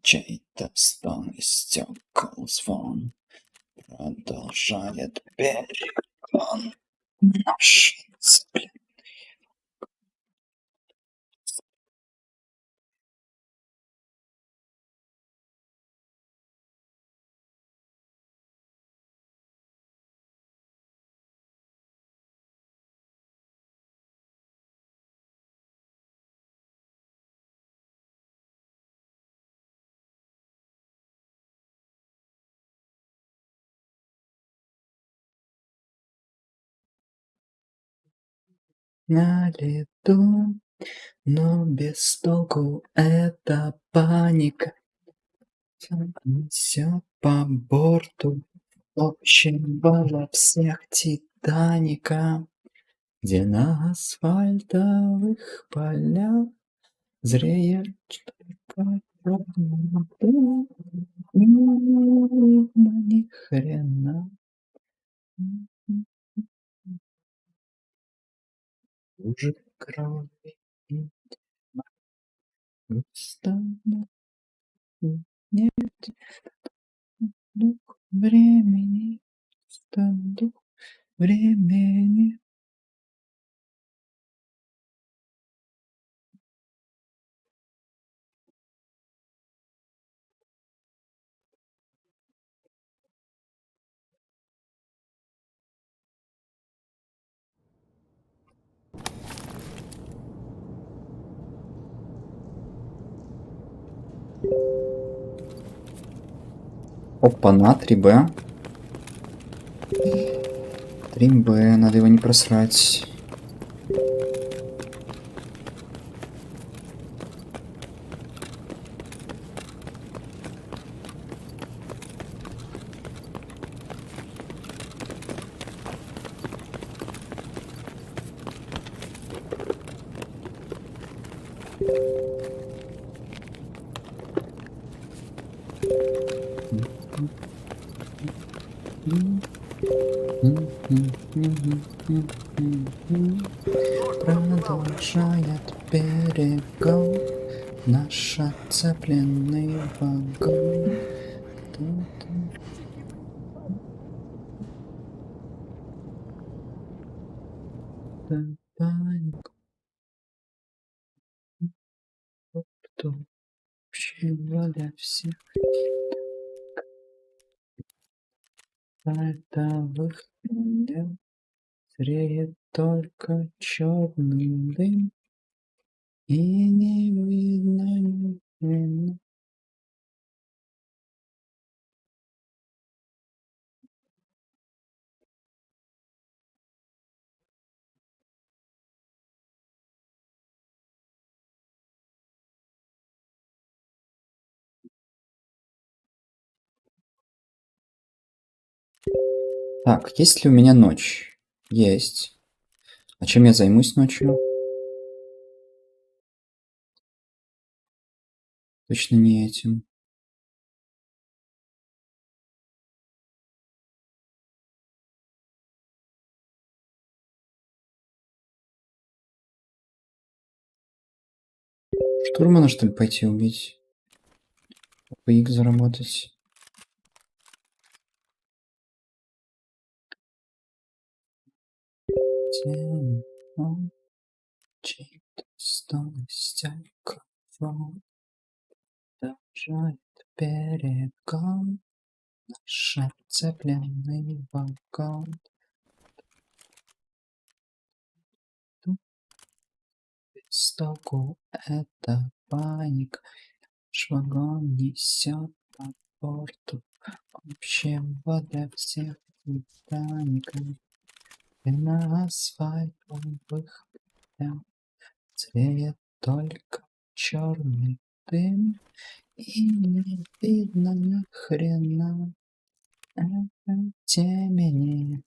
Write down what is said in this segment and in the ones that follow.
Чей-то стон истекал звон, продолжает перегон наш цепь. На лету, но без толку эта паника. Несет по борту общего для всех Титаника, где на асфальтовых полях зреет только черный дым, и не видно ни хрена. Уже крови и густо нет дух времени, дух времени. Опа, на 3Б. 3Б, надо его не просрать. Продолжает перегон наш отцепленный вагон. Панику, кто общего для всех стартовых дел зреет только черный дым, и не видно ни хрена. Так, есть ли у меня ночь? Есть. А чем я займусь ночью? Точно не этим. Штурмана, что ли, пойти убить? ПХ заработать. Телефон, чей-то стон истекал звон, продолжает перегон наш отцепленный вагон. Без толку это паника, наш вагон несет по борту общего для всех Титаника, и на асфальтовых полях цвет только черный дым, и не видно ни хрена. Это темени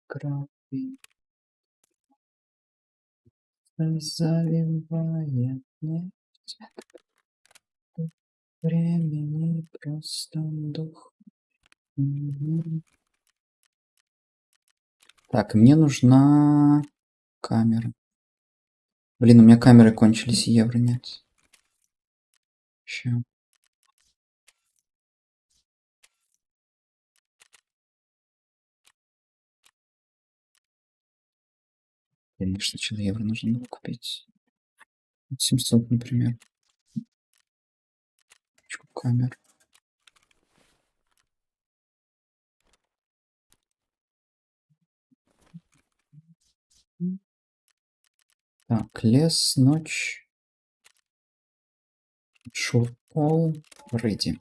крови заливает нефть. Времени просто дух. Так, мне нужна камера. Блин, у меня камеры кончились, евро нет. Чё? Конечно, сначала евро нужно было купить. 700, например. Камер. Так, лес, ночь. Шурпол, ready.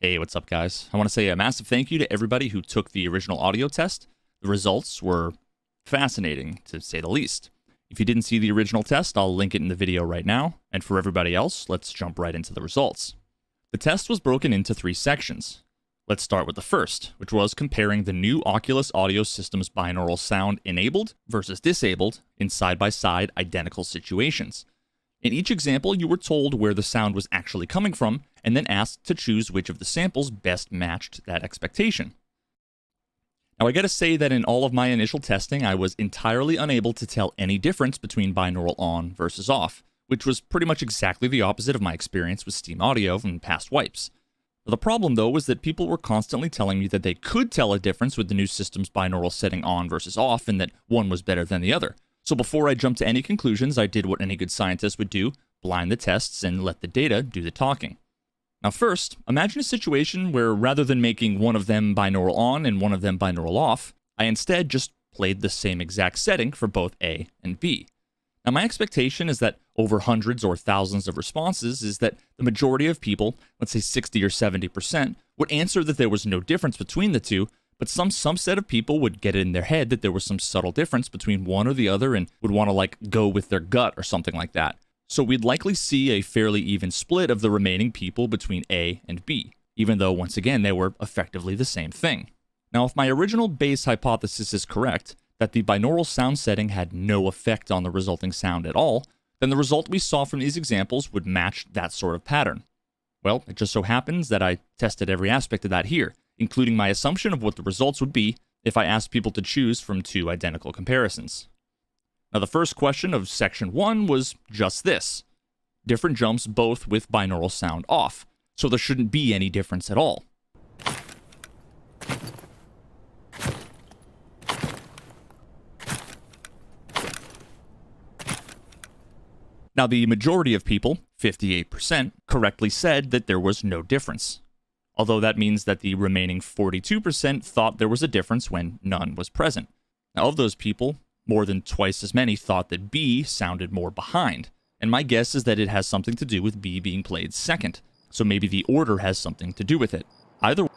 Hey, what's up, guys? I want to say a massive thank you to everybody who took the original audio test. The results were fascinating, to say the least. If you didn't see the original test, I'll link it in the video right now. And for everybody else, let's jump right into the results. The test was broken into 3 sections. Let's start with the first, which was comparing the new Oculus audio system's binaural sound enabled versus disabled in side-by-side identical situations. In each example, you were told where the sound was actually coming from, and then asked to choose which of the samples best matched that expectation. Now, I gotta say that in all of my initial testing, I was entirely unable to tell any difference between binaural on versus off, which was pretty much exactly the opposite of my experience with Steam Audio from past wipes. The problem, though, was that people were constantly telling me that they could tell a difference with the new system's binaural setting on versus off, and that one was better than the other. So before I jumped to any conclusions, I did what any good scientist would do, blind the tests and let the data do the talking. Now first, imagine a situation where rather than making one of them binaural on and one of them binaural off, I instead just played the same exact setting for both A and B. Now my expectation is that over hundreds or thousands of responses is that the majority of people, let's say 60 or 70%, would answer that there was no difference between the two, but some subset of people would get it in their head that there was some subtle difference between one or the other and would want to go with their gut or something like that. So we'd likely see a fairly even split of the remaining people between A and B, even though once again they were effectively the same thing. Now if my original base hypothesis is correct, that the binaural sound setting had no effect on the resulting sound at all, then the result we saw from these examples would match that sort of pattern. Well, it just so happens that I tested every aspect of that here, including my assumption of what the results would be if I asked people to choose from 2 identical comparisons. Now the first question of section 1 was just this. Different jumps both with binaural sound off, so there shouldn't be any difference at all. Now the majority of people, 58%, correctly said that there was no difference. Although that means that the remaining 42% thought there was a difference when none was present. Now of those people, more than twice as many thought that B sounded more behind, and my guess is that it has something to do with B being played second, so maybe the order has something to do with it. Either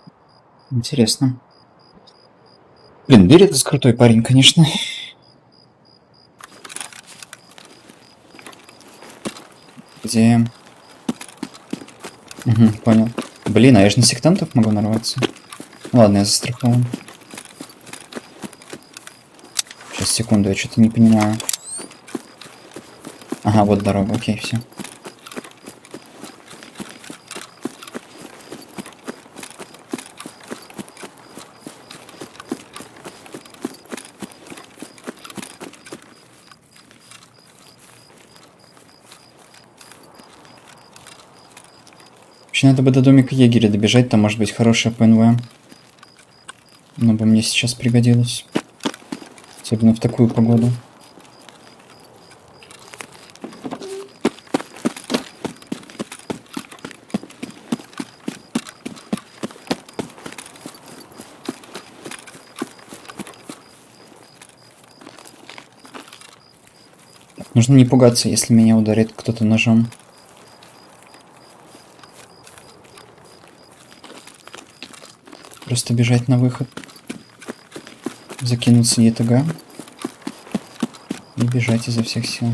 Интересно. Блин, Берет крутой парень, конечно. Где? Угу, понял. Блин, а я же на сектантов могу нарваться. Ладно, я застрахован. Сейчас, секунду, я что-то не понимаю. Ага, вот дорога, окей, все. Вообще надо бы до домика егеря добежать, там может быть хорошая ПНВ. Но бы мне сейчас пригодилось. Особенно в такую погоду. Нужно не пугаться, если меня ударит кто-то ножом. Просто бежать на выход. Закинуться ЕТГ. И бежать изо всех сил.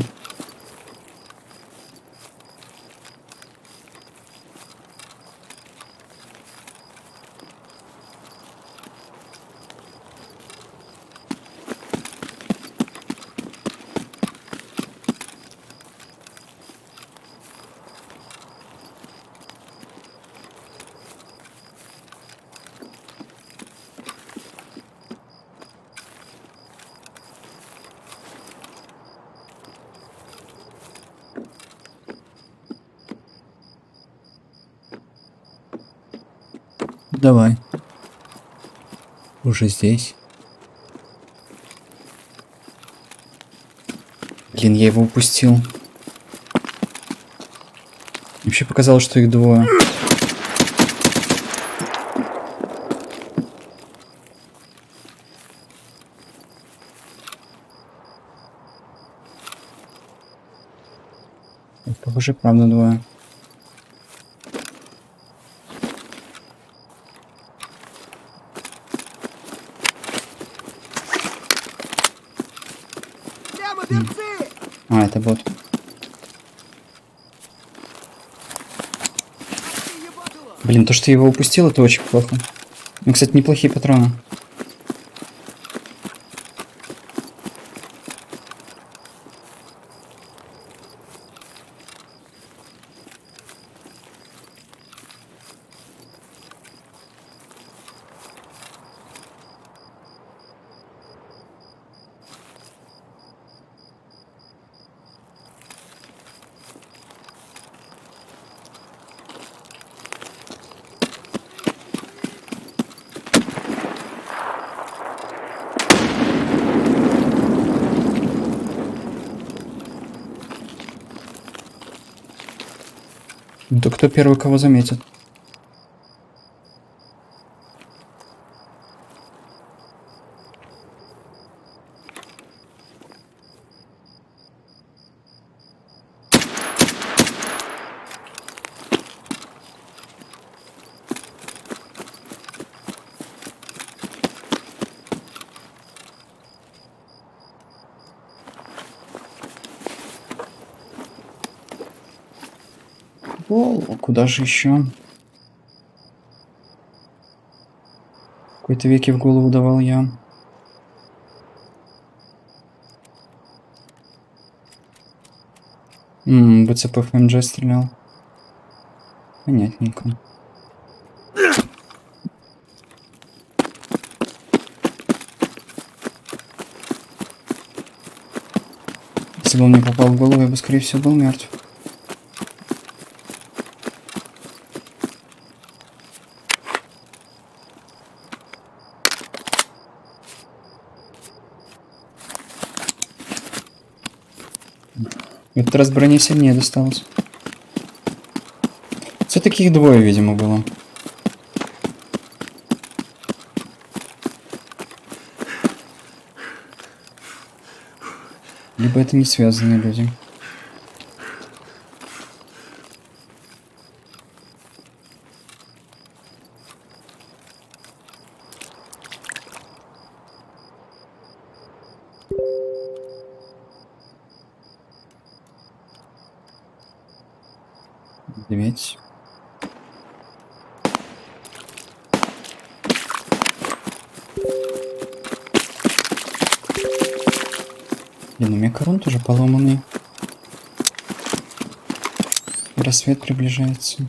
Давай. Уже здесь. Блин, я его упустил. Вообще показалось, что их двое. Похоже, правда двое. А, это бот. Блин, то, что я его упустил, это очень плохо. Ну, кстати, неплохие патроны. Да кто первый кого заметит? О, куда же еще? В какой-то веке в голову давал я. БЦП ФМЖ стрелял. Понятненько. Если бы он мне попал в голову, я бы, скорее всего, был мертв. В этот раз брони сильнее досталось. Все-таки их двое, видимо, было. Либо это не связанные люди. Ведь. Блин, у меня корон тоже поломанный. Рассвет приближается.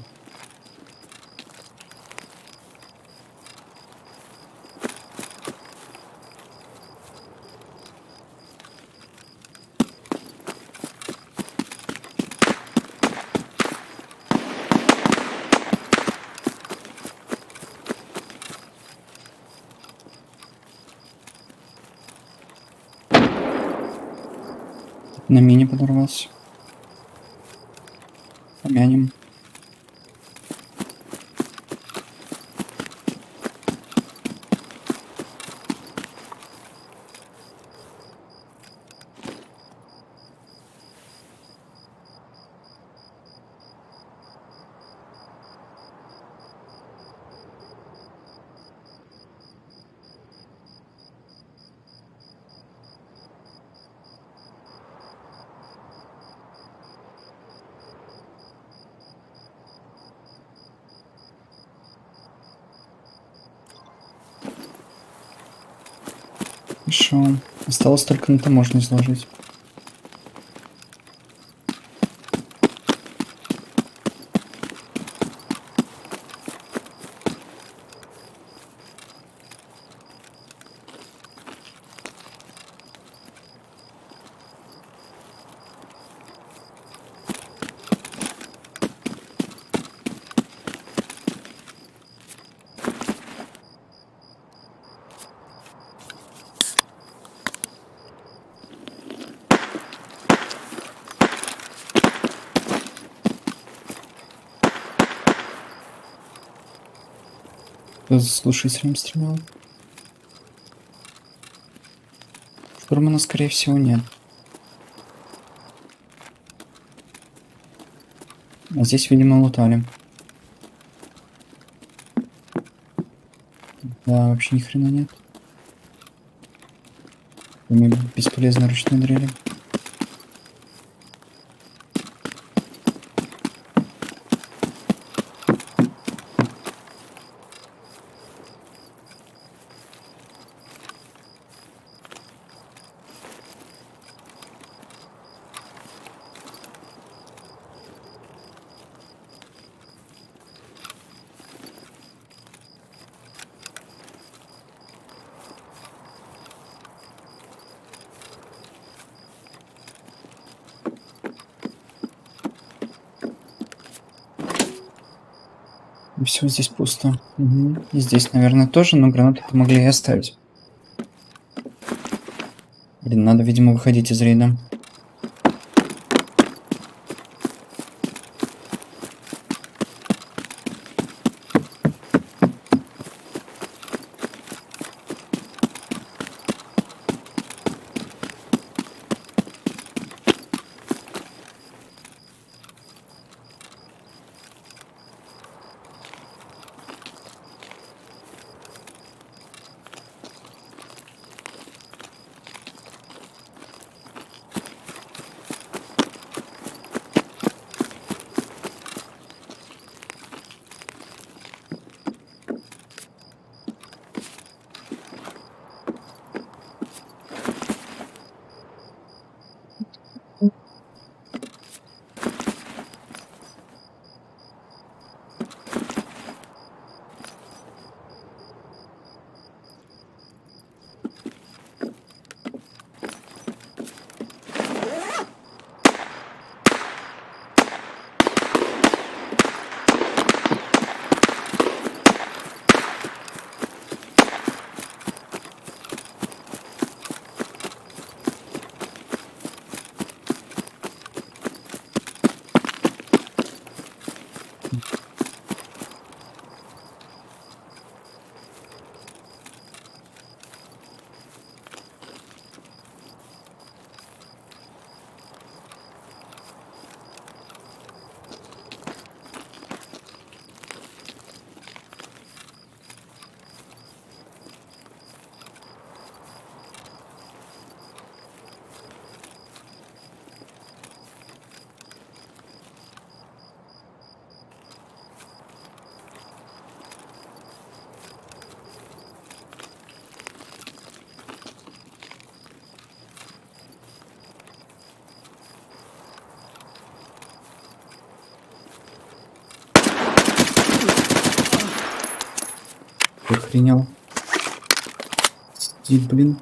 На мине подорвался. Помянем. Хорошо. Осталось только на таможню изложить. Кто с глушителем стрелял? Штурмана, скорее всего, нет. А здесь, видимо, лутали. Да, вообще ни хрена нет. Кроме бесполезной ручной дрели. И все, здесь пусто. Угу. И здесь, наверное, тоже, но гранаты-то могли и оставить. Блин, надо, видимо, выходить из рейда. Охренел. Сидит, блин.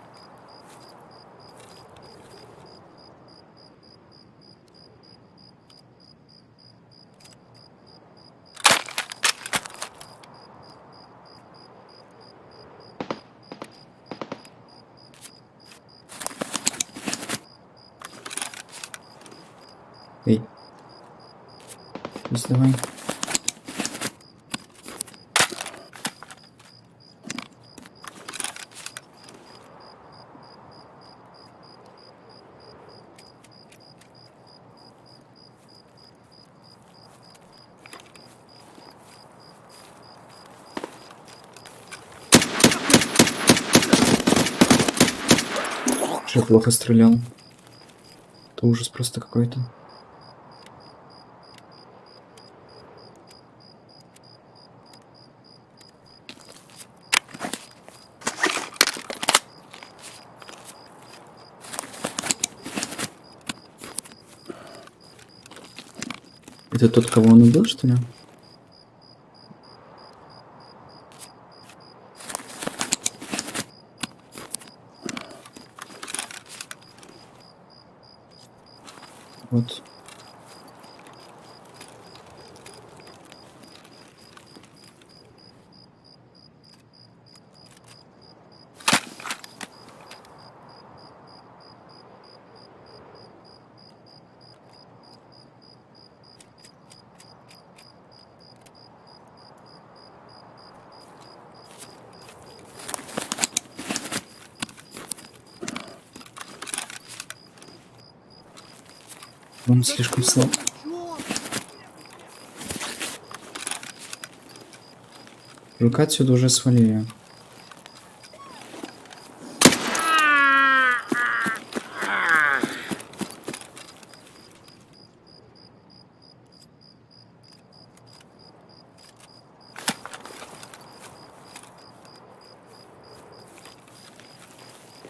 Эй. Плюс давай. Что я плохо стрелял. Это ужас просто какой-то. Это тот, кого он убил, что ли? Вот. Он слишком слаб. Рука отсюда уже свалили.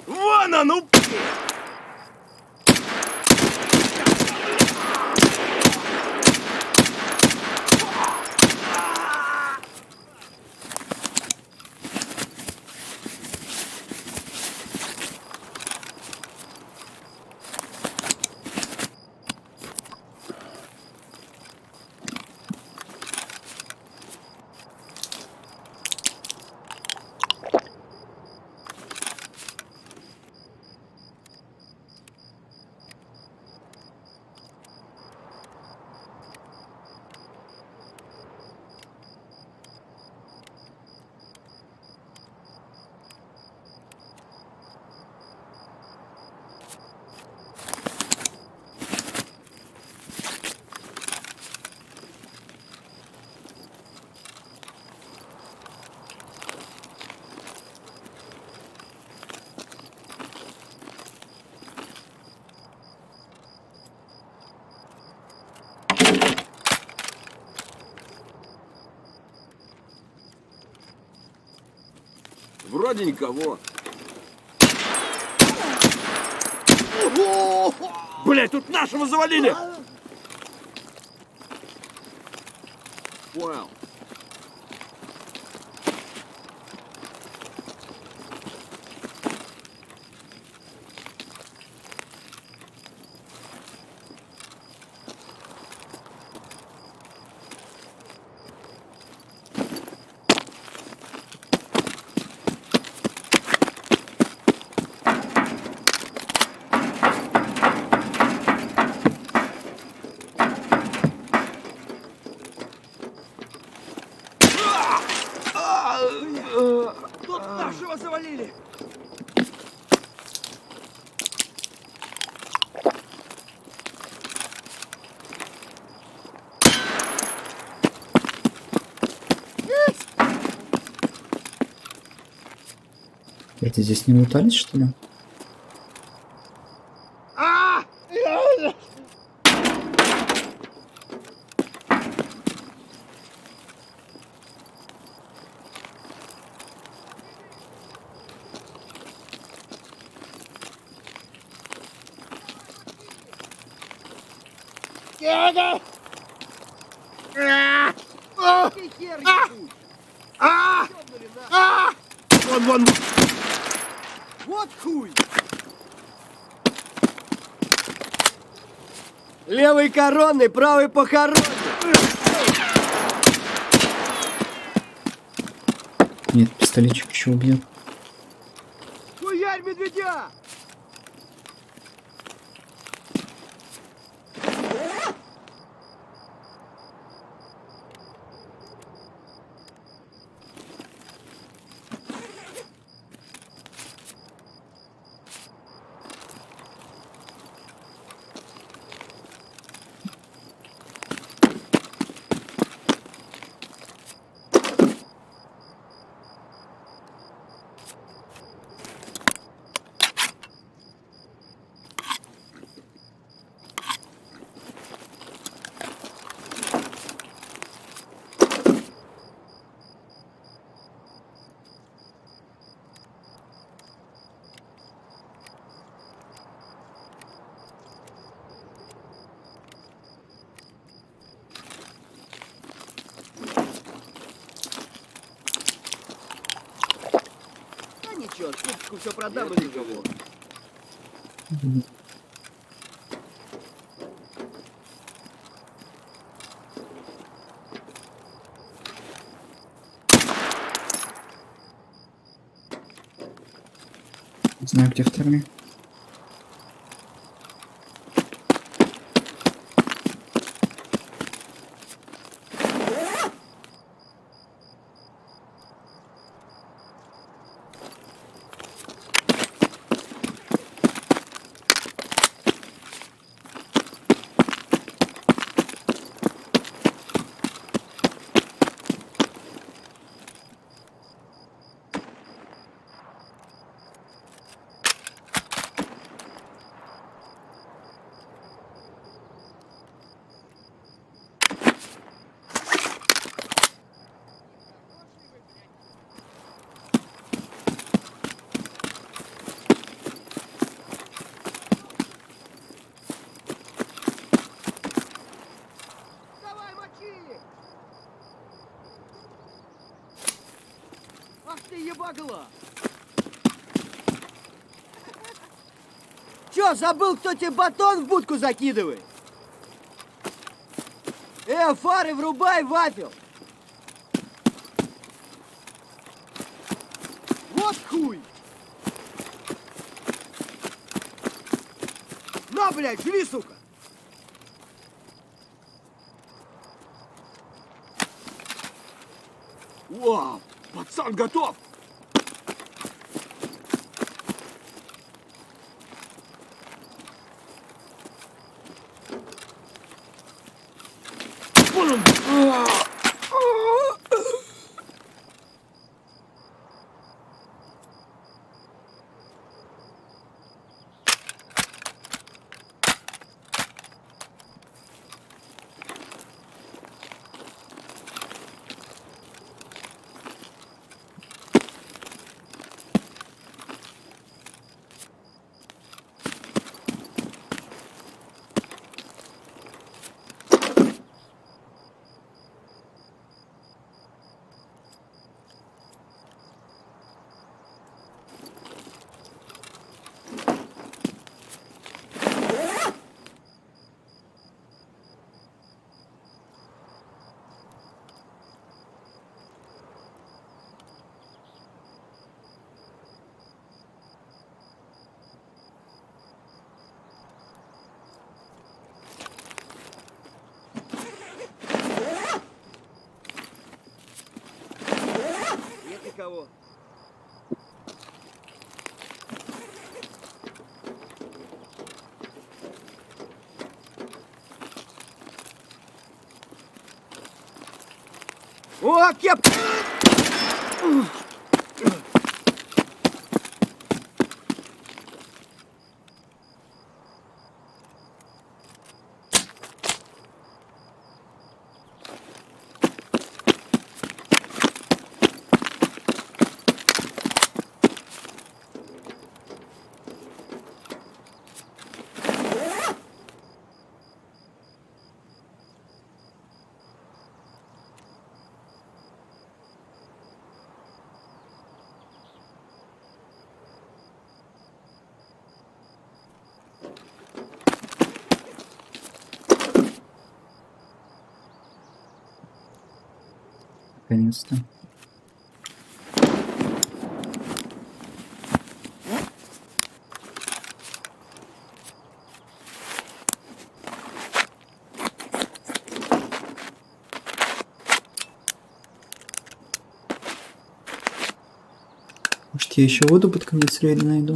Вон он, ну! Вроде никого. Блять, тут нашего завалили! Понял. Тут нашего завалили! Это здесь не лутались, что ли? Вон! Вот хуй! Левый коронный, правый похоронный! Нет, пистолетчик еще убьет. Хуярь медведя! Ничего, скупку все продам и никого. Не знаю, где второй. Ах ты ебагла! Чё, забыл, кто тебе батон в будку закидывает? Фары врубай, вафел! Вот хуй! На, блядь, живи, сука! О, пацан готов! Вон он! Нет никого. О, кеп! Наконец-то. Может, я еще воду под конец рейда найду?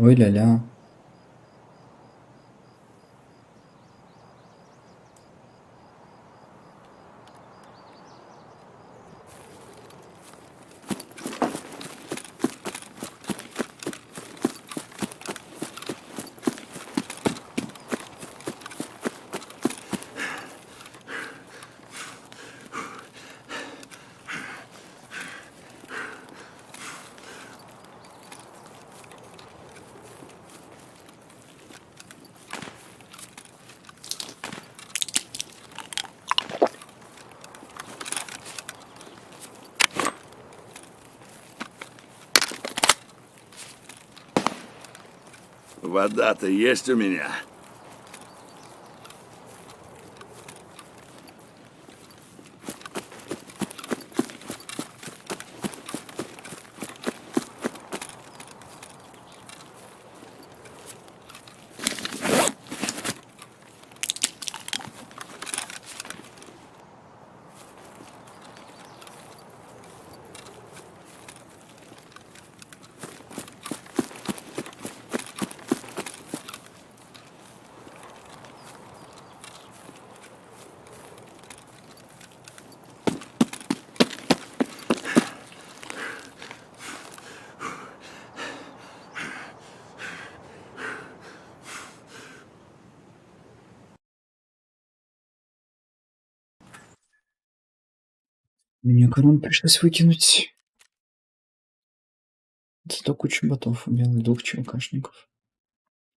Ой-ля-ля. Вода-то есть у меня. Мне корон пришлось выкинуть. Зато кучу ботов убил и 2 ЧВКшников.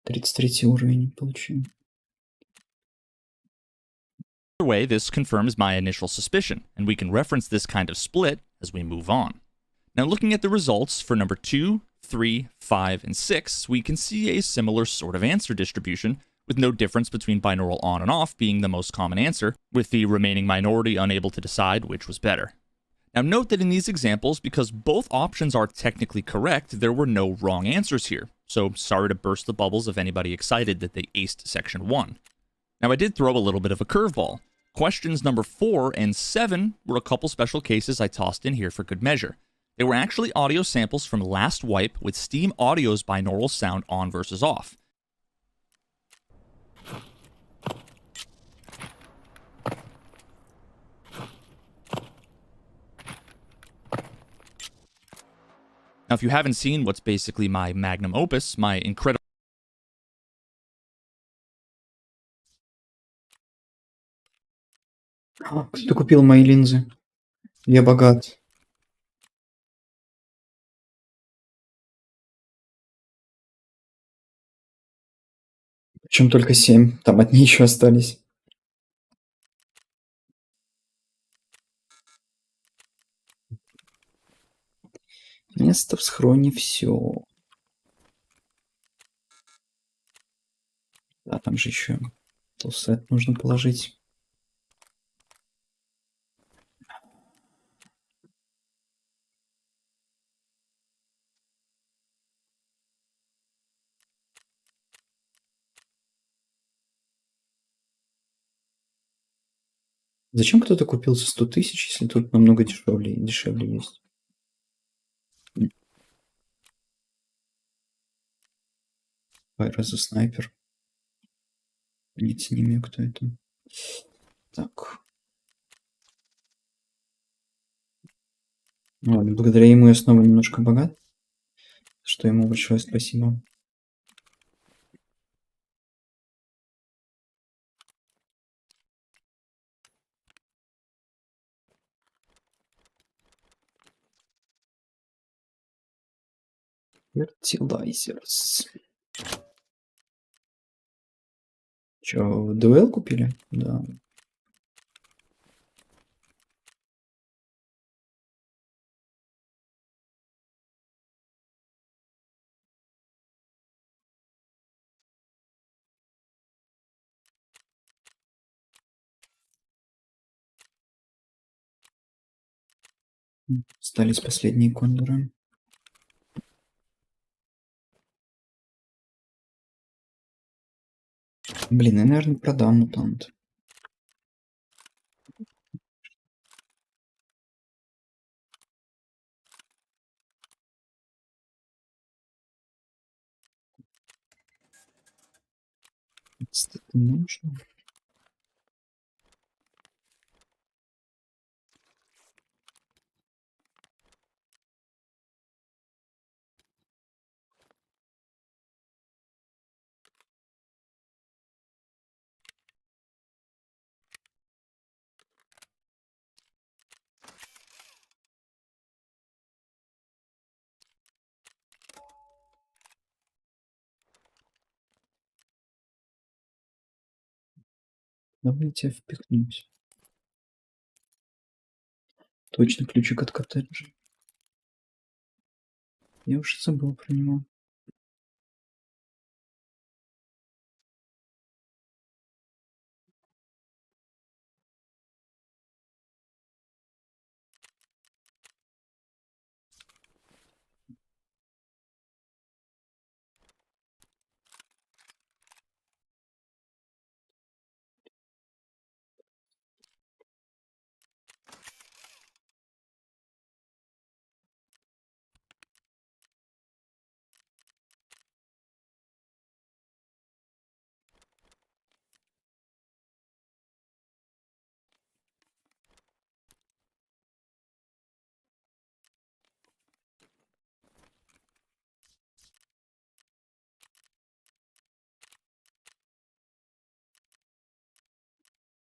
33 уровень получил. Either way, this confirms my initial suspicion, and we can reference this kind of split as we move on. Now, looking at the results for number 2, 3, 5, and 6, we can see a similar sort of answer distribution, with no difference between binaural on and off being the most common answer, with the remaining minority unable to decide which was better. Now, note that in these examples, because both options are technically correct, there were no wrong answers here, so sorry to burst the bubbles of anybody excited that they aced section 1. Now, I did throw a little bit of a curveball. Questions number 4 and 7 were a couple special cases I tossed in here for good measure. They were actually audio samples from Last Wipe with Steam Audio's binaural sound on versus off. Now, if you haven't seen what's basically my magnum opus, my incredible... Кто купил мои линзы? Я богат. Причем только 7. Там одни еще остались. Место в схроне все. Да, там же еще толсет нужно положить. Зачем кто-то купил за 100 тысяч, если тут намного дешевле есть? Пайра за снайпер. Понятия не имею, кто это. Так. Ладно, благодаря ему я снова немножко богат. Что ему большое спасибо. Фертилайзерс. Чё, ДВЛ купили? Да. Остались последние кондоры. Блин, я, наверное, продам мутант. Это нужно. Давайте впихнуть. Точно ключик от коттеджа. Я уже забыл про него.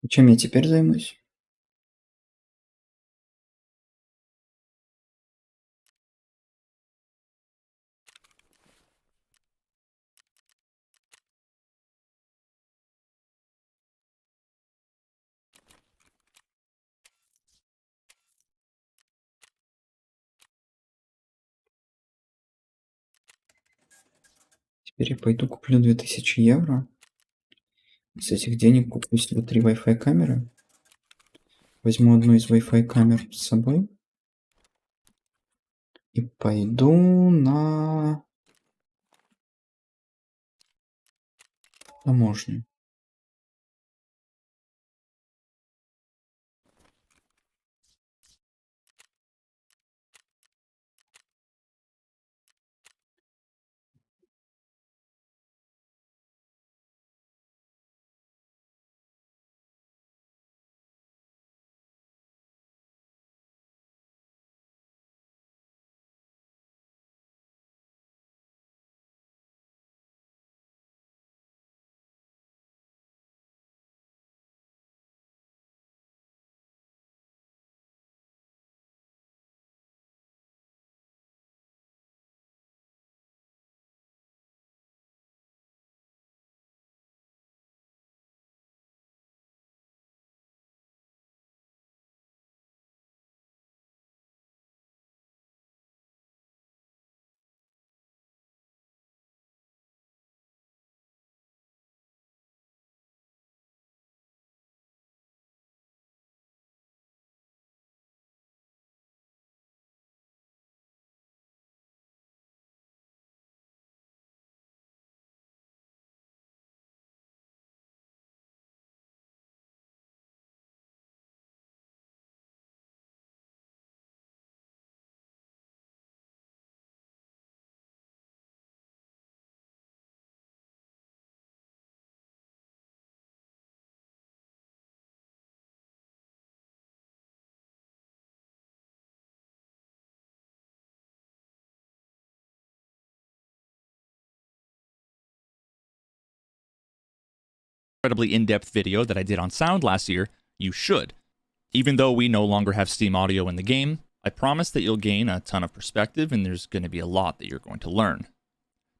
Чем я теперь займусь? Теперь я пойду куплю 2000 евро. С этих денег куплю себе 3 Wi-Fi камеры. Возьму одну из Wi-Fi камер с собой. И пойду на таможню. Incredibly in-depth video that I did on sound last year, you should. Even though we no longer have Steam Audio in the game, I promise that you'll gain a ton of perspective and there's going to be a lot that you're going to learn.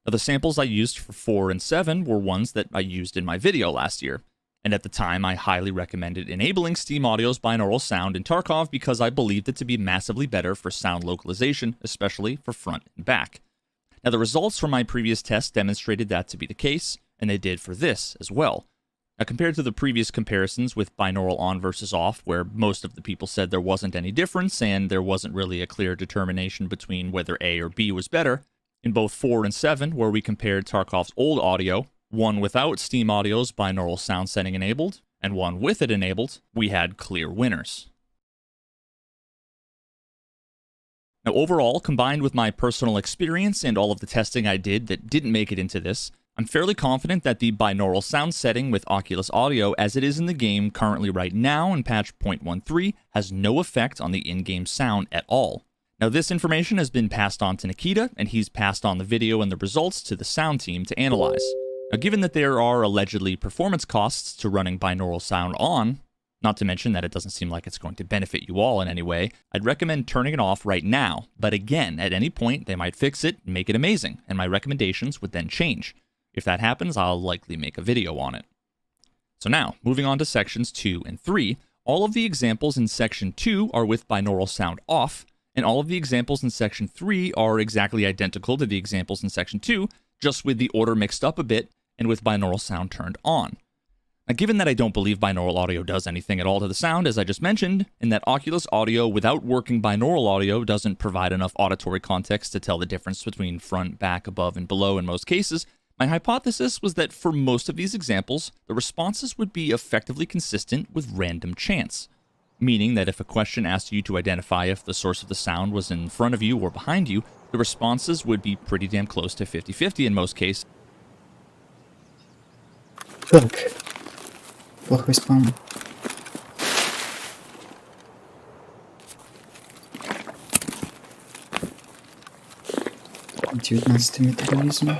Now, the samples I used for 4 and 7 were ones that I used in my video last year, and at the time I highly recommended enabling Steam Audio's binaural sound in Tarkov because I believed it to be massively better for sound localization, especially for front and back. Now, the results from my previous test demonstrated that to be the case, and they did for this as well. Now, compared to the previous comparisons with binaural on versus off, where most of the people said there wasn't any difference and there wasn't really a clear determination between whether A or B was better, in both 4 and 7, where we compared Tarkov's old audio, one without Steam Audio's binaural sound setting enabled, and one with it enabled, we had clear winners. Now, overall, combined with my personal experience and all of the testing I did that didn't make it into this, I'm fairly confident that the binaural sound setting with Oculus Audio as it is in the game currently right now in patch 0.13 has no effect on the in-game sound at all. Now, this information has been passed on to Nikita, and he's passed on the video and the results to the sound team to analyze. Now, given that there are allegedly performance costs to running binaural sound on, not to mention that it doesn't seem like it's going to benefit you all in any way, I'd recommend turning it off right now. But again, at any point, they might fix it and make it amazing, and my recommendations would then change. If that happens, I'll likely make a video on it. So now, moving on to sections 2 and 3, all of the examples in section 2 are with binaural sound off, and all of the examples in section 3 are exactly identical to the examples in section 2, just with the order mixed up a bit and with binaural sound turned on. Now, given that I don't believe binaural audio does anything at all to the sound, as I just mentioned, and that Oculus Audio without working binaural audio doesn't provide enough auditory context to tell the difference between front, back, above, and below in most cases, my hypothesis was that for most of these examples, the responses would be effectively consistent with random chance. Meaning that if a question asked you to identify if the source of the sound was in front of you or behind you, the responses would be pretty damn close to 50-50 in most cases. Так. Плохой спам. Девятнадцатый метаболизм.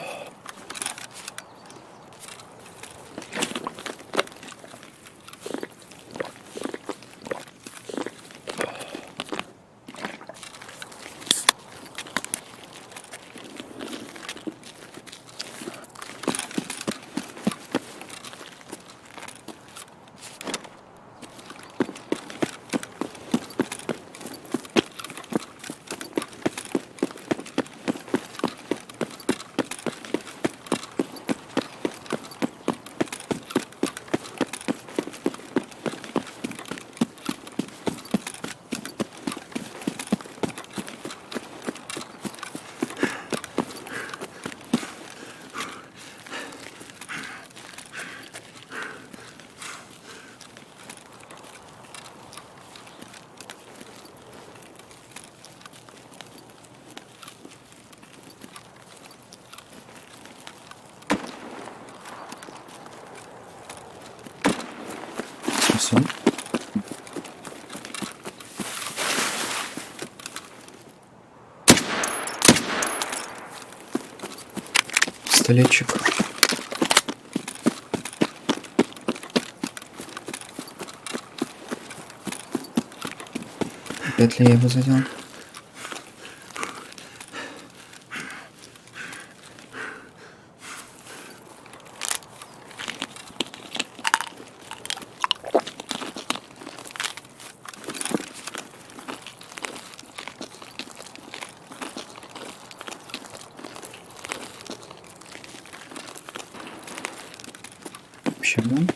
Всё. Пистолетчик. Вряд ли я его задел. Почему?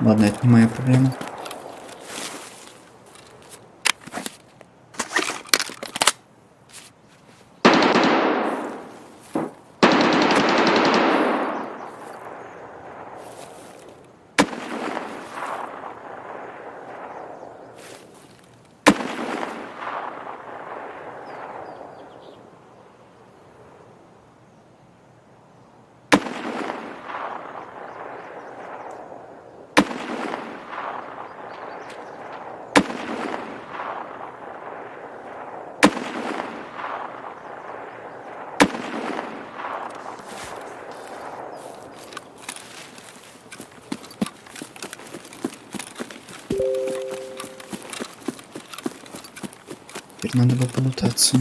Ладно, это не моя проблема. Теперь надо бы полутаться.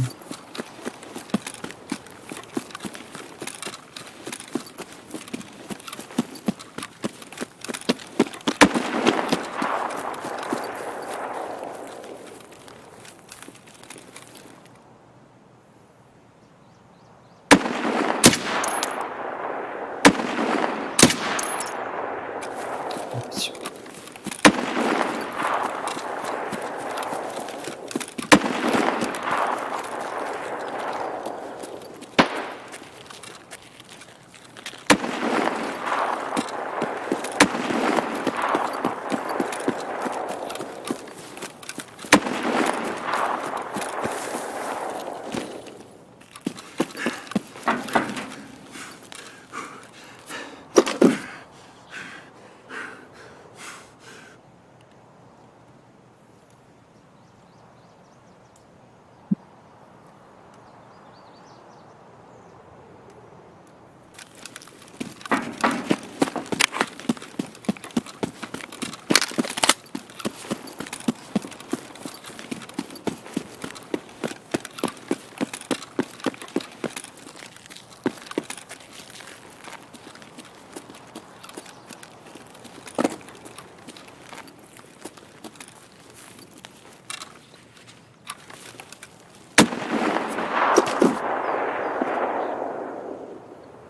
Всё.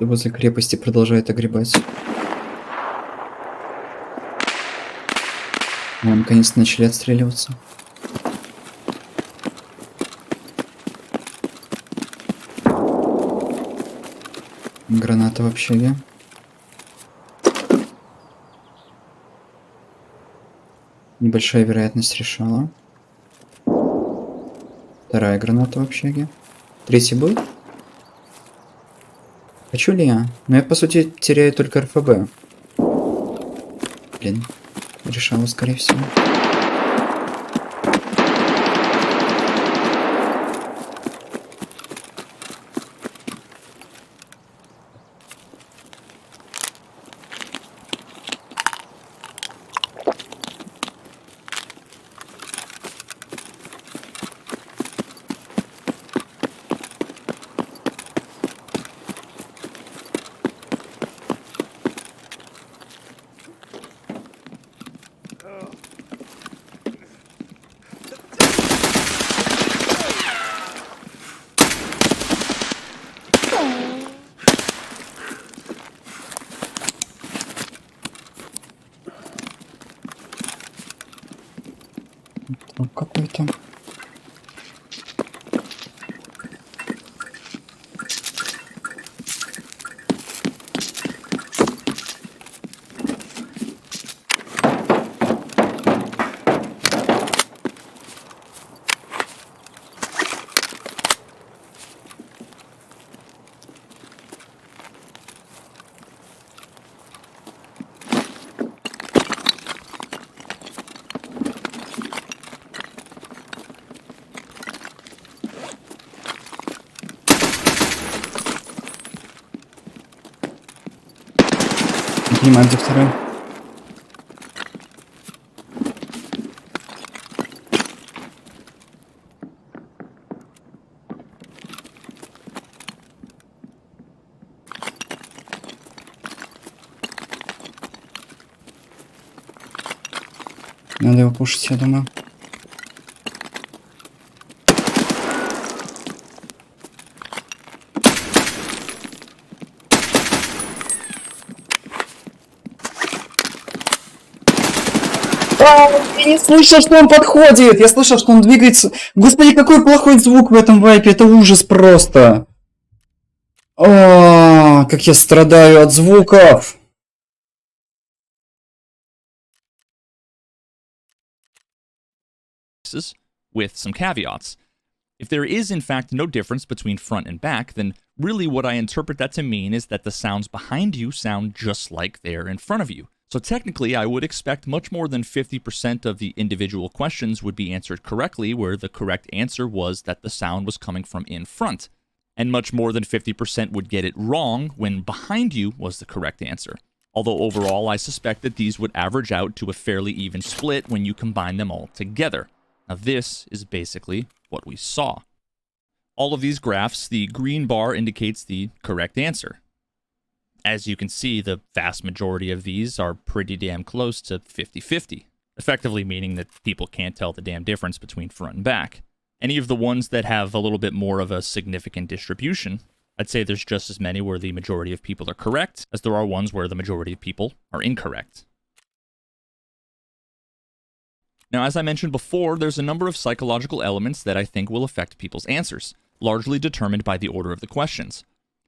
И возле крепости продолжает огребать. О, наконец-то начали отстреливаться. Граната в общаге. Небольшая вероятность решала. Вторая граната в общаге. Третий будет? Хочу ли я? Но я, по сути, теряю только РФБ. Блин. Решала, скорее всего. Какой-то. Не понимаю, где второй. Надо его пушить, я думаю. Я не слышал, что он подходит! Я слышал, что он двигается. Господи, какой плохой звук в этом вайпе! Это ужас просто! О, как я страдаю от звуков! With some caveats. If there is in fact no difference between front and back, then really what I interpret that to mean is that the sounds behind you sound just like they're in front of you. So technically, I would expect much more than 50% of the individual questions would be answered correctly, where the correct answer was that the sound was coming from in front. And much more than 50% would get it wrong when behind you was the correct answer. Although overall, I suspect that these would average out to a fairly even split when you combine them all together. Now this is basically what we saw. All of these graphs, the green bar indicates the correct answer. As you can see, the vast majority of these are pretty damn close to 50-50, effectively meaning that people can't tell the damn difference between front and back. Any of the ones that have a little bit more of a significant distribution, I'd say there's just as many where the majority of people are correct as there are ones where the majority of people are incorrect. Now, as I mentioned before, there's a number of psychological elements that I think will affect people's answers, largely determined by the order of the questions.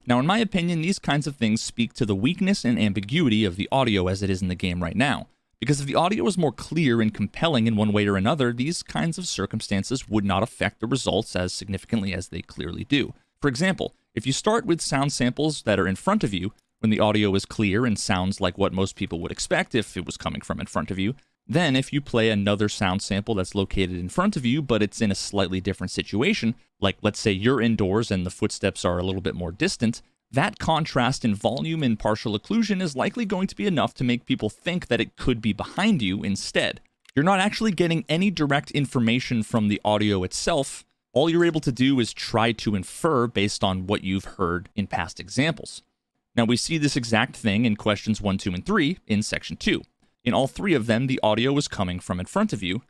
Now, in my opinion, these kinds of things speak to the weakness and ambiguity of the audio as it is in the game right now. Because if the audio was more clear and compelling in one way or another, these kinds of circumstances would not affect the results as significantly as they clearly do. For example, if you start with sound samples that are in front of you, when the audio is clear and sounds like what most people would expect if it was coming from in front of you, then if you play another sound sample that's located in front of you, but it's in a slightly different situation, like let's say you're indoors and the footsteps are a little bit more distant, that contrast in volume and partial occlusion is likely going to be enough to make people think that it could be behind you instead. You're not actually getting any direct information from the audio itself. All you're able to do is try to infer based on what you've heard in past examples. Now, we see this exact thing in questions 1, 2, and 3 in section 2. In all three of them, the audio was coming from in front of you,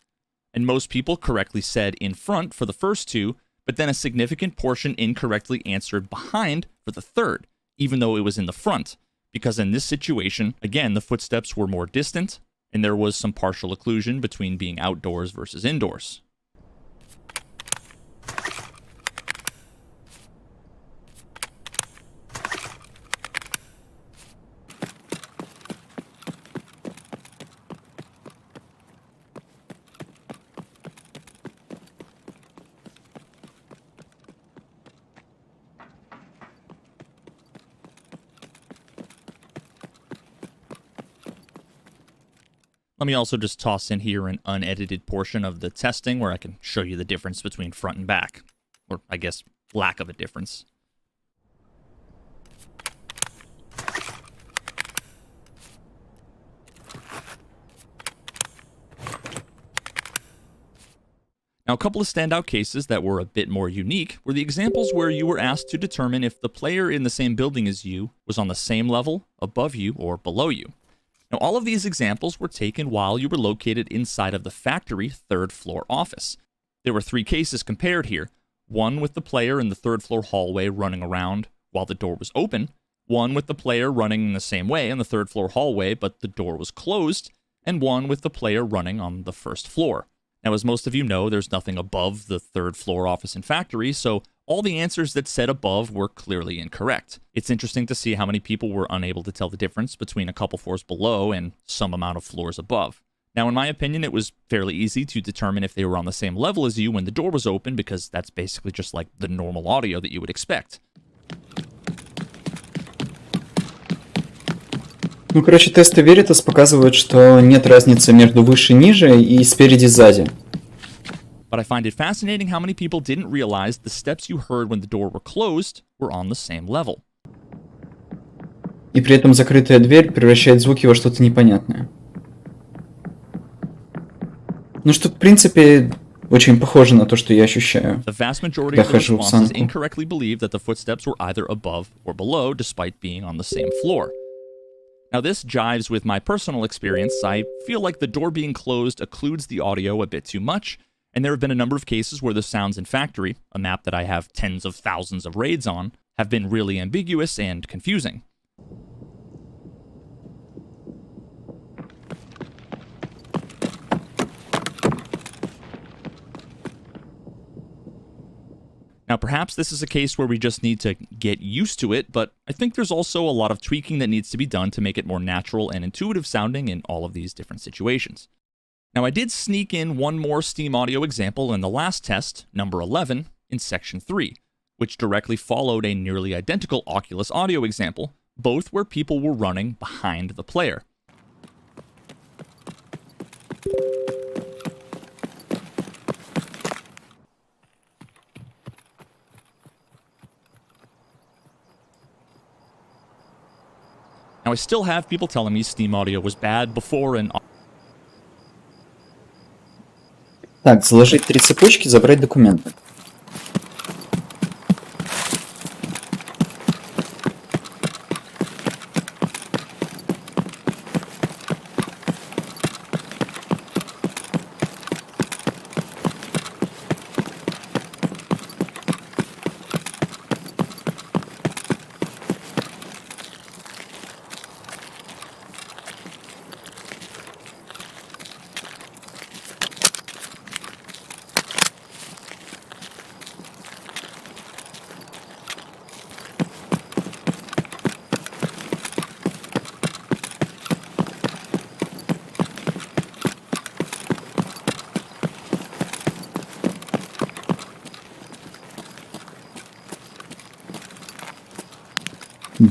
and most people correctly said in front for the first two, but then a significant portion incorrectly answered behind for the third, even though it was in the front, because in this situation, again, the footsteps were more distant, and there was some partial occlusion between being outdoors versus indoors. Let me also just toss in here an unedited portion of the testing where I can show you the difference between front and back. Or, I guess, lack of a difference. Now, a couple of standout cases that were a bit more unique were the examples where you were asked to determine if the player in the same building as you was on the same level, above you, or below you. Now, all of these examples were taken while you were located inside of the factory third floor office. There were 3 cases compared here. One with the player in the third floor hallway running around while the door was open, one with the player running in the same way in the third floor hallway but the door was closed, and one with the player running on the first floor. Now, as most of you know, there's nothing above the third floor office and factory, so all the answers that said above were clearly incorrect. It's interesting to see how many people were unable to tell the difference between a couple floors below and some amount of floors above. Now, in my opinion, it was fairly easy to determine if they were on the same level as you when the door was open, because that's basically just like the normal audio that you would expect. Ну, короче, тесты Veritas показывают, что нет разницы между выше, ниже и спереди, сзади. But I find it fascinating how many people didn't realize the steps you heard when the door were closed were on the same level. И при этом закрытая дверь превращает звуки во что-то непонятное. Ну что, в принципе, очень похоже на то, что я ощущаю. The vast majority когда of the хожу в responses санку. incorrectly believed that the footsteps were either above or below, despite being on the same floor. Now, this jives with my personal experience. I feel like the door being closed occludes the audio a bit too much, and there have been a number of cases where the sounds in Factory, a map that I have tens of thousands of raids on, have been really ambiguous and confusing. Now, perhaps this is a case where we just need to get used to it, but I think there's also a lot of tweaking that needs to be done to make it more natural and intuitive sounding in all of these different situations. Now, I did sneak in one more Steam audio example in the last test, number 11, in section 3, which directly followed a nearly identical Oculus audio example, both where people were running behind the player. Now, I still have people telling me Steam audio was bad before and... Так, заложить 3 цепочки, забрать документы.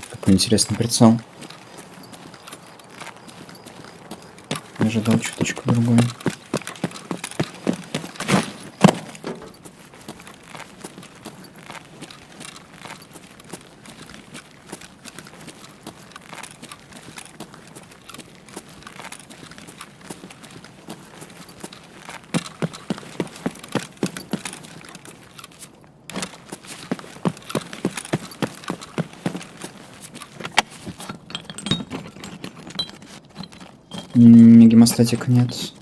Какой интересный прицел. Я ожидал чуточку другой. Гемостатика нет.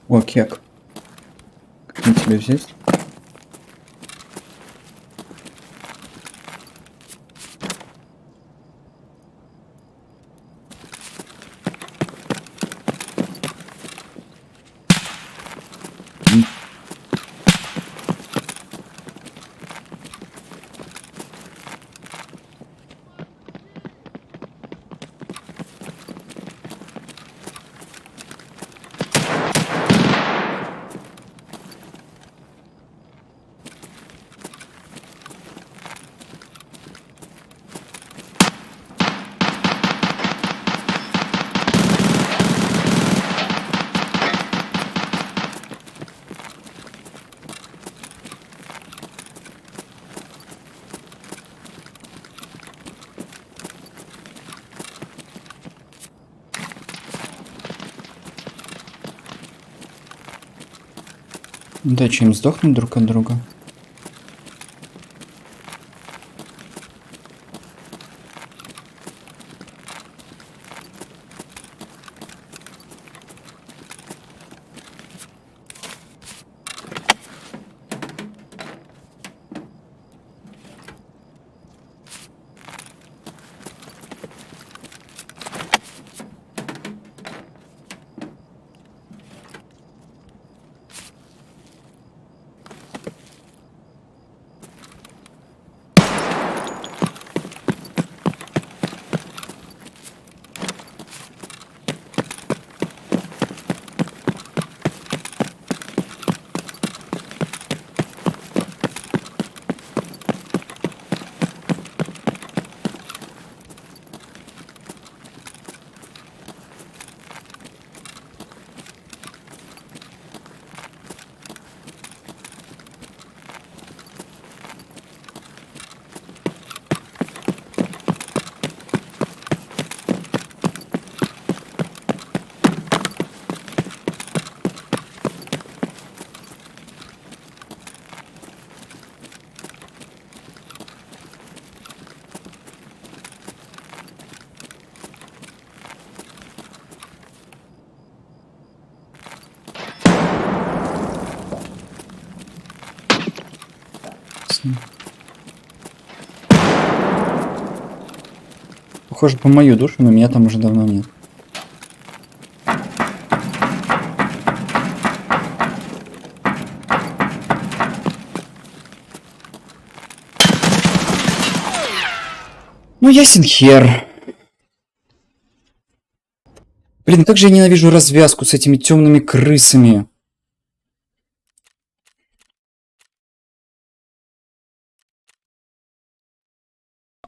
О, кек. Как мне тебя взять? Да, чем сдохнуть друг от друга? Похоже по мою душу, но меня там уже давно нет. Ну, ясен хер. Блин, как же я ненавижу развязку с этими темными крысами.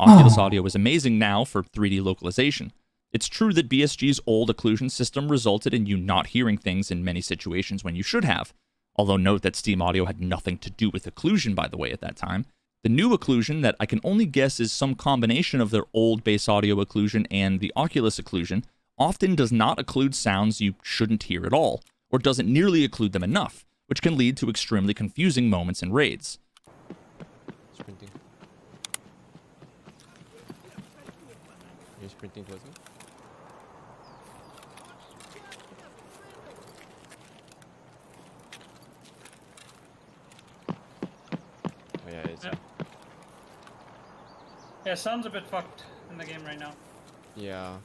Oculus Audio is amazing now for 3D localization. It's true that BSG's old occlusion system resulted in you not hearing things in many situations when you should have, although note that Steam Audio had nothing to do with occlusion, by the way, at that time. The new occlusion, that I can only guess is some combination of their old base audio occlusion and the Oculus occlusion, often does not occlude sounds you shouldn't hear at all, or doesn't nearly occlude them enough, which can lead to extremely confusing moments in raids. Sprinting. You're sprinting towards me? Oh yeah, it's... Yeah. Yeah, sounds a bit fucked in the game right now. Yeah.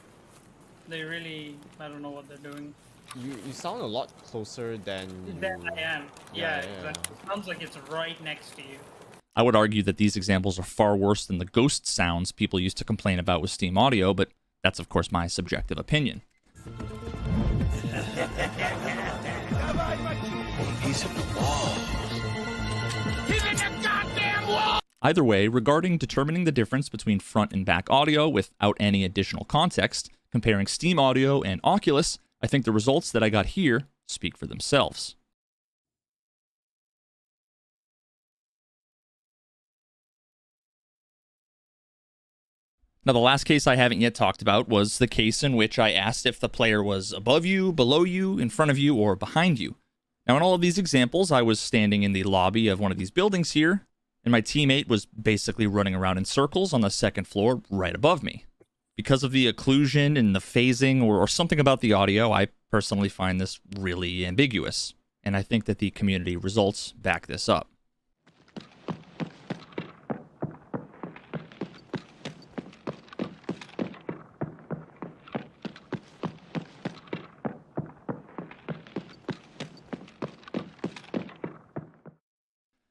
They really, I don't know what they're doing. You sound a lot closer than you... Then I am. Yeah, Yeah, yeah. exactly. It sounds like it's right next to you. I would argue that these examples are far worse than the ghost sounds people used to complain about with Steam Audio, but that's of course my subjective opinion. Either way, regarding determining the difference between front and back audio without any additional context, comparing Steam Audio and Oculus, I think the results that I got here speak for themselves. Now, the last case I haven't yet talked about was the case in which I asked if the player was above you, below you, in front of you, or behind you. Now, in all of these examples, I was standing in the lobby of one of these buildings here, and my teammate was basically running around in circles on the second floor right above me. Because of the occlusion and the phasing or something about the audio, I personally find this really ambiguous, and I think that the community results back this up.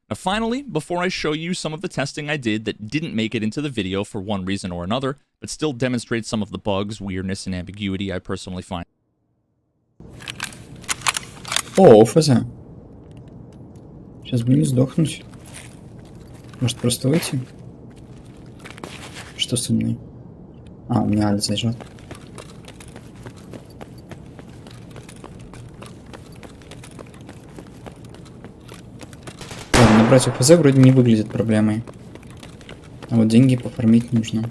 Now finally, before I show you some of the testing I did that didn't make it into the video for one reason or another, but still demonstrates some of the bugs, weirdness, and ambiguity I personally find. О, ОФЗ. Сейчас бы не сдохнуть. Может просто выйти? Что со мной? А, у меня альт зажат. Ладно, набрать ОФЗ вроде не выглядит проблемой. А вот деньги пофармить нужно.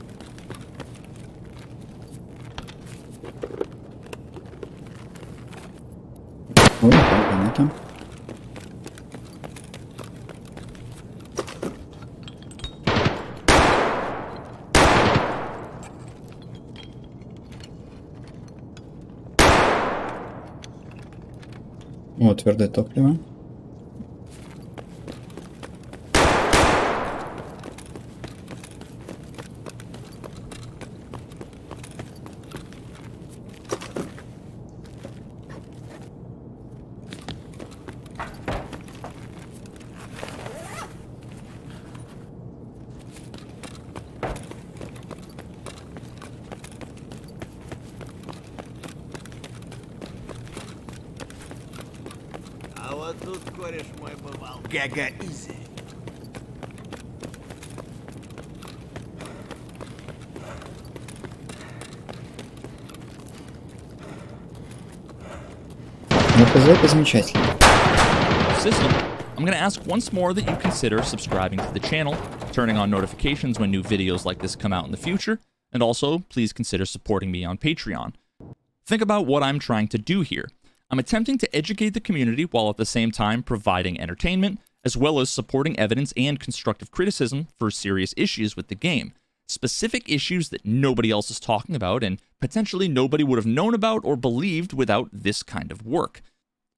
Ой, понятно. О, твердое топливо. А вот тут кореш мой бывал. Гага изи. ОФЗ это замечательно. System, I'm going to ask once more that you consider subscribing to the channel, turning on notifications when new videos like this come out in the future, and also please consider supporting me on Patreon. Think about what I'm trying to do here. I'm attempting to educate the community while at the same time providing entertainment, as well as supporting evidence and constructive criticism for serious issues with the game. Specific issues that nobody else is talking about and potentially nobody would have known about or believed without this kind of work.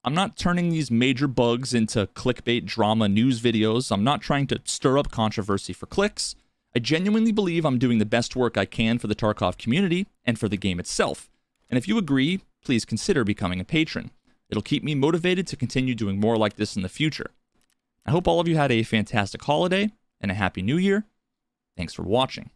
I'm not turning these major bugs into clickbait drama news videos. I'm not trying to stir up controversy for clicks. I genuinely believe I'm doing the best work I can for the Tarkov community and for the game itself. And if you agree, please consider becoming a patron. It'll keep me motivated to continue doing more like this in the future. I hope all of you had a fantastic holiday and a happy new year. Thanks for watching.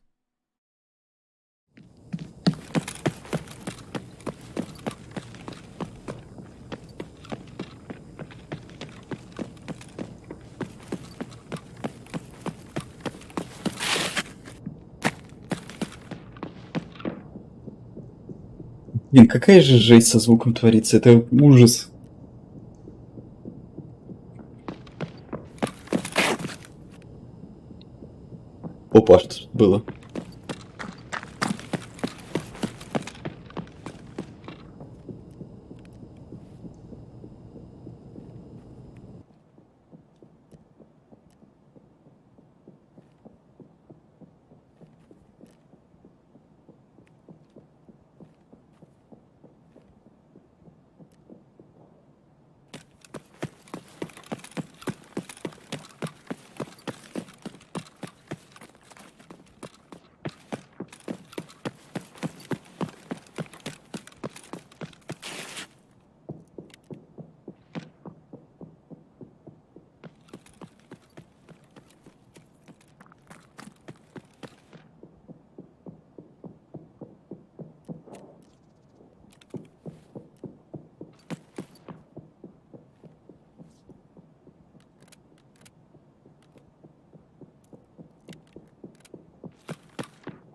Блин, какая же жесть со звуком творится, это ужас. Опа, что тут было?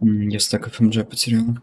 Я стак FMG потеряла.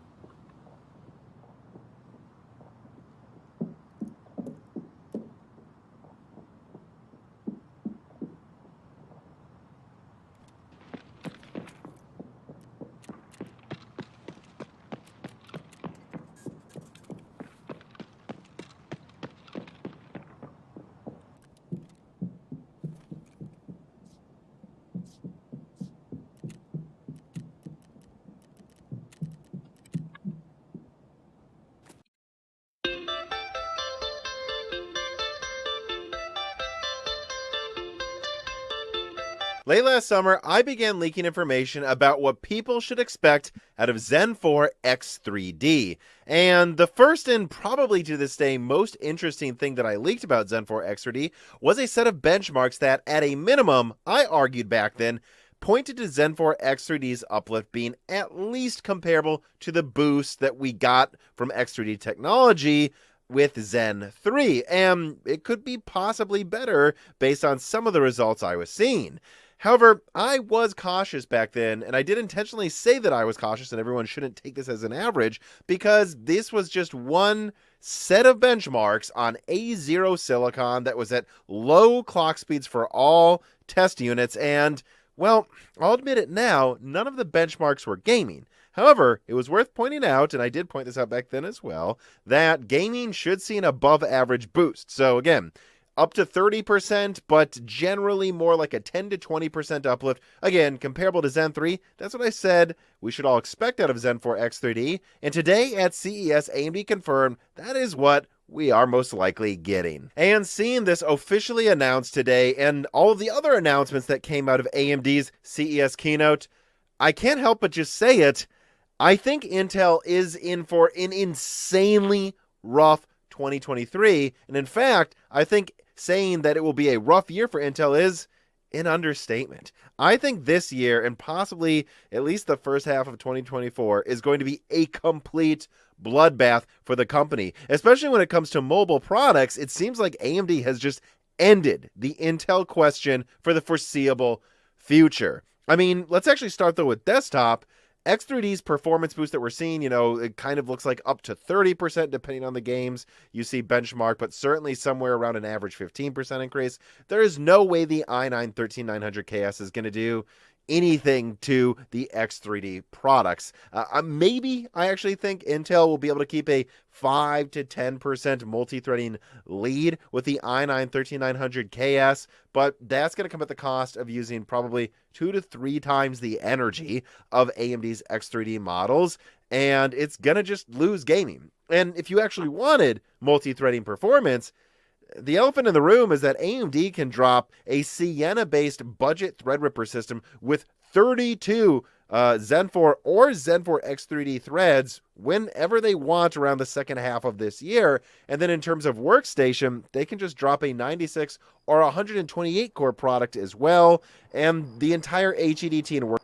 Late last summer, I began leaking information about what people should expect out of Zen 4 X3D. And the first and probably to this day most interesting thing that I leaked about Zen 4 X3D was a set of benchmarks that, at a minimum, I argued back then, pointed to Zen 4 X3D's uplift being at least comparable to the boost that we got from X3D technology with Zen 3, and it could be possibly better based on some of the results I was seeing. However, I was cautious back then, and I did intentionally say that I was cautious and everyone shouldn't take this as an average, because this was just one set of benchmarks on A0 silicon that was at low clock speeds for all test units, and, well, I'll admit it now, none of the benchmarks were gaming. However, it was worth pointing out, and I did point this out back then as well, that gaming should see an above average boost. So again, up to 30%, but generally more like a 10 to 20% uplift. Again, comparable to Zen 3. That's what I said we should all expect out of Zen 4 X3D. And today at CES, AMD confirmed that is what we are most likely getting. And seeing this officially announced today and all of the other announcements that came out of AMD's CES keynote, I can't help but just say it. I think Intel is in for an insanely rough 2023. And in fact, I think saying that it will be a rough year for Intel is an understatement. I think this year, and possibly at least the first half of 2024, is going to be a complete bloodbath for the company. Especially when it comes to mobile products, it seems like AMD has just ended the Intel question for the foreseeable future. I mean, let's actually start though with desktop. X3D's performance boost that we're seeing, it kind of looks like up to 30% depending on the games you see benchmark, but certainly somewhere around an average 15% increase. There is no way the i9-13900KS is going to do anything to the X3D products. Maybe I actually think Intel will be able to keep a 5 to 10% multi-threading lead with the i9-13900KS, but that's going to come at the cost of using probably 2 to 3 times the energy of AMD's X3D models, and it's going to just lose gaming. And if you actually wanted multi-threading performance, the elephant in the room is that AMD can drop a Sienna-based budget Threadripper system with 32 Zen 4 or Zen 4 X3D threads whenever they want around the second half of this year. And then in terms of workstation, they can just drop a 96 or 128 core product as well. And the entire HEDT and work.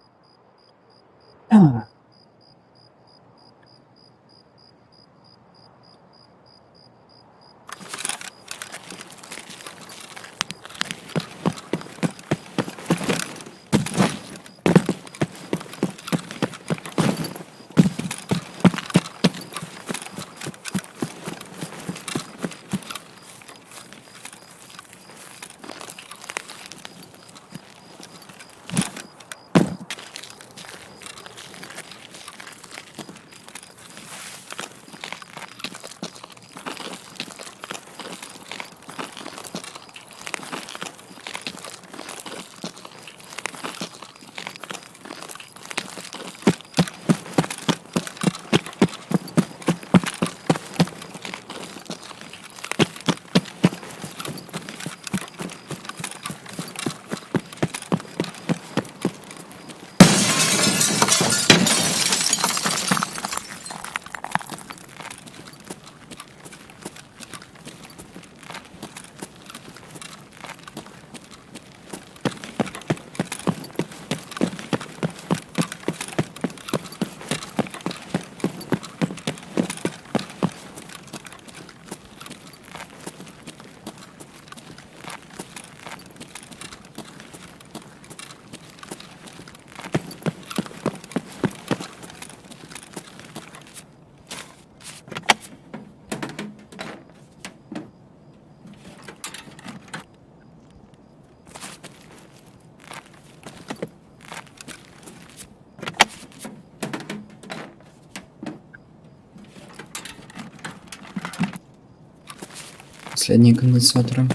Последние конденсаторы.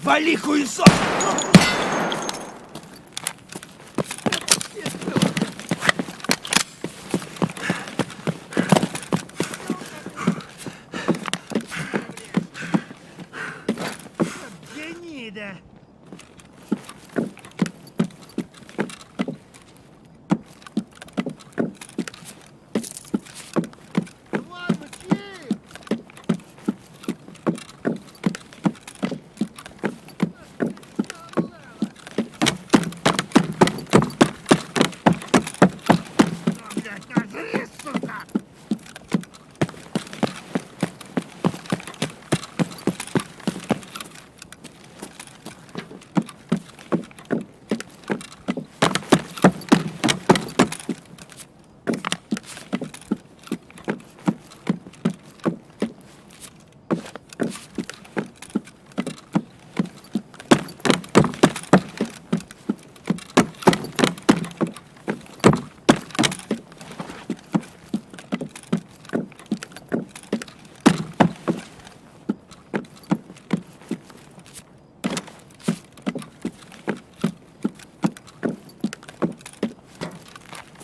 Вали хуесос! Гнида! Ладно, тип! Кажись, сука!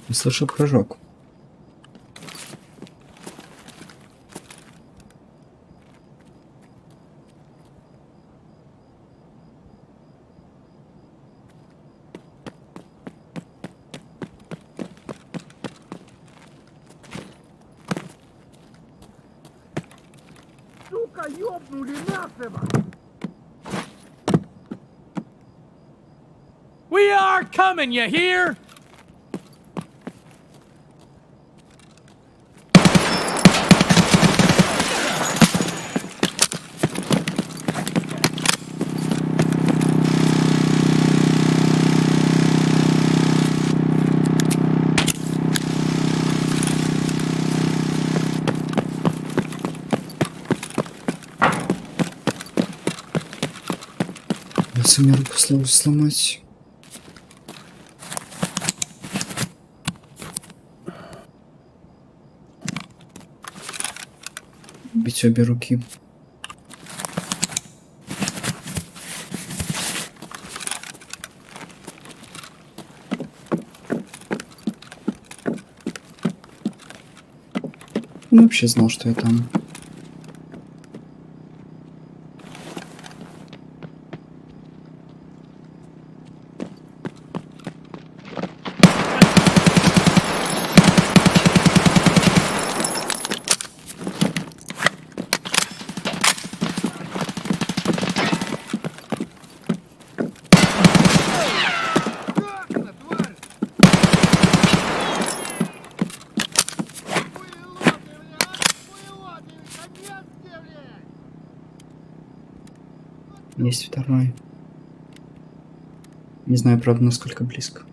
Я слышу прыжок. Сука, ёбнули насыво! We are coming, you hear? Я сумел руку сломать. Бить обе руки. Ну, вообще знал, что я там. Красна, тварь! Хуело ты, конец тебе! Есть второй. Не знаю, правда, насколько близко.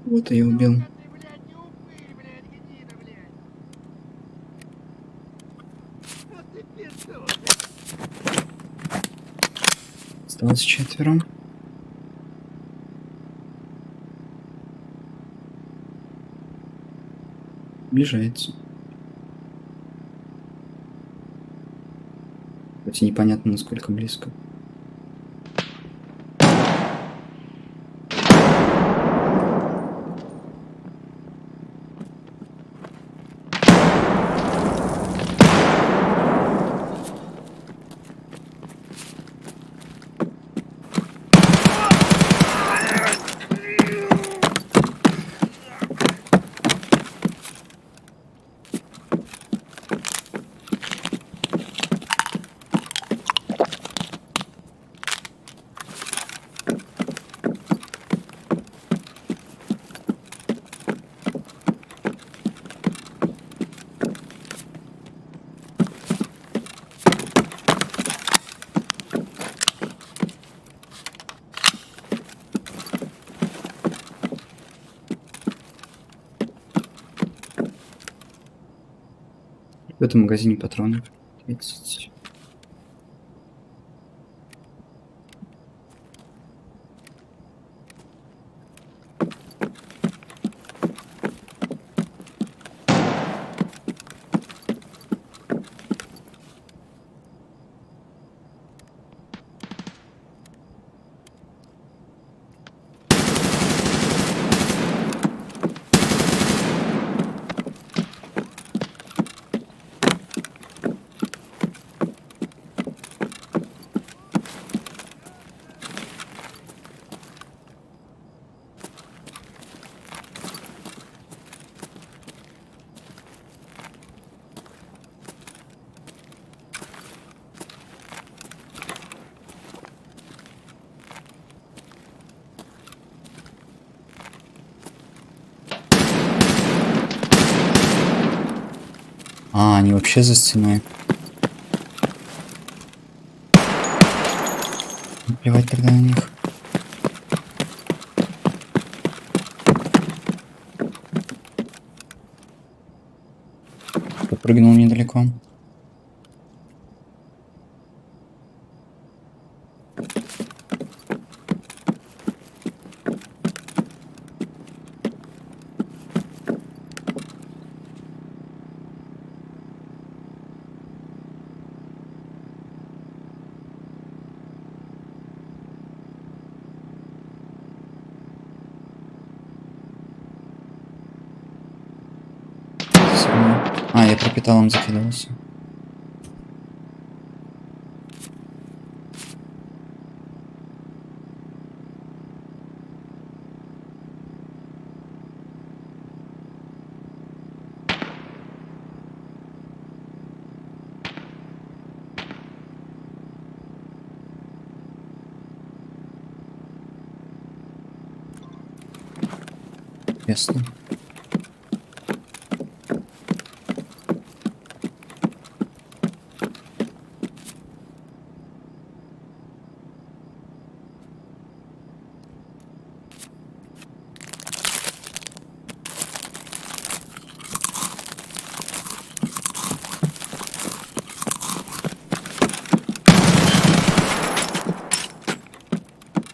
Вот и я убил. Ты, блядь, не упырь, блядь, гнида, блядь! Вот ты пиздец! Осталось 4. Ближается. Хоть и непонятно, насколько близко. В этом магазине патронов 30. А, они вообще за стеной. Плевать тогда на них. Попрыгнул недалеко. А, я пропиталом закидывался. Ясно.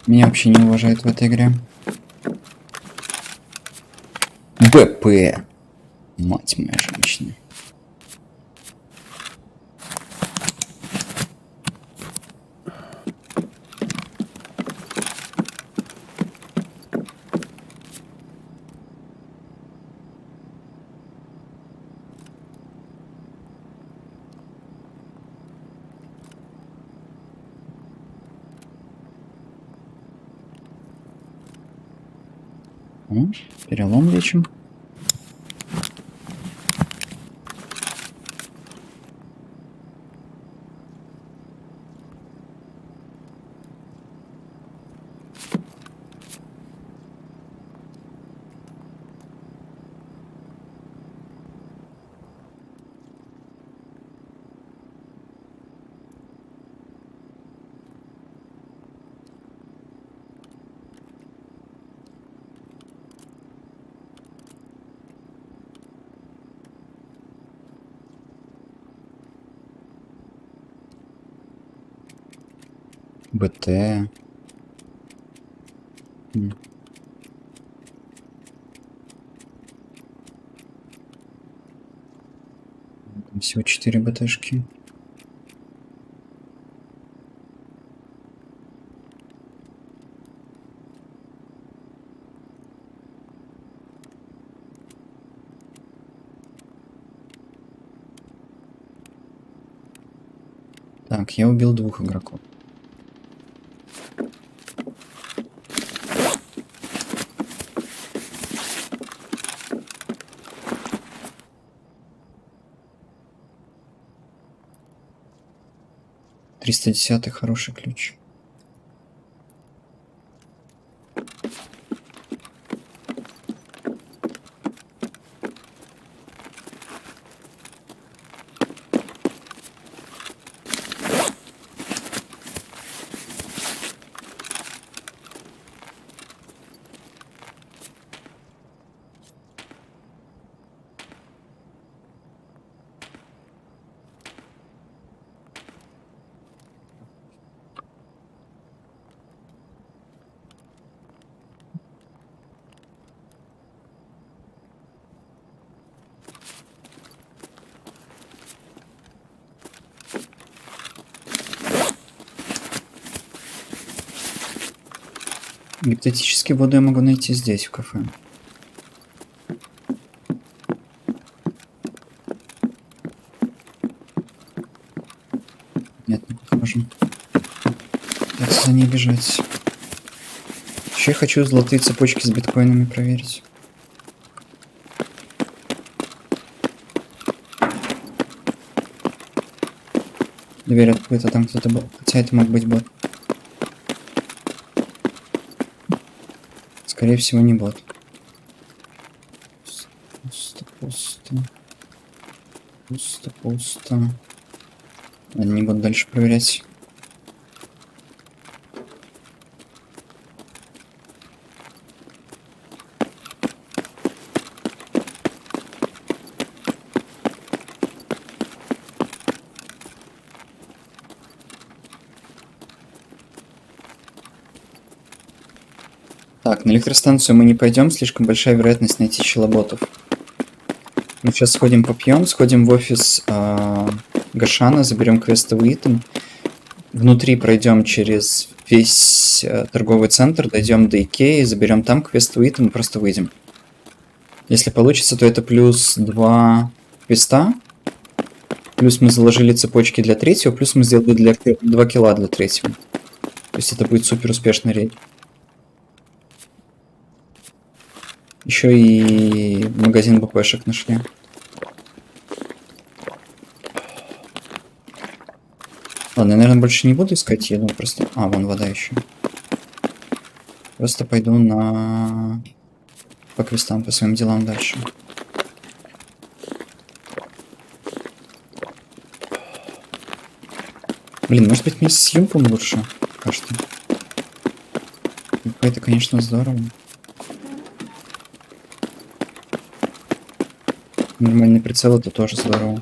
Меня вообще не уважают в этой игре. БП. Мать моя женщина. О, перелом лечим. БТ. Всего 4 БТшки. Так, я убил 2 игроков. «310-й» хороший ключ. Гипотетически воду я могу найти здесь, в кафе. Нет, не похоже. Придется за ней бежать. Еще я хочу золотые цепочки с биткоинами проверить. Дверь открыта, там кто-то был. Хотя это мог быть бот. Скорее всего, не бот. Пусто, пусто. Пусто, пусто. Ладно, не буду дальше проверять. Так, на электростанцию мы не пойдем, слишком большая вероятность найти челоботов. Мы сейчас сходим попьем, сходим в офис Гашана, заберем квестовый итем. Внутри пройдем через весь торговый центр, дойдем до Икеи, заберем там квестовый итем и просто выйдем. Если получится, то это плюс 2 квеста. Плюс мы заложили цепочки для третьего, плюс мы сделали 2 килла для третьего. То есть это будет супер успешный рейд. Еще и магазин БПшек нашли. Ладно, я, наверное, больше не буду искать еду, просто... А, вон вода еще. Просто пойду по квестам, по своим делам дальше. Блин, может быть мне с юмпом лучше? Пока что. Это, конечно, здорово. Нормальный прицел — это тоже здорово.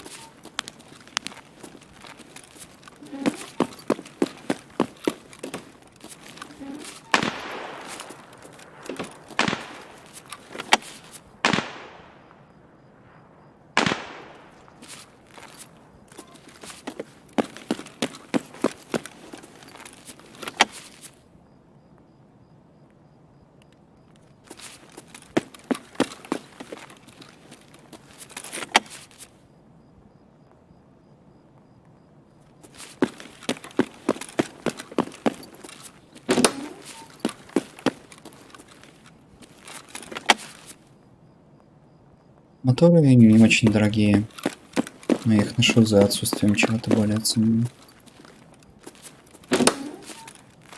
Моторы не очень дорогие, но я их ношу за отсутствием чего-то более ценного.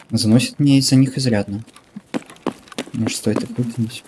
Заносит мне из-за них изрядно. Может, стоит их выкинуть?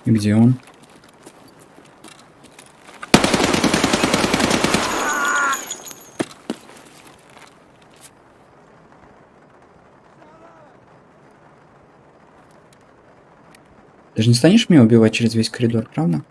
И где он? Ты же не станешь меня убивать через весь коридор, правда?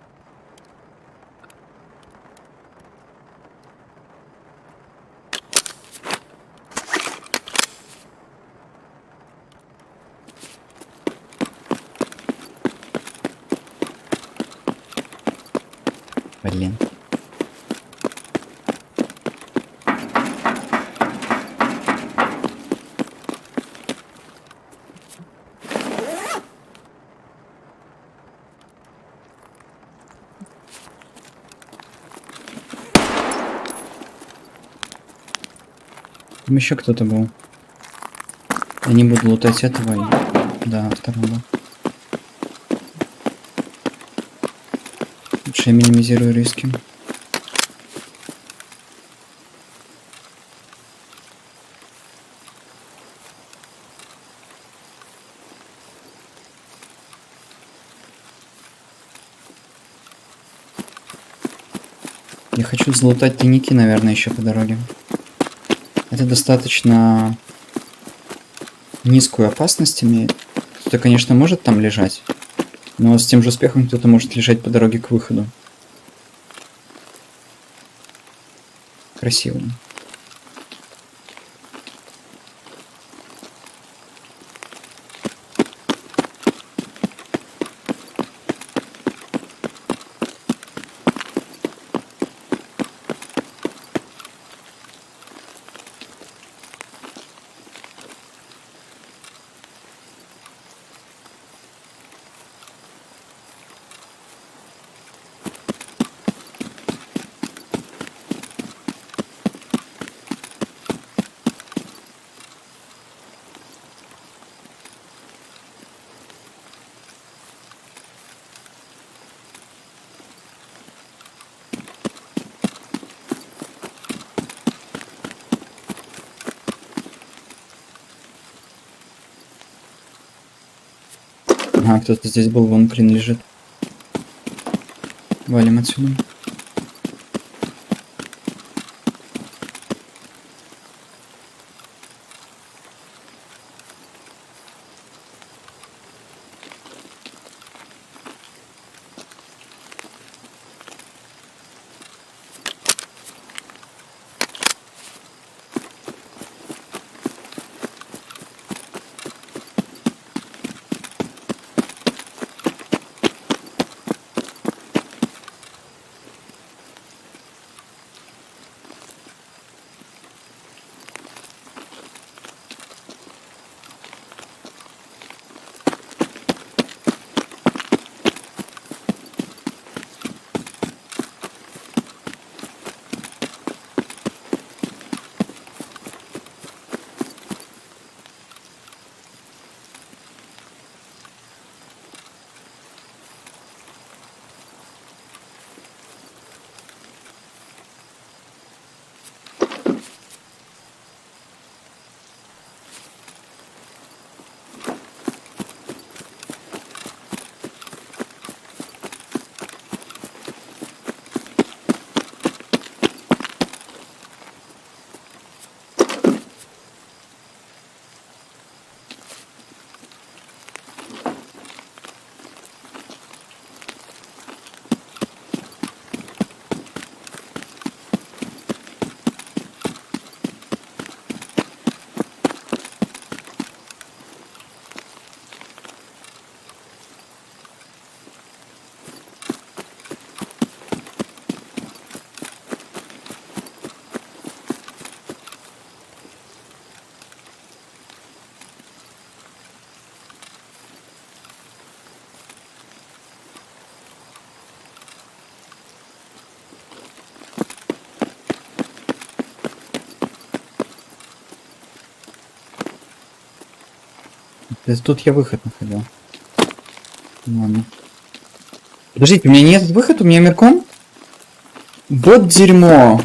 Блин. Там еще кто-то был. Я не буду лутать этого. Да, второго. Лучше я минимизирую риски. Я хочу залутать тайники, наверное, еще по дороге. Это достаточно низкую опасность имеет. Кто-то, конечно, может там лежать, но с тем же успехом кто-то может лежать по дороге к выходу. Красиво. Ага, кто-то здесь был, вон клин лежит. Валим отсюда. Тут я выход находил. Ладно. Подождите, у меня нет выход, у меня мирком? Вот дерьмо.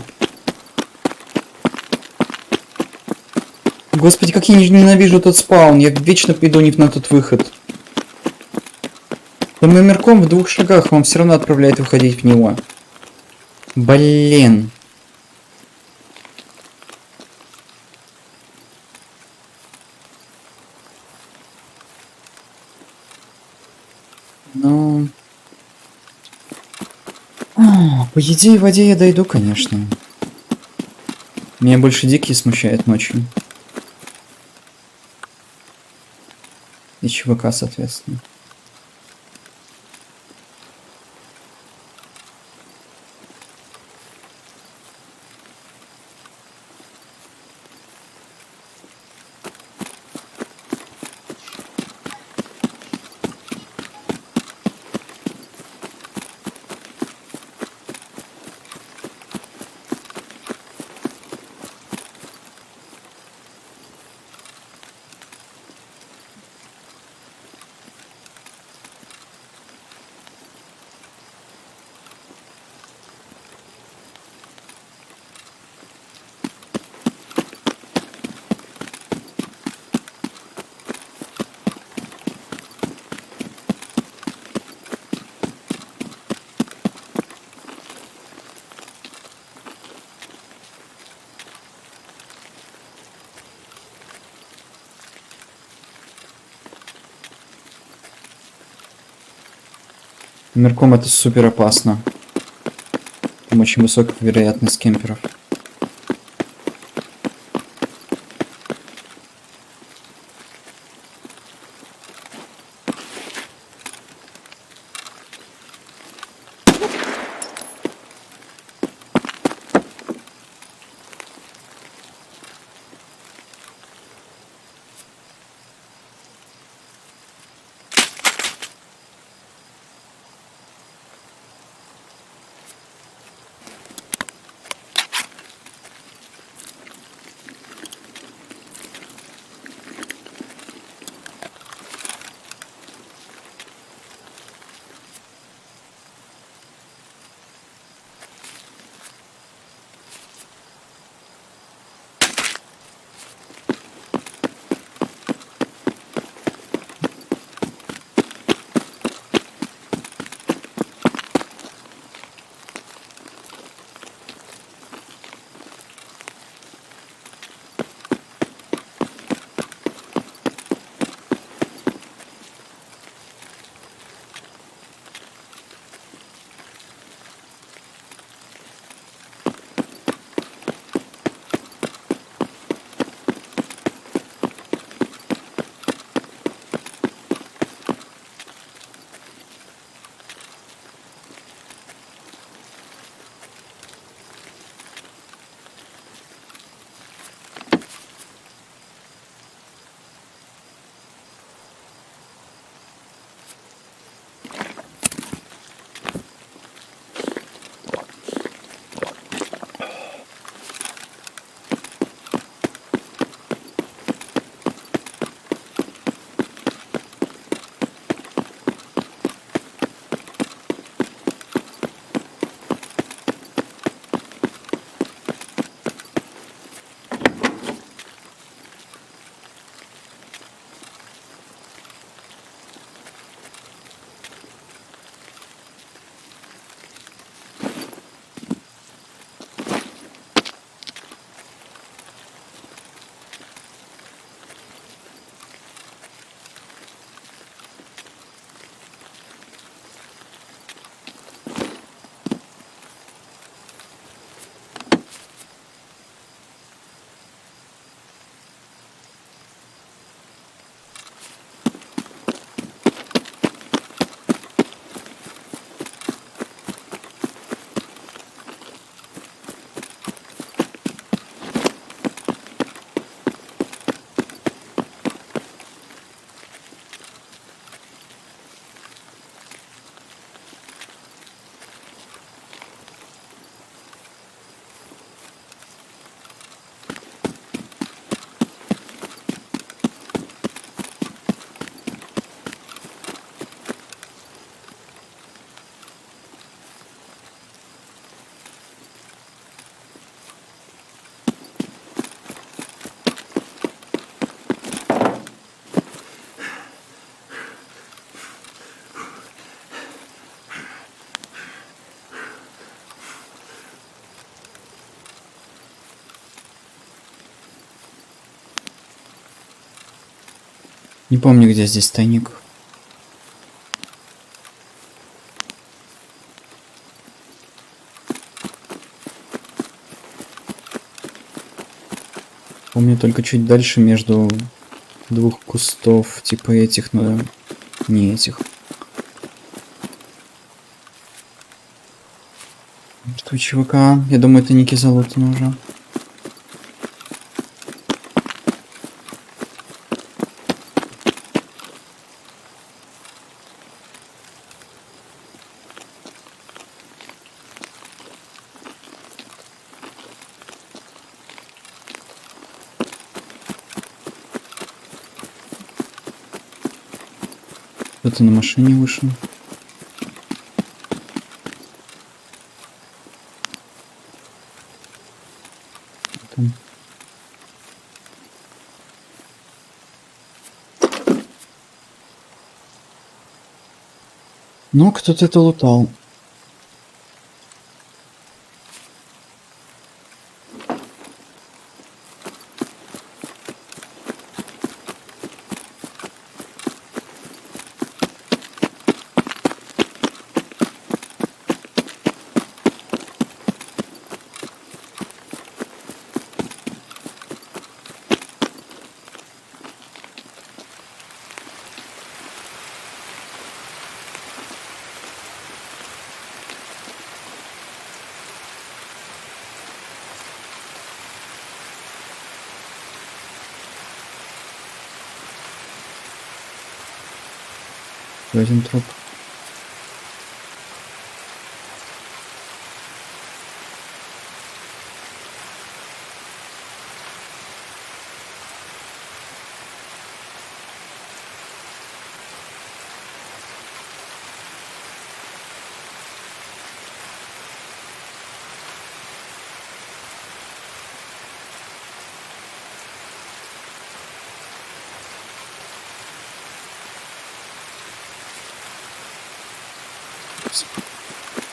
Господи, как я ненавижу тот спаун. Я вечно иду не на тот выход. Да мой мирком в 2 шагах, вам все равно отправляет выходить в него. Блин. Ну... По еде и воде я дойду, конечно. Меня больше дикие смущают ночью. И ЧВК, соответственно. Мерком это супер опасно. Там очень высокая вероятность кемперов. Не помню, где здесь тайник. Помню, только чуть дальше между двух кустов, типа этих, но не этих. Что ЧВК? Я думаю, это ники залутаны уже. Кто-то на машине вышел. Там. Ну, кто-то это лутал. Еще один труп.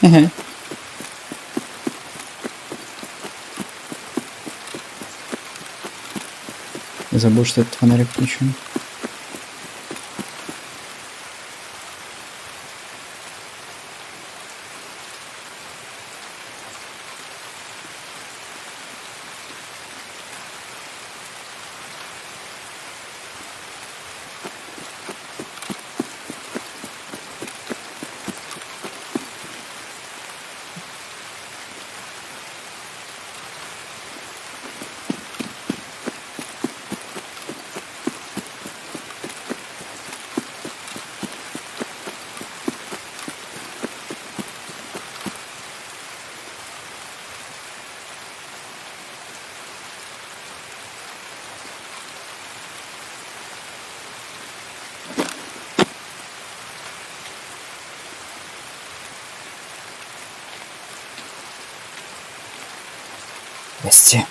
Ага. Я забыл, что этот фонарик включен. Здрасте.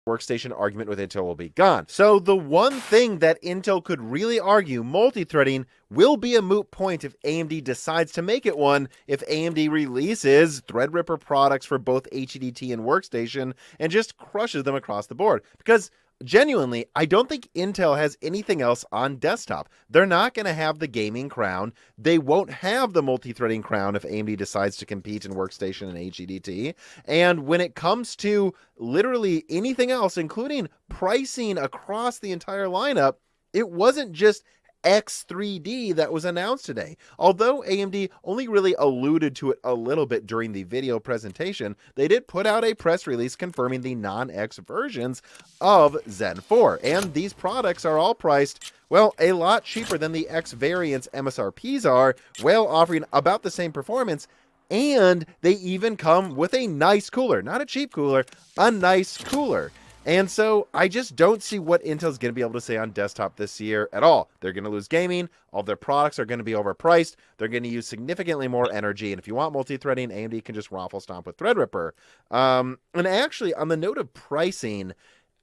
Workstation argument with Intel will be gone. So the one thing that Intel could really argue, multi-threading, will be a moot point if AMD decides to make it one, if AMD releases Threadripper products for both HEDT and Workstation and just crushes them across the board. Because genuinely, I don't think Intel has anything else on desktop. They're not going to have the gaming crown. They won't have the multi-threading crown if AMD decides to compete in Workstation and HEDT. And when it comes to literally anything else, including pricing across the entire lineup, it wasn't just X3D that was announced today. Although AMD only really alluded to it a little bit during the video presentation, they did put out a press release confirming the non-X versions of Zen 4. And these products are all priced, well, a lot cheaper than the X variants MSRPs are, while offering about the same performance. And they even come with a nice cooler, not a cheap cooler, a nice cooler. And so I just don't see what Intel's going to be able to say on desktop this year at all. They're going to lose gaming. All their products are going to be overpriced. They're going to use significantly more energy. And if you want multi-threading, AMD can just raffle stomp with Threadripper. And actually, on the note of pricing,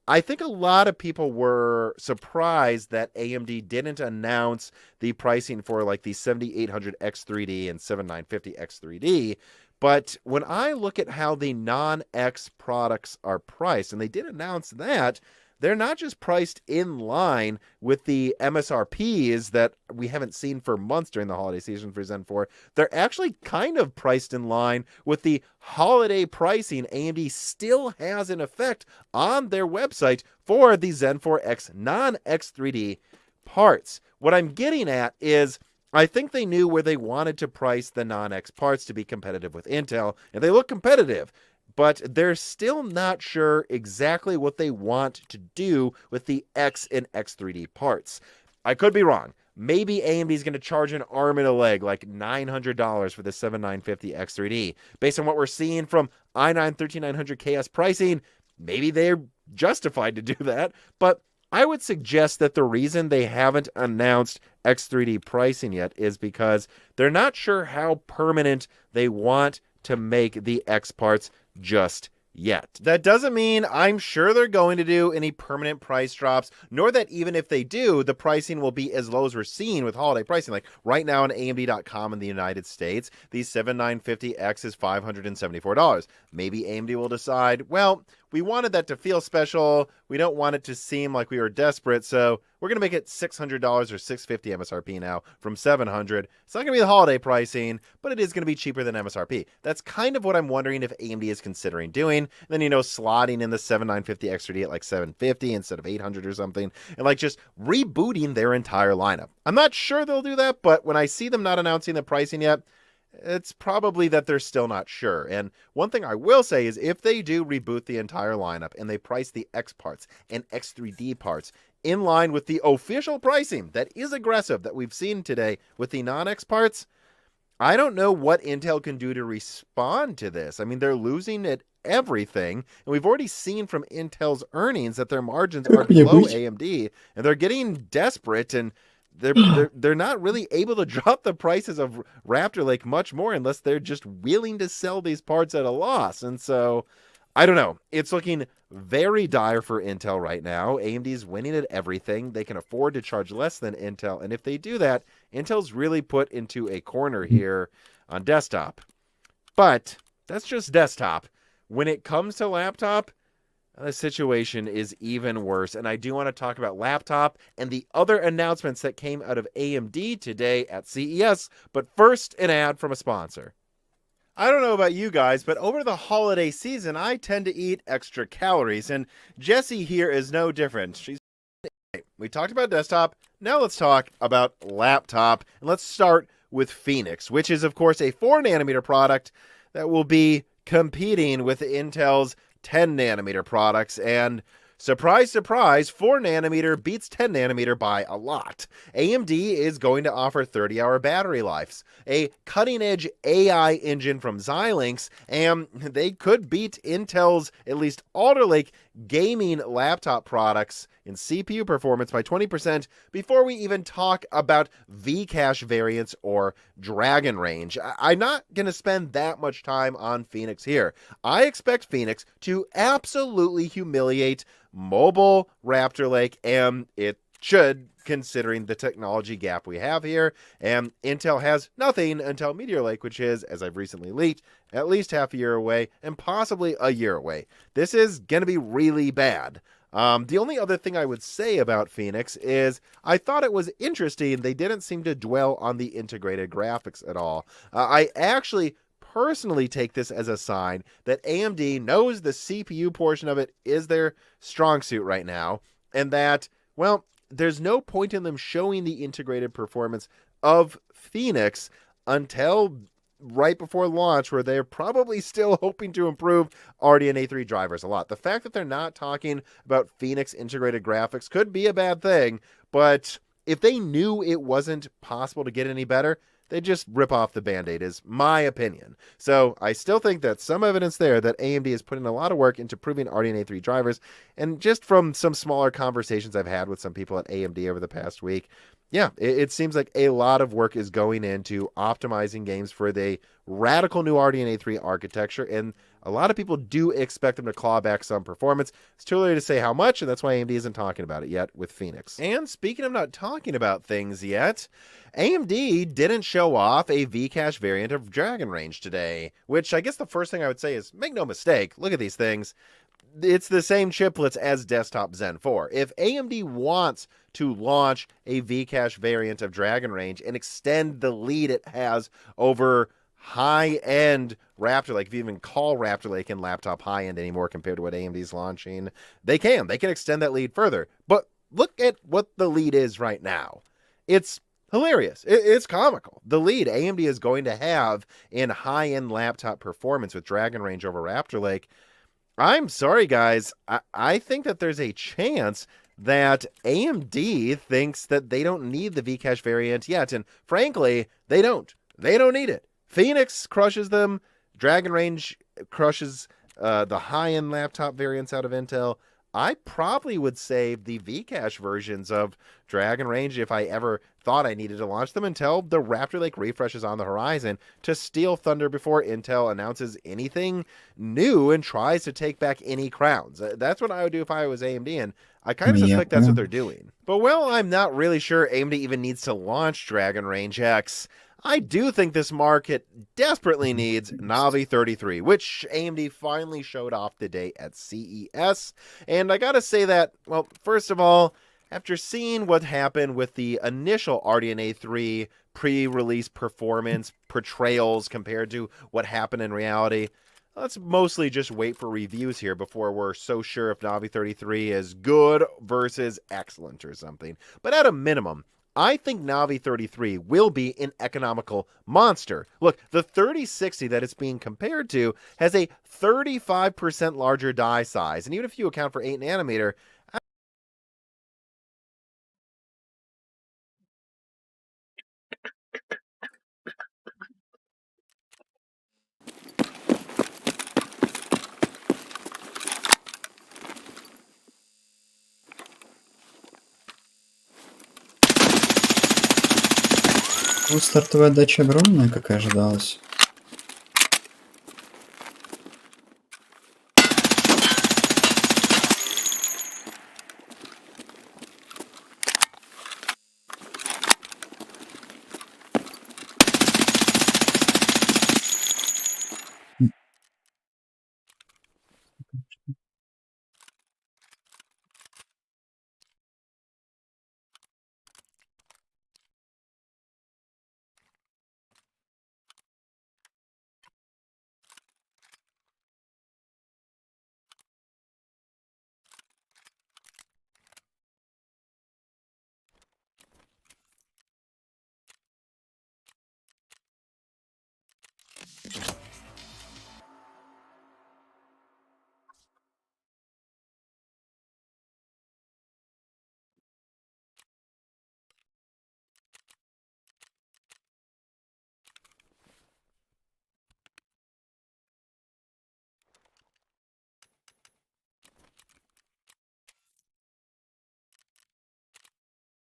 I think a lot of people were surprised that AMD didn't announce the pricing for like the 7800 X3D and 7950 X3D. But when I look at how the non-X products are priced, and they did announce that, they're not just priced in line with the MSRPs that we haven't seen for months during the holiday season for Zen 4. They're actually kind of priced in line with the holiday pricing AMD still has in effect on their website for the Zen 4X non-X3D parts. What I'm getting at is I think they knew where they wanted to price the non-X parts to be competitive with Intel, and they look competitive, but they're still not sure exactly what they want to do with the X and X3D parts. I could be wrong. Maybe AMD is going to charge an arm and a leg, like $900 for the 7950 X3D. Based on what we're seeing from i9-13900KS pricing, maybe they're justified to do that, but I would suggest that the reason they haven't announced X3D pricing yet is because they're not sure how permanent they want to make the X parts just yet. That doesn't mean I'm sure they're going to do any permanent price drops, nor that even if they do, the pricing will be as low as we're seeing with holiday pricing. Like right now on AMD.com in the United States, the 7950X is $574. Maybe AMD will decide, well, we wanted that to feel special. We don't want it to seem like we were desperate, so we're going to make it $600 or $650 MSRP now from $700. It's not going to be the holiday pricing, but it is going to be cheaper than MSRP. That's kind of what I'm wondering if AMD is considering doing. And then, slotting in the 7950 X3D at like $750 instead of $800 or something, and like just rebooting their entire lineup. I'm not sure they'll do that, but when I see them not announcing the pricing yet, it's probably that they're still not sure. And one thing I will say is if they do reboot the entire lineup and they price the X parts and X3D parts in line with the official pricing that is aggressive that we've seen today with the non-X parts, I don't know what Intel can do to respond to this. I mean, they're losing at everything, and we've already seen from Intel's earnings that their margins are below AMD, and they're getting desperate, and they're not really able to drop the prices of Raptor Lake much more unless they're just willing to sell these parts at a loss. And so, I don't know. It's looking very dire for Intel right now. AMD's winning at everything. They can afford to charge less than Intel, and if they do that, Intel's really put into a corner here on desktop. But that's just desktop. When it comes to laptop, the situation is even worse, and I do want to talk about laptop and the other announcements that came out of AMD today at CES, but first, an ad from a sponsor. I don't know about you guys, but over the holiday season, I tend to eat extra calories, and Jessie here is no different. We talked about desktop, now let's talk about laptop, and let's start with Phoenix, which is, of course, a 4nm product that will be competing with Intel's 10nm products, and surprise, surprise, 4nm beats 10nm by a lot. AMD is going to offer 30-hour battery lives, a cutting-edge AI engine from Xilinx, and they could beat Intel's, at least Alder Lake, gaming laptop products in CPU performance by 20% before we even talk about Vcache variants or Dragon Range. I'm not going to spend that much time on Phoenix here. I expect Phoenix to absolutely humiliate mobile Raptor Lake, and it should, considering the technology gap we have here. And Intel has nothing until Meteor Lake, which is, as I've recently leaked, at least half a year away and possibly a year away. This is going to be really bad. The only other thing I would say about Phoenix is I thought it was interesting they didn't seem to dwell on the integrated graphics at all. I actually personally take this as a sign that AMD knows the CPU portion of it is their strong suit right now, and that, well, there's no point in them showing the integrated performance of Phoenix until right before launch, where they're probably still hoping to improve RDNA 3 drivers a lot. The fact that they're not talking about Phoenix integrated graphics could be a bad thing, but if they knew it wasn't possible to get any better, they just rip off the Band-Aid, is my opinion. So I still think that some evidence there that AMD is putting a lot of work into proving RDNA 3 drivers, and just from some smaller conversations I've had with some people at AMD over the past week, yeah, it seems like a lot of work is going into optimizing games for the radical new RDNA 3 architecture, and a lot of people do expect them to claw back some performance. It's too early to say how much, and that's why AMD isn't talking about it yet with Phoenix. And speaking of not talking about things yet, AMD didn't show off a Vcache variant of Dragon Range today, which I guess the first thing I would say is make no mistake, look at these things. it's the same chiplets as desktop Zen 4. If AMD wants to launch a Vcache variant of Dragon Range and extend the lead it has over high-end Raptor Lake, if you even call Raptor Lake in laptop high-end anymore compared to what AMD's launching, they can extend that lead further. But look at what the lead is right now. It's hilarious. It's comical. The lead AMD is going to have in high-end laptop performance with Dragon Range over Raptor Lake, I'm sorry, guys. I think that there's a chance that AMD thinks that they don't need the Vcache variant yet, and frankly, they don't. They don't need it. Phoenix crushes them. Dragon Range crushes the high-end laptop variants out of Intel. I probably would save the Vcache versions of Dragon Range if I ever thought I needed to launch them until the Raptor Lake refresh is on the horizon to steal thunder before Intel announces anything new and tries to take back any crowns. That's what I would do if I was AMD, and I kind of suspect that's what they're doing. But well, I'm not really sure AMD even needs to launch Dragon Range X. I do think this market desperately needs Navi 33, which AMD finally showed off today at CES. And I gotta say that, well, first of all, after seeing what happened with the initial RDNA 3 pre-release performance portrayals compared to what happened in reality, let's mostly just wait for reviews here before we're so sure if Navi 33 is good versus excellent or something. But at a minimum, I think Navi 33 will be an economical monster. Look, the 3060 that it's being compared to has a 35% larger die size, and even if you account for 8 nanometer, Ну, стартовая отдача огромная, как и ожидалось.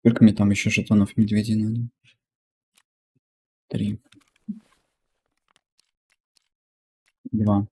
Сколько мне там еще жетонов медведей надо? 3. 2.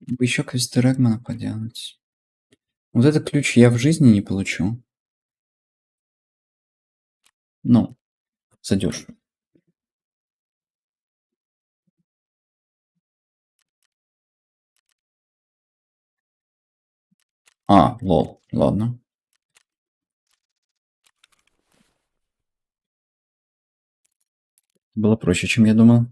Бы еще квесты Регмана поделать. Вот этот ключ я в жизни не получу. Ну, задешево. А, лол, ладно. Было проще, чем я думал.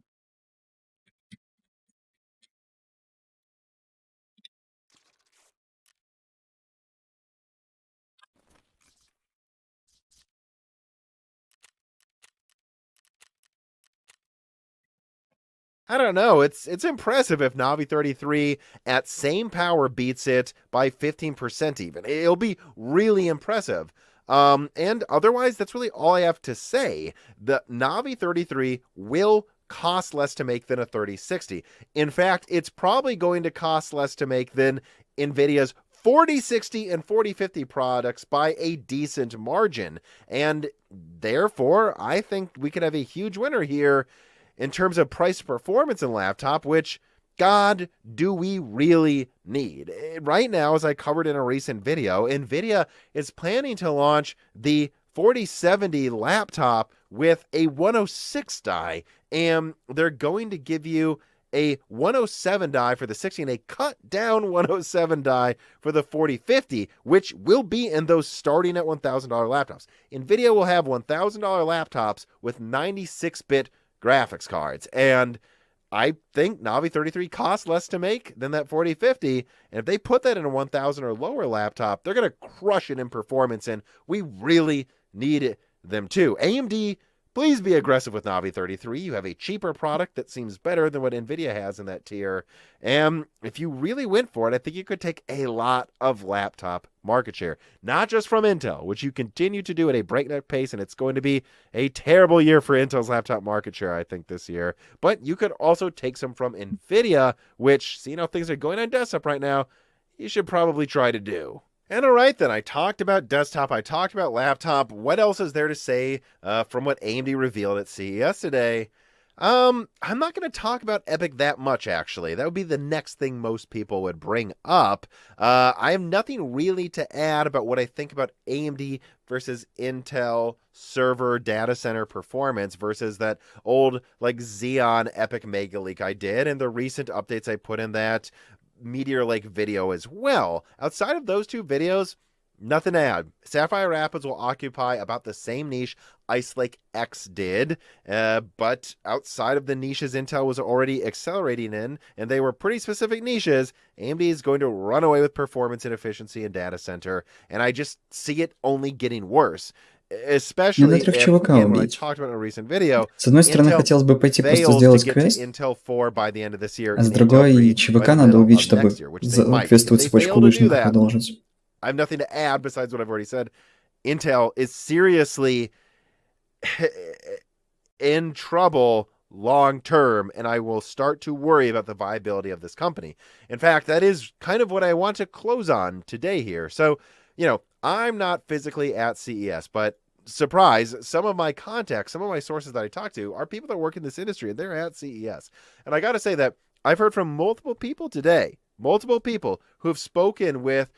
I don't know. It's impressive if Navi 33 at same power beats it by 15% even. It'll be really impressive. And otherwise, that's really all I have to say. The Navi 33 will cost less to make than a 3060. In fact, it's probably going to cost less to make than NVIDIA's 4060 and 4050 products by a decent margin. And therefore, I think we could have a huge winner here in terms of price performance in laptop, which, God, do we really need? Right now, as I covered in a recent video, NVIDIA is planning to launch the 4070 laptop with a 106 die, and they're going to give you a 107 die for the 60 and a cut down 107 die for the 4050, which will be in those starting at $1,000 laptops. NVIDIA will have $1,000 laptops with 96-bit graphics cards, and I think Navi 33 costs less to make than that 4050, and if they put that in a 1000 or lower laptop, they're going to crush it in performance, and we really need them too. AMD, please be aggressive with Navi 33. You have a cheaper product that seems better than what NVIDIA has in that tier, and if you really went for it, I think you could take a lot of laptop market share, not just from Intel, which you continue to do at a breakneck pace, and it's going to be a terrible year for Intel's laptop market share, I think, this year, but you could also take some from NVIDIA, which, seeing how things are going on desktop right now, you should probably try to do. And all right, then, I talked about desktop, I talked about laptop. What else is there to say from what AMD revealed at CES today? I'm not going to talk about Epic that much, actually. That would be the next thing most people would bring up. I have nothing really to add about what I think about AMD versus Intel server data center performance versus that old, like, Xeon Epic Mega Leak I did, and the recent updates I put in that Meteor Lake video as well. Outside of those two videos, nothing to add. Sapphire Rapids will occupy about the same niche Ice Lake X did, but outside of the niches Intel was already accelerating in, and they were pretty specific niches, AMD is going to run away with performance and efficiency in data center, and I just see it only getting worse. Especially if, again, what I talked about in a recent video, С одной стороны, хотелось бы пойти просто fails to сделать get to квест, Intel 4 by the end of this year, а с and другой Intel 3 и ЧВК by the надо middle убить, of чтобы next year, which they might. квестовую If they цепочку fail to do лучников that, продолжить. I have nothing to add besides what I've already said. Intel is seriously in trouble long term, and I will start to worry about the viability of this company. In fact, that is kind of what I want to close on today here. So, I'm not physically at CES, but surprise, some of my contacts, some of my sources that I talk to are people that work in this industry, and they're at CES. And I got to say that I've heard from multiple people today, multiple people who have spoken with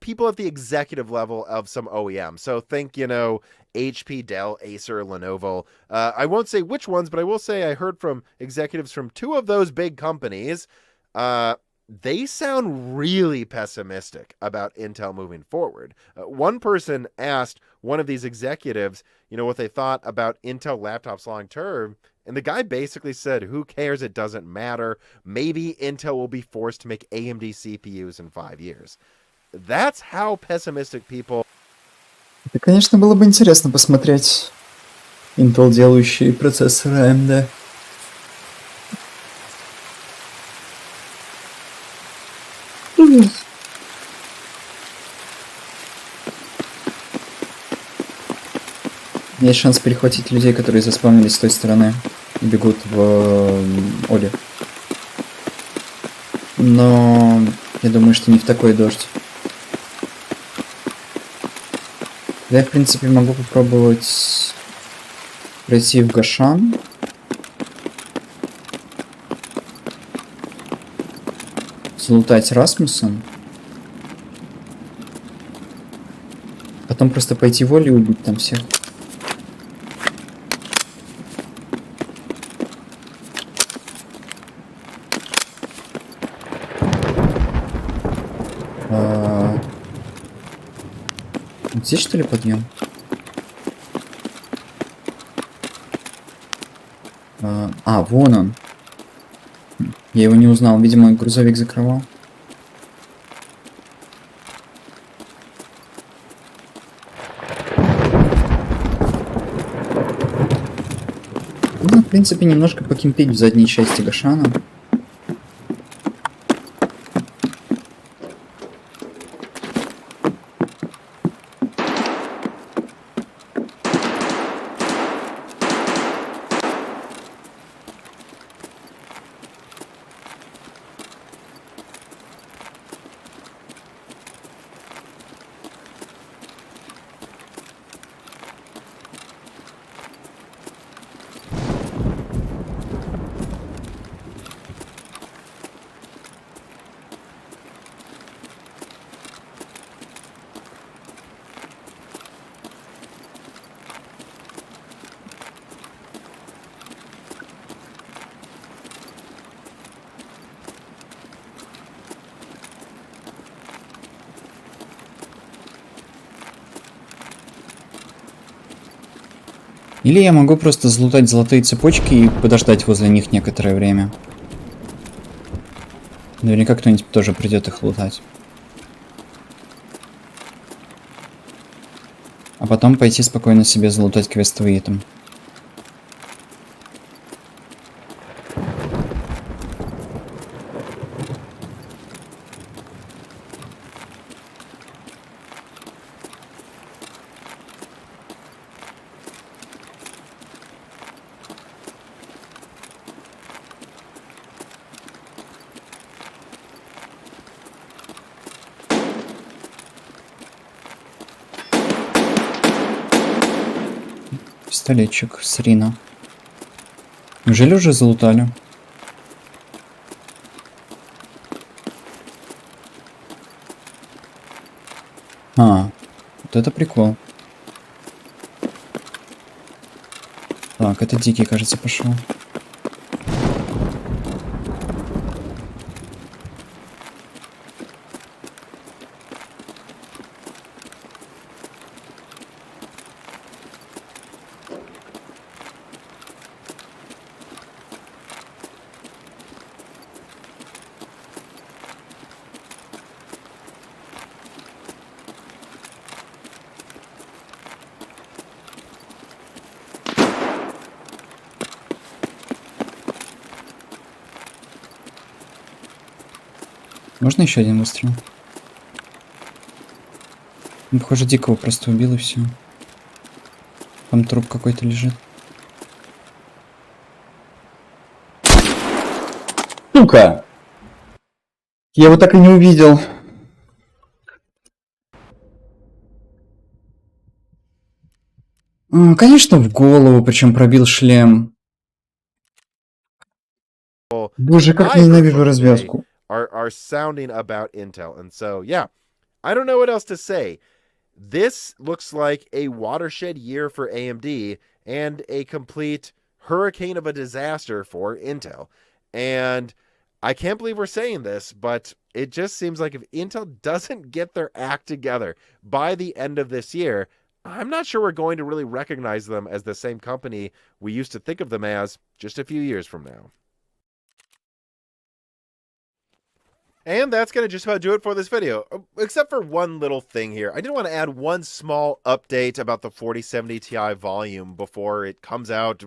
people at the executive level of some OEM. So think, HP, Dell, Acer, Lenovo. I won't say which ones, but I will say I heard from executives from two of those big companies. They sound really pessimistic about Intel moving forward. One person asked one of these executives, what they thought about Intel laptops long term, and the guy basically said, who cares? It doesn't matter. Maybe Intel will be forced to make AMD CPUs in 5 years. That's how pessimistic people... Это, конечно, было бы интересно посмотреть Intel, делающий процессоры AMD. Есть шанс перехватить людей, которые заспавнились с той стороны и бегут в Оли. Но я думаю, что не в такой дождь. Я, в принципе, могу попробовать пройти в Гашан. Залутать Расмуссен. Потом просто пойти в Оли и убить там всех. Здесь, что ли, подъем? Вон он. Я его не узнал. Видимо, грузовик закрывал. Можно, в принципе, немножко покемпить в задней части Гашана. Или я могу просто залутать золотые цепочки и подождать возле них некоторое время. Наверняка кто-нибудь тоже придет их лутать. А потом пойти спокойно себе залутать квестовые там. Пистолетчик с Рина. Неужели уже залутали? А, вот это прикол. Так, это дикий, кажется, пошел. Можно еще один выстрел? Ну, похоже, дикого просто убил и все. Там труп какой-то лежит. Сука! Я его так и не увидел. Конечно, в голову, причем пробил шлем. Боже, как я ненавижу развязку. Are sounding about Intel. And so, yeah, I don't know what else to say. This looks like a watershed year for AMD and a complete hurricane of a disaster for Intel. And I can't believe we're saying this, but it just seems like if Intel doesn't get their act together by the end of this year, I'm not sure we're going to really recognize them as the same company we used to think of them as just a few years from now. And that's going to just about do it for this video, except for one little thing here. I did want to add one small update about the 4070 Ti volume before it comes out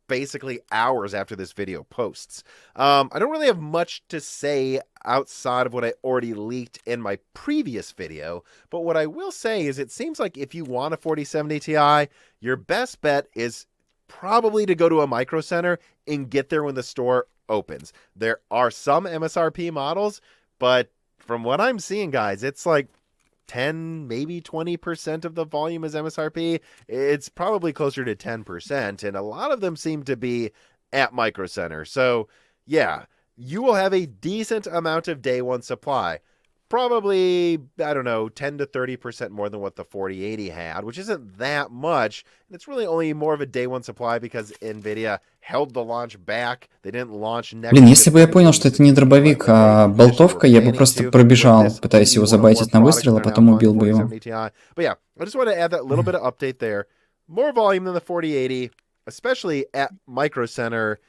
basically hours after this video posts. I don't really have much to say outside of what I already leaked in my previous video, but what I will say is it seems like if you want a 4070 Ti, your best bet is probably to go to a Micro Center and get there when the store opens. There are some MSRP models, but from what I'm seeing, guys, it's like 10, maybe 20% of the volume is MSRP. It's probably closer to 10%, and a lot of them seem to be at Micro Center. So, yeah, you will have a decent amount of day one supply. Probably, I don't know, 10 to 30% more than what the 4080 had, which isn't that much. And it's really only more of a day one supply because NVIDIA held the launch back. They didn't launch next. Блин, если бы я понял, что это не дробовик, а болтовка, я бы просто пробежал, пытаясь его забайтить на выстрел, а потом убил бы его. But yeah, I just want to add that little bit of update there. More volume than the 4080, especially at Micro Center.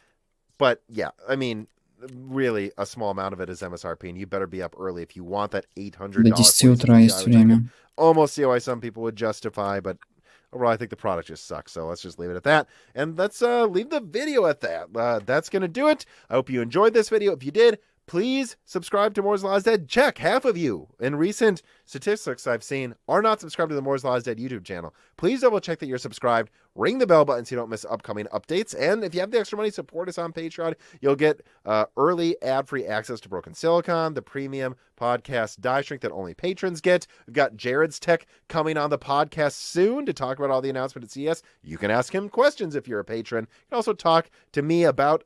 But yeah, I mean, really a small amount of it is MSRP, and you better be up early if you want that $800. До 10 утра есть время. Almost see why some people would justify, but overall, I think the product just sucks. So let's just leave it at that. And let's leave the video at that. That's going to do it. I hope you enjoyed this video. If you did, please subscribe to Moore's Law is Dead. Check, half of you in recent statistics I've seen are not subscribed to the Moore's Law is Dead YouTube channel. Please double check that you're subscribed. Ring the bell button so you don't miss upcoming updates. And if you have the extra money, support us on Patreon. You'll get early ad-free access to Broken Silicon, the premium podcast Die Shrink that only patrons get. We've got Jared's Tech coming on the podcast soon to talk about all the announcement at CES. You can ask him questions if you're a patron. You can also talk to me about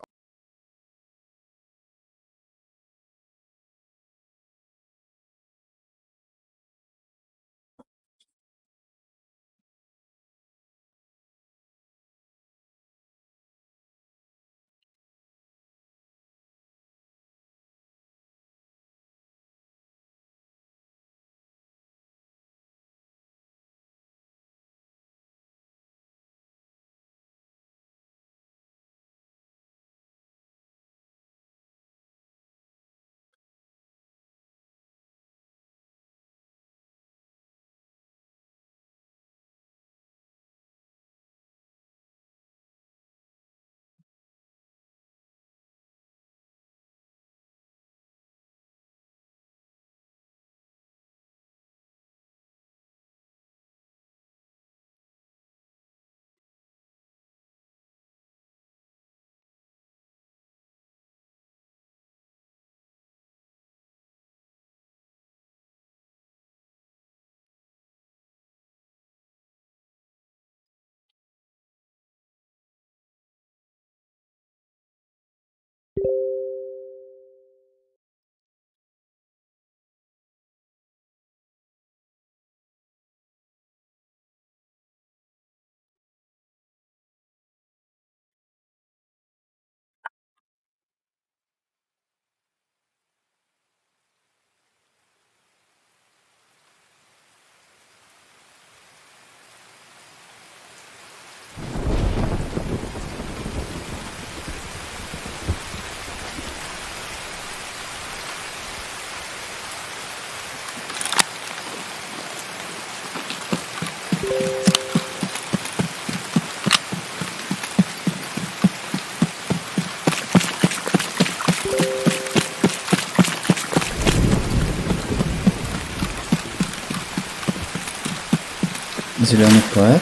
Зеленый флайер.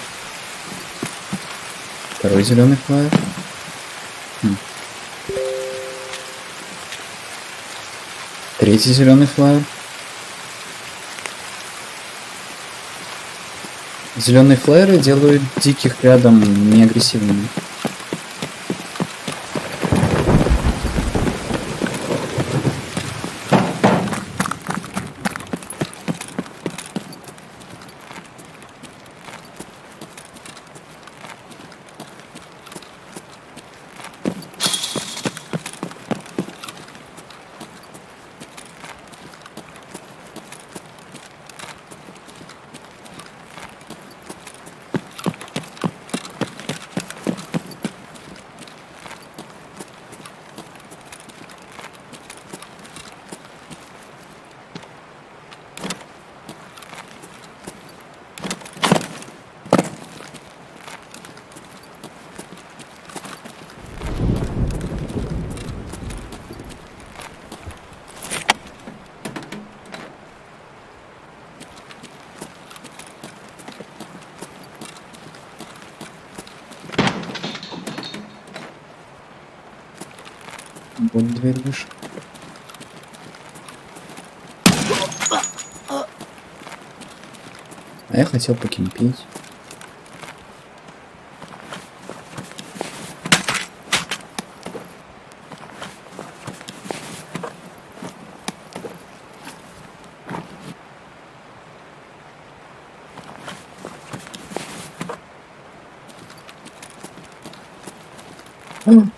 Второй зеленый флайер. Третий зеленый флайер. Зеленые флайеры делают диких рядом неагрессивными. Вот дверь выше. А я хотел покемпить.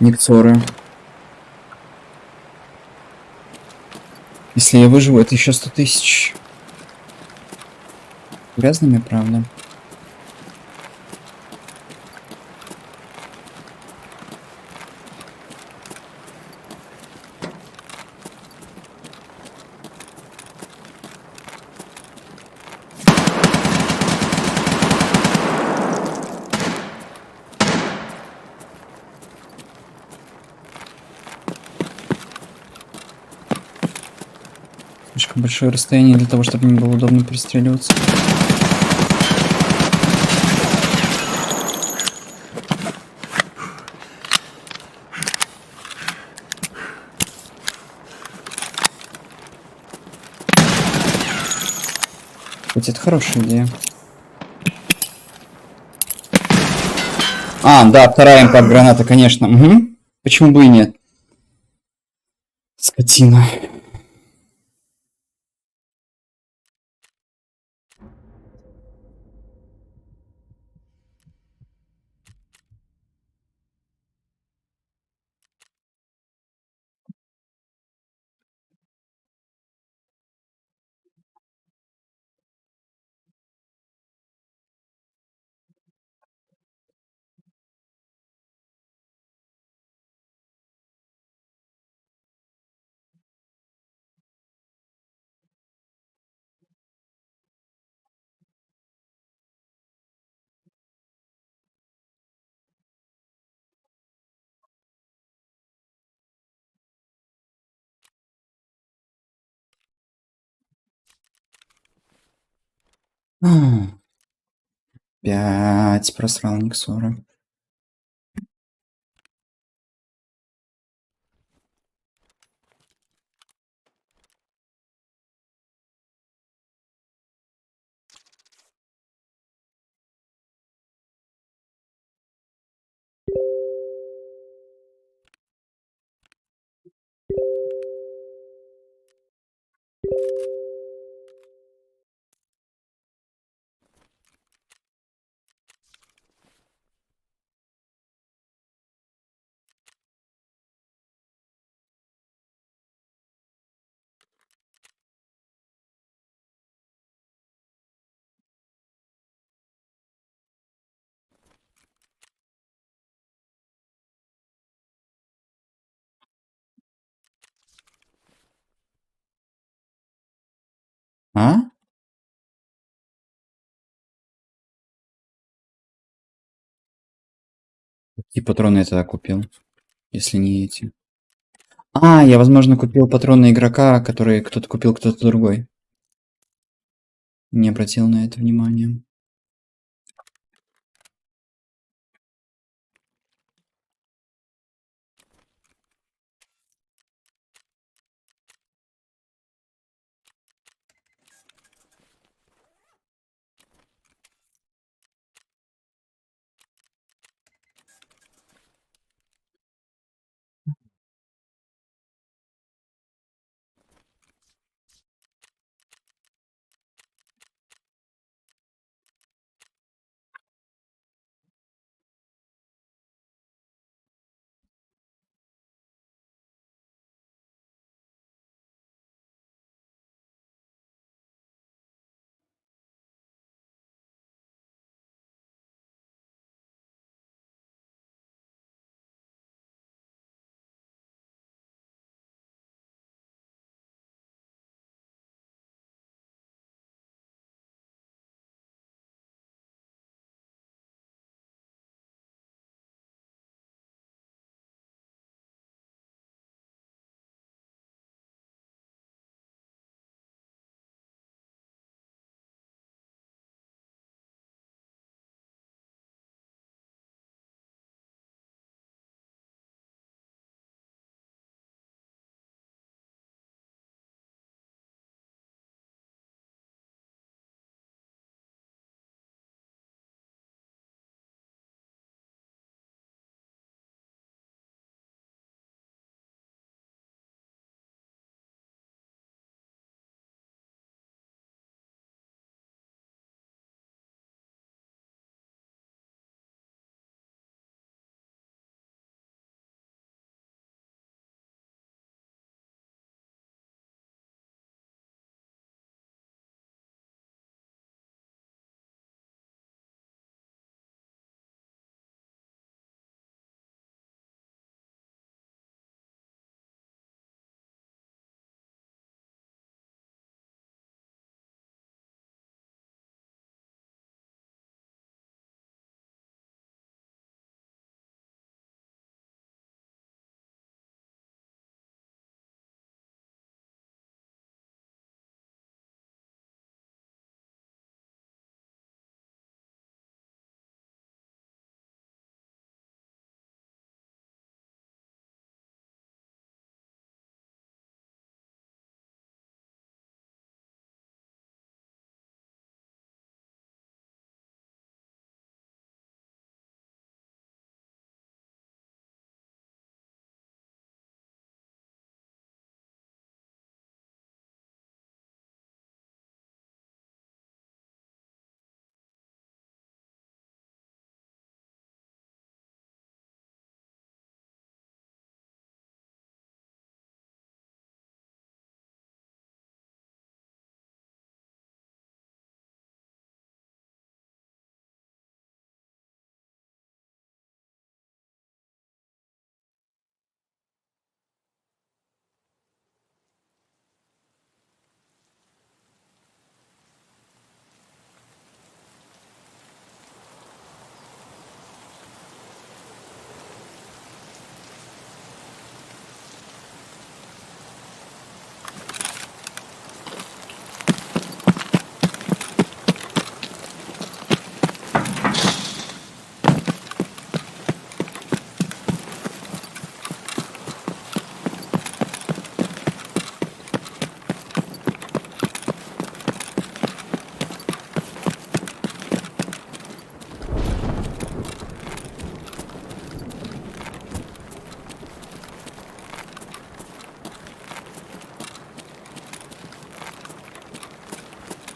Никцоры. Если я выживу, это еще 100 тысяч. Грязными, правда. Слишком большое расстояние для того, чтобы мне было удобно пристреливаться. Хоть это хорошая идея. А, да, вторая импакт-граната, конечно. Угу. Почему бы и нет? Скотина. А, 5 просрал Никсора. А? Какие патроны я тогда купил? Если не эти. А, я, возможно, купил патроны игрока, которые кто-то купил, кто-то другой. Не обратил на это внимания.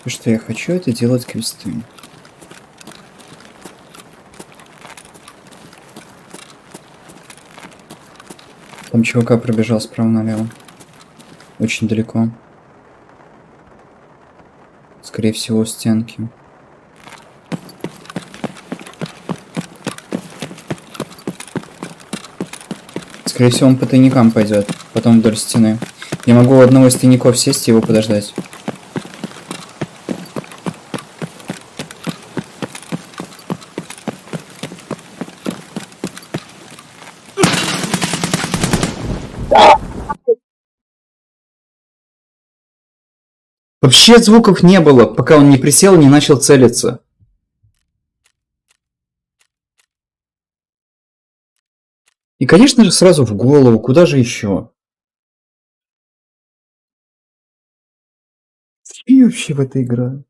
Все, что я хочу, это делать квесты. Там чувака пробежал справа налево. Очень далеко. Скорее всего, у стенки. Скорее всего, он по тайникам пойдет, потом вдоль стены. Я могу у одного из тайников сесть и его подождать. Вообще звуков не было, пока он не присел и не начал целиться. И, конечно же, сразу в голову, куда же еще? Зачем я вообще в это играю?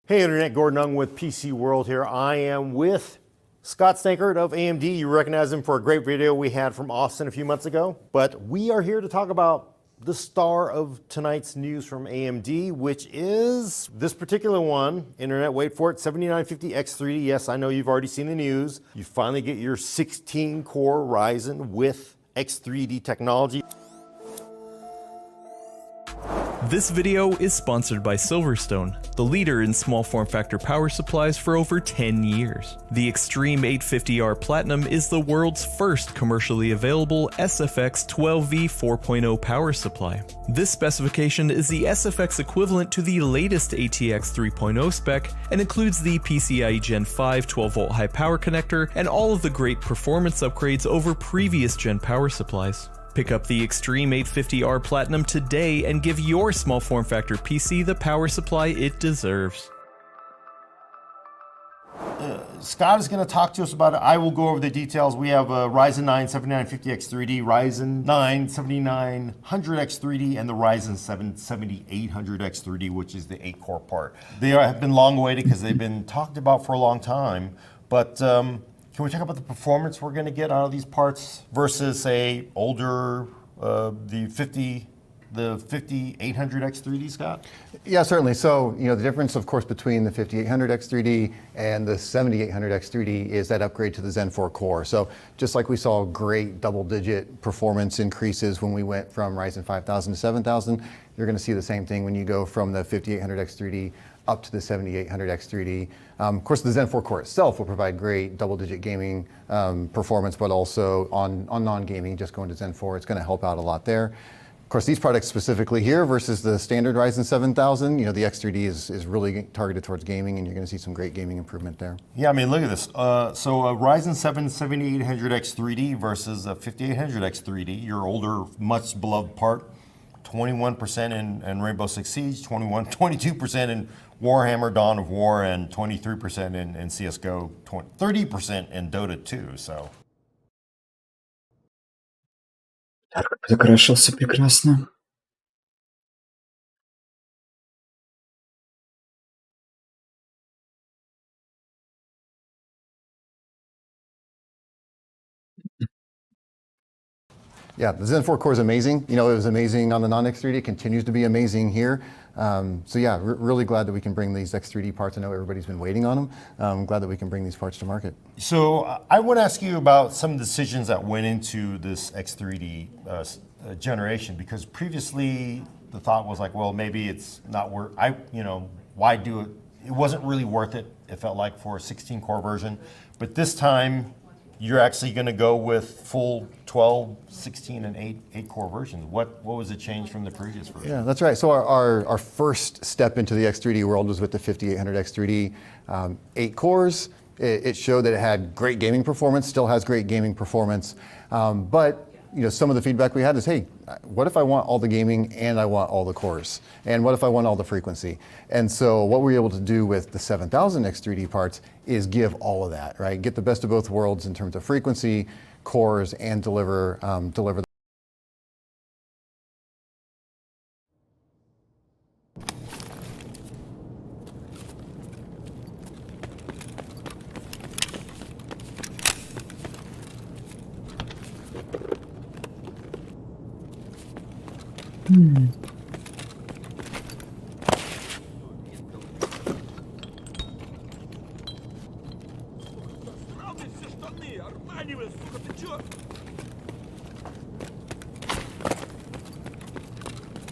Hey Internet, Gordon Ung with PC World here. I am with Scott Stankert of AMD. You recognize him for a great video we had from Austin a few months ago. But we are here to talk about the star of tonight's news from AMD, which is this particular one. Internet, wait for it, 7950X3D. Yes, I know you've already seen the news. You finally get your 16-core Ryzen with X3D technology. This video is sponsored by Silverstone, the leader in small form factor power supplies for over 10 years. The Extreme 850R Platinum is the world's first commercially available SFX 12V 4.0 power supply. This specification is the SFX equivalent to the latest ATX 3.0 spec and includes the PCIe Gen 5 12V high power connector and all of the great performance upgrades over previous gen power supplies. Pick up the Extreme 850R Platinum today and give your small form factor PC the power supply it deserves. Scott is going to talk to us about it. I will go over the details. We have a Ryzen 9 7950X3D, Ryzen 9 7900X3D, and the Ryzen 7 7800X3D, which is the 8-core part. They have been long awaited because they've been talked about for a long time. But can we talk about the performance we're going to get out of these parts versus, say, older, the 5800X3D, Scott? Yeah, certainly. So, the difference, of course, between the 5800X3D and the 7800X3D is that upgrade to the Zen 4 core. So, just like we saw great double-digit performance increases when we went from Ryzen 5000 to 7000, you're going to see the same thing when you go from the 5800X3D up to the 7800X3D. Of course, the Zen 4 core itself will provide great double-digit gaming performance, but also on non-gaming, just going to Zen 4, it's going to help out a lot there. Of course, these products specifically here versus the standard Ryzen 7000, the X3D is really targeted towards gaming, and you're going to see some great gaming improvement there. Yeah, I mean, look at this. So a Ryzen 7 7800X3D versus a 5800X3D, your older, much beloved part, 21% in Rainbow Six Siege, 22% in Warhammer Dawn of War, and 23% in CSGO, 30% in Dota 2, so. Закрашился прекрасно. Yeah, the Zen 4 core is amazing. It was amazing on the non-X3D. It continues to be amazing here. So yeah, really glad that we can bring these X3D parts. I know everybody's been waiting on them. I'm glad that we can bring these parts to market. So I want to ask you about some decisions that went into this X3D generation? Because previously the thought was like, well, maybe it's not worth. Why do it? It wasn't really worth it. It felt like for a 16-core version, but this time you're actually going to go with full 12, 16, and 8-core versions. What was the change from the previous version? Yeah, that's right. So our first step into the X3D world was with the 5800 X3D, 8 cores. It showed that it had great gaming performance, still has great gaming performance, but some of the feedback we had is, hey, what if I want all the gaming and I want all the cores? And what if I want all the frequency? And so what we were able to do with the 7000 X3D parts is give all of that, right? Get the best of both worlds in terms of frequency, cores, and deliver the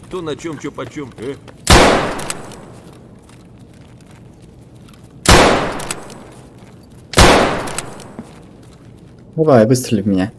Кто на чем, чё почем, Давай, выстрели в меня.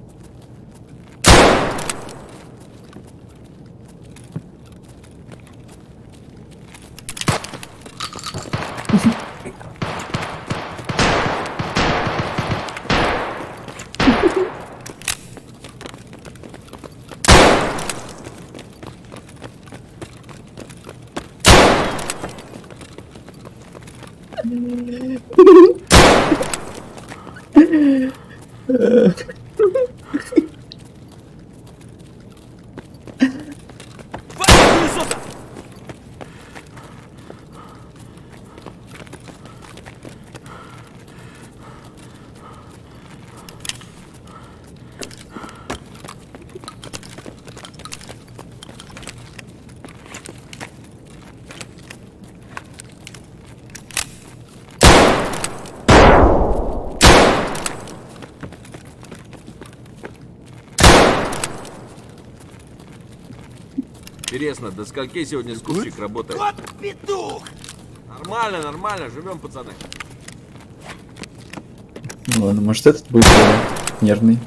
Интересно, до скольки сегодня скупщик работает? Вот петух! Нормально, нормально, живем, пацаны. Ладно, может этот будет более нервный.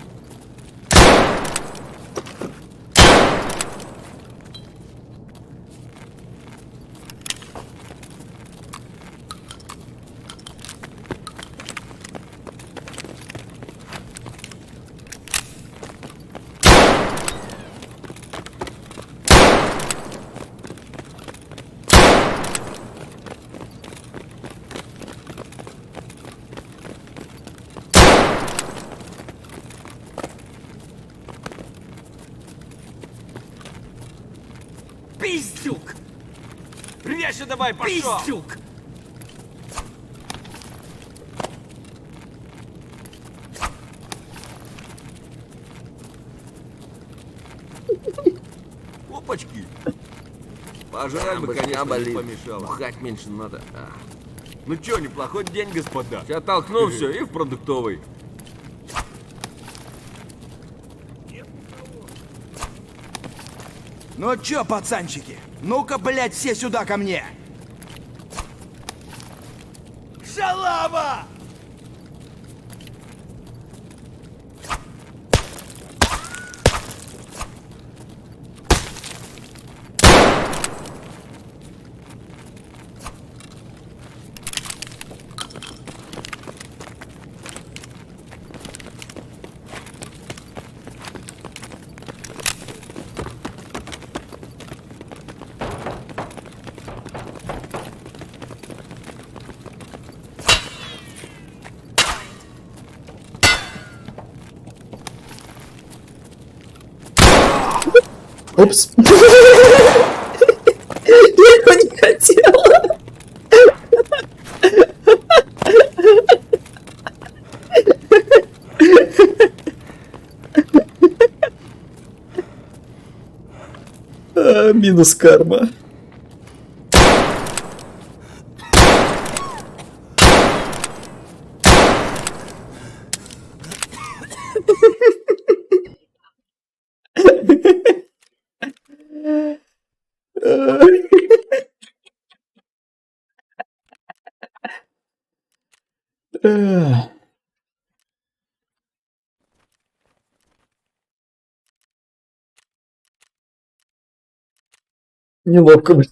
Пиздюк! Резче давай, пошел! Пиздюк! Опачки! Пожрать бы, коня болит. Помешало. Бухать меньше надо. Ну чё, неплохой день, господа. Сейчас толкну все и в продуктовый. Ну чё, пацанчики? Ну-ка, блядь, все сюда ко мне! Шалава! Упс. Я его не хотела. Минус карма. Неловко.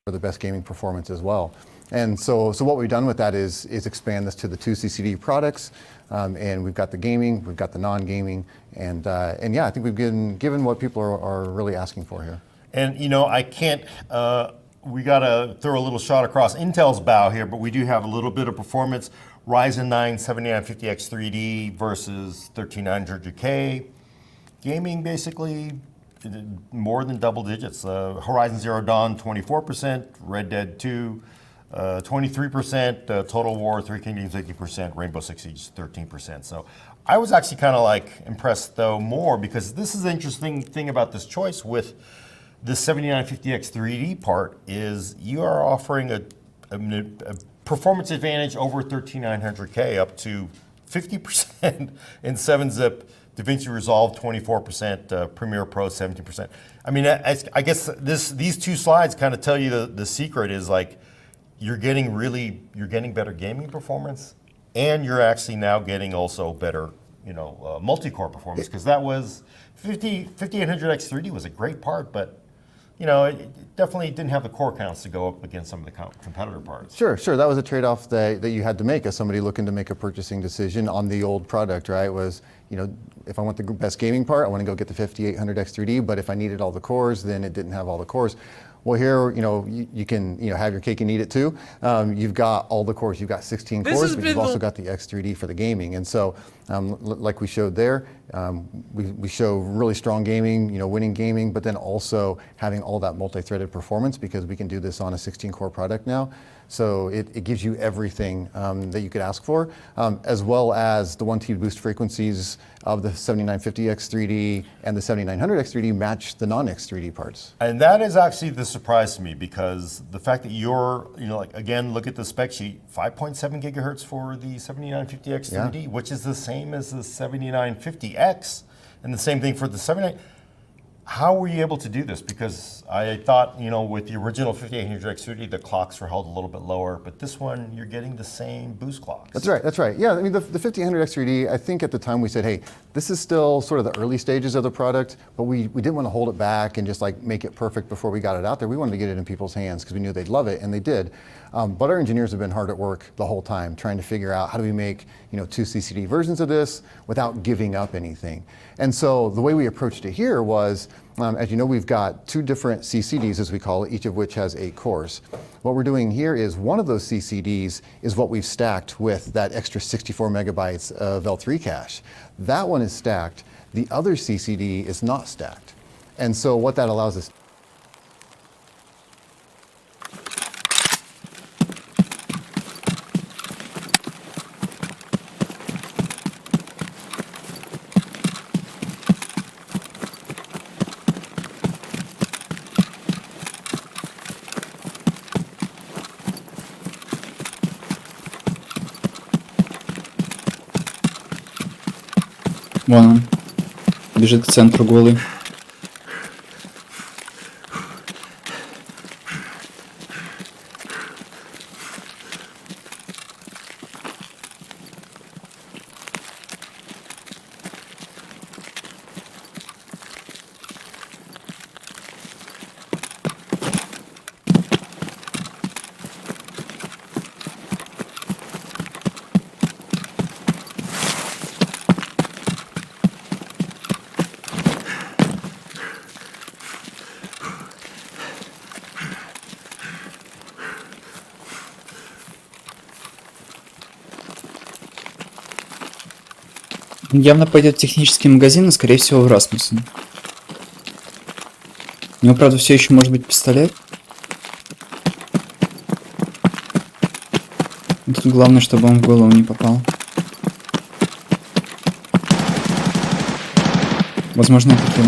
For the best gaming performance as well. And so what we've done with that is expand this to the 2 CCD products, and we've got the gaming, we've got the non-gaming, and yeah, I think we've given what people are really asking for here. And you know, I can't, we gotta throw a little shot across Intel's bow here, but we do have a little bit of performance. Ryzen 9 7950X 3D versus 13900K. Gaming basically more than double digits. Horizon Zero Dawn 24%, Red Dead 2 23%, Total War 3 Kingdoms 18%, Rainbow Six Siege 13%. So I was actually kind of like impressed though more, because this is the interesting thing about this choice with the 7950X 3D part is you are offering a performance advantage over 13900K up to 50% in 7-zip. DaVinci Resolve 24%, Premiere Pro 17%. I mean, I guess these two slides kind of tell you the secret is like you're getting better gaming performance, and you're actually now getting also better, you know, multi-core performance, because that was 5800X 3D was a great part, but you know, it definitely didn't have the core counts to go up against some of the competitor parts. Sure. That was a trade-off that you had to make as somebody looking to make a purchasing decision on the old product, right? Was, you know, if I want the best gaming part, I want to go get the 5800X 3D, but if I needed all the cores, then it didn't have all the cores. Well, here, you know, you can, you know, have your cake and eat it too. You've got all the cores. You've got 16 cores, but you've also got the X3D for the gaming. And so, like we showed there, we show really strong gaming, you know, winning gaming, but then also having all that multi-threaded performance, because we can do this on a 16-core product now. So it gives you everything that you could ask for, as well as the 1 T boost frequencies of the 7950X 3D and the 7900X 3D match the non-X3D parts. And that is actually the surprise to me, because the fact that you're, you know, like, again, look at the spec sheet, 5.7 gigahertz for the 7950X 3D, which is the same as the 7950X, and the same thing for the 79. How were you able to do this? Because I thought, you know, with the original 5800X 3D, the clocks were held a little bit lower, but this one, you're getting the same boost clocks. That's right. Yeah, I mean, the 5800X 3D, I think at the time we said, hey, this is still sort of the early stages of the product, but we didn't want to hold it back and just like make it perfect before we got it out there. We wanted to get it in people's hands because we knew they'd love it, and they did. But our engineers have been hard at work the whole time trying to figure out how do we make, you know, 2 CCD versions of this without giving up anything. And so the way we approached it here was, as you know, we've got 2 different CCDs, as we call it, each of which has 8 cores. What we're doing here is one of those CCDs is what we've stacked with that extra 64 megabytes of L3 cache. That one is stacked. The other CCD is not stacked. And so what that allows us Вон он. Бежит к центру голый. Явно пойдет технический магазин, и скорее всего в Расмуссен. У него, правда, все еще может быть пистолет. Тут главное, чтобы он в голову не попал. Возможно, это килл.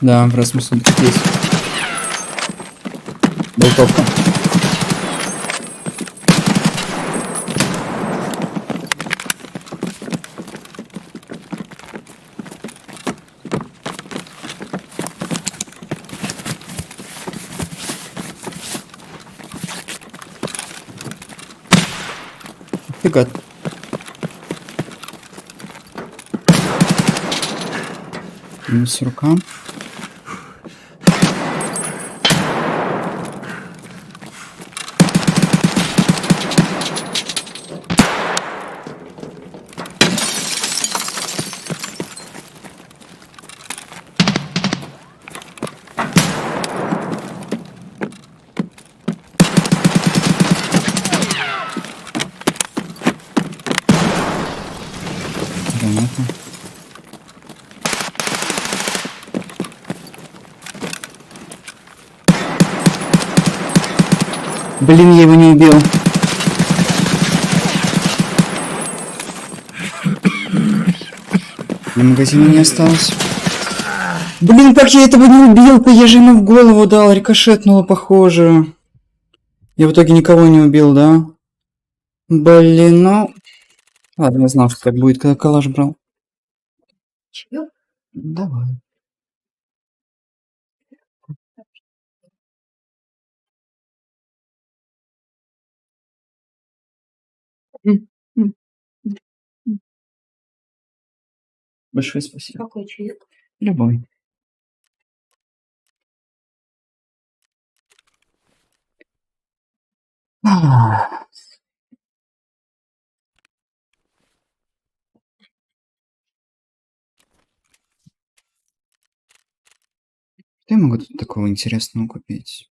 Да, в Расмуссен тут есть. Болтовка. Фига. Минус рука. Понятно. Блин, я его не убил. На магазине не осталось. Блин, как я этого не убил-то? Я же ему в голову дал, рикошетнуло, похоже. Я в итоге никого не убил, да? Блин, ну... Ладно, я знал, что так будет, когда калаш брал. Давай. Большое спасибо. Какой чаек? Любой. Что я могу тут такого интересного купить?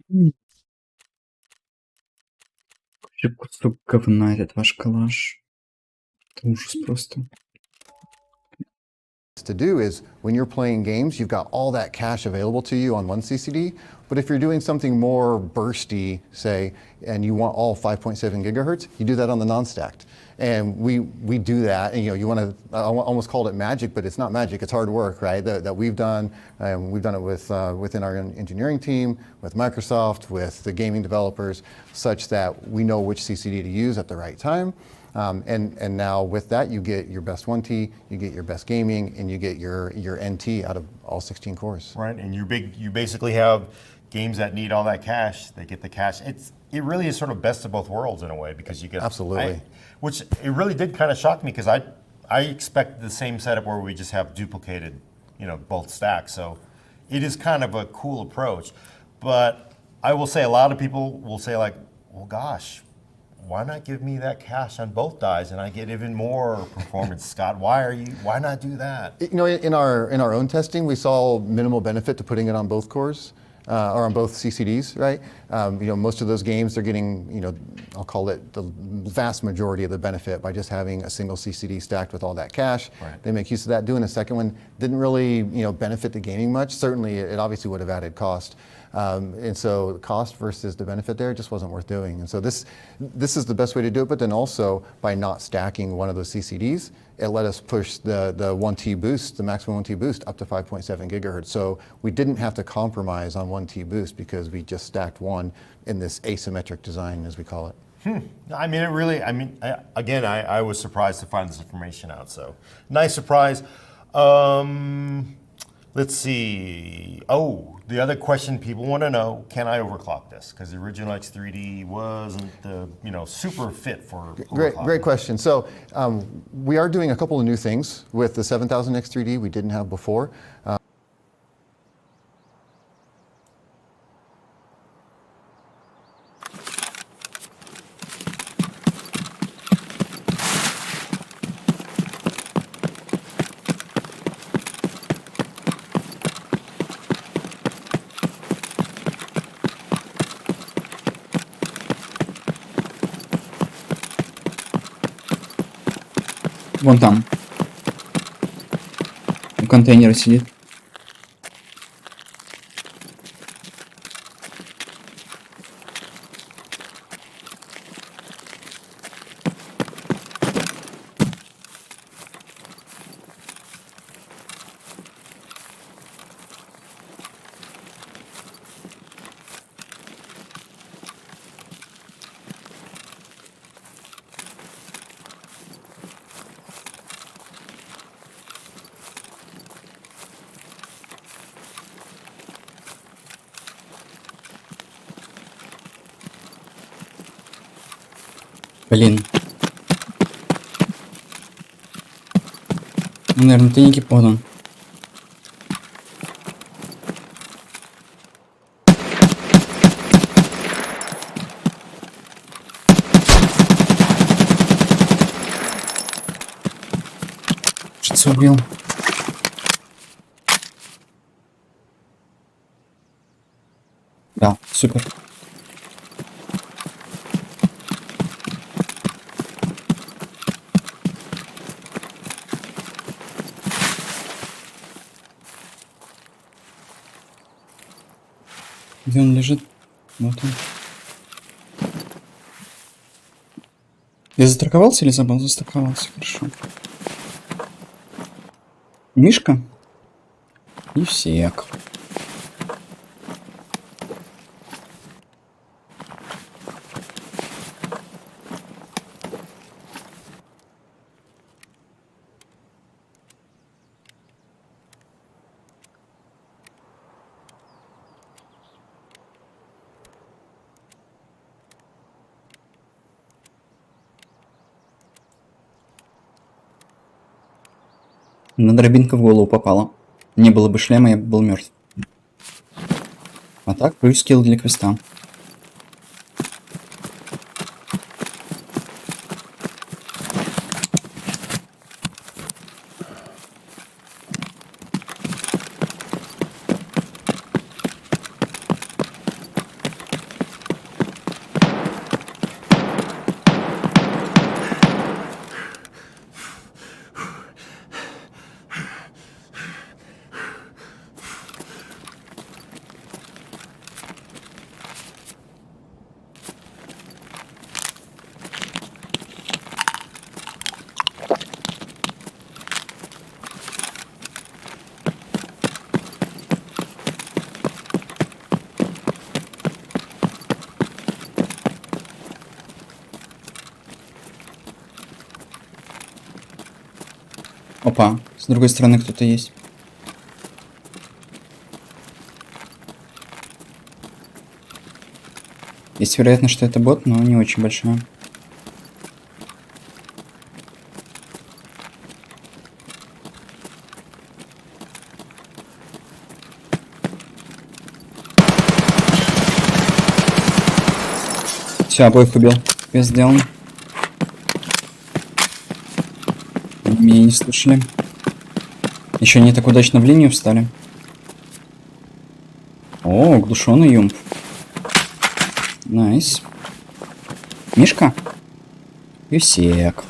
Вообще кусок говна этот ваш калаш. Это ужас просто. To do is when you're playing games, you've got all that cache available to you on one CCD. But if you're doing something more bursty, say, and you want all 5.7 gigahertz, you do that on the non-stacked. And we do that, and you want to, I almost called it magic, but it's not magic, it's hard work, right? That we've done, and we've done it with within our engineering team, with Microsoft, with the gaming developers, such that we know which CCD to use at the right time. And now with that, you get your best 1T, you get your best gaming, and you get your NT out of all 16 cores. Right, and you basically have games that need all that cache. They get the cache. It really is sort of best of both worlds in a way, because you get Absolutely. Which it really did kind of shock me, because I expected the same setup where we just have duplicated, both stacks. So it is kind of a cool approach. But I will say a lot of people will say like, well, gosh, why not give me that cache on both dies and I get even more performance, Scott? Why not do that? In our own testing, we saw minimal benefit to putting it on both cores. Or on both CCDs, right? Most of those games, they're getting, I'll call it the vast majority of the benefit by just having a single CCD stacked with all that cache. Right. They make use of that. Doing a second one didn't really, benefit the gaming much. Certainly, it obviously would have added cost. And so the cost versus the benefit there just wasn't worth doing. And so this is the best way to do it, but then also by not stacking one of those CCDs, it let us push the 1T boost, the maximum 1T boost up to 5.7 gigahertz. So we didn't have to compromise on 1T boost because we just stacked one in this asymmetric design, as we call it. I was surprised to find this information out. So nice surprise. Let's see. Oh, the other question people want to know, can I overclock this? Because the original X3D wasn't super fit for Great question. So we are doing a couple of new things with the 7000 X3D we didn't have before. Вон там. У контейнера сидит. Блин. Ну, наверное, тайники подан. Что убил? Да, супер. Где он лежит? Вот он. Я застраховался или забыл? Застраховался, хорошо. Мишка и всех. На дробинка в голову попала. Не было бы шлема, я бы был мертв. А так, плюс скилл для квеста. Опа, с другой стороны кто-то есть. Есть вероятность, что это бот, но не очень большая. Все, обоих убил. Квест сделан. Меня не слышали. Еще не так удачно в линию встали. О, глушеный юмп. Найс. Мишка? Юсек.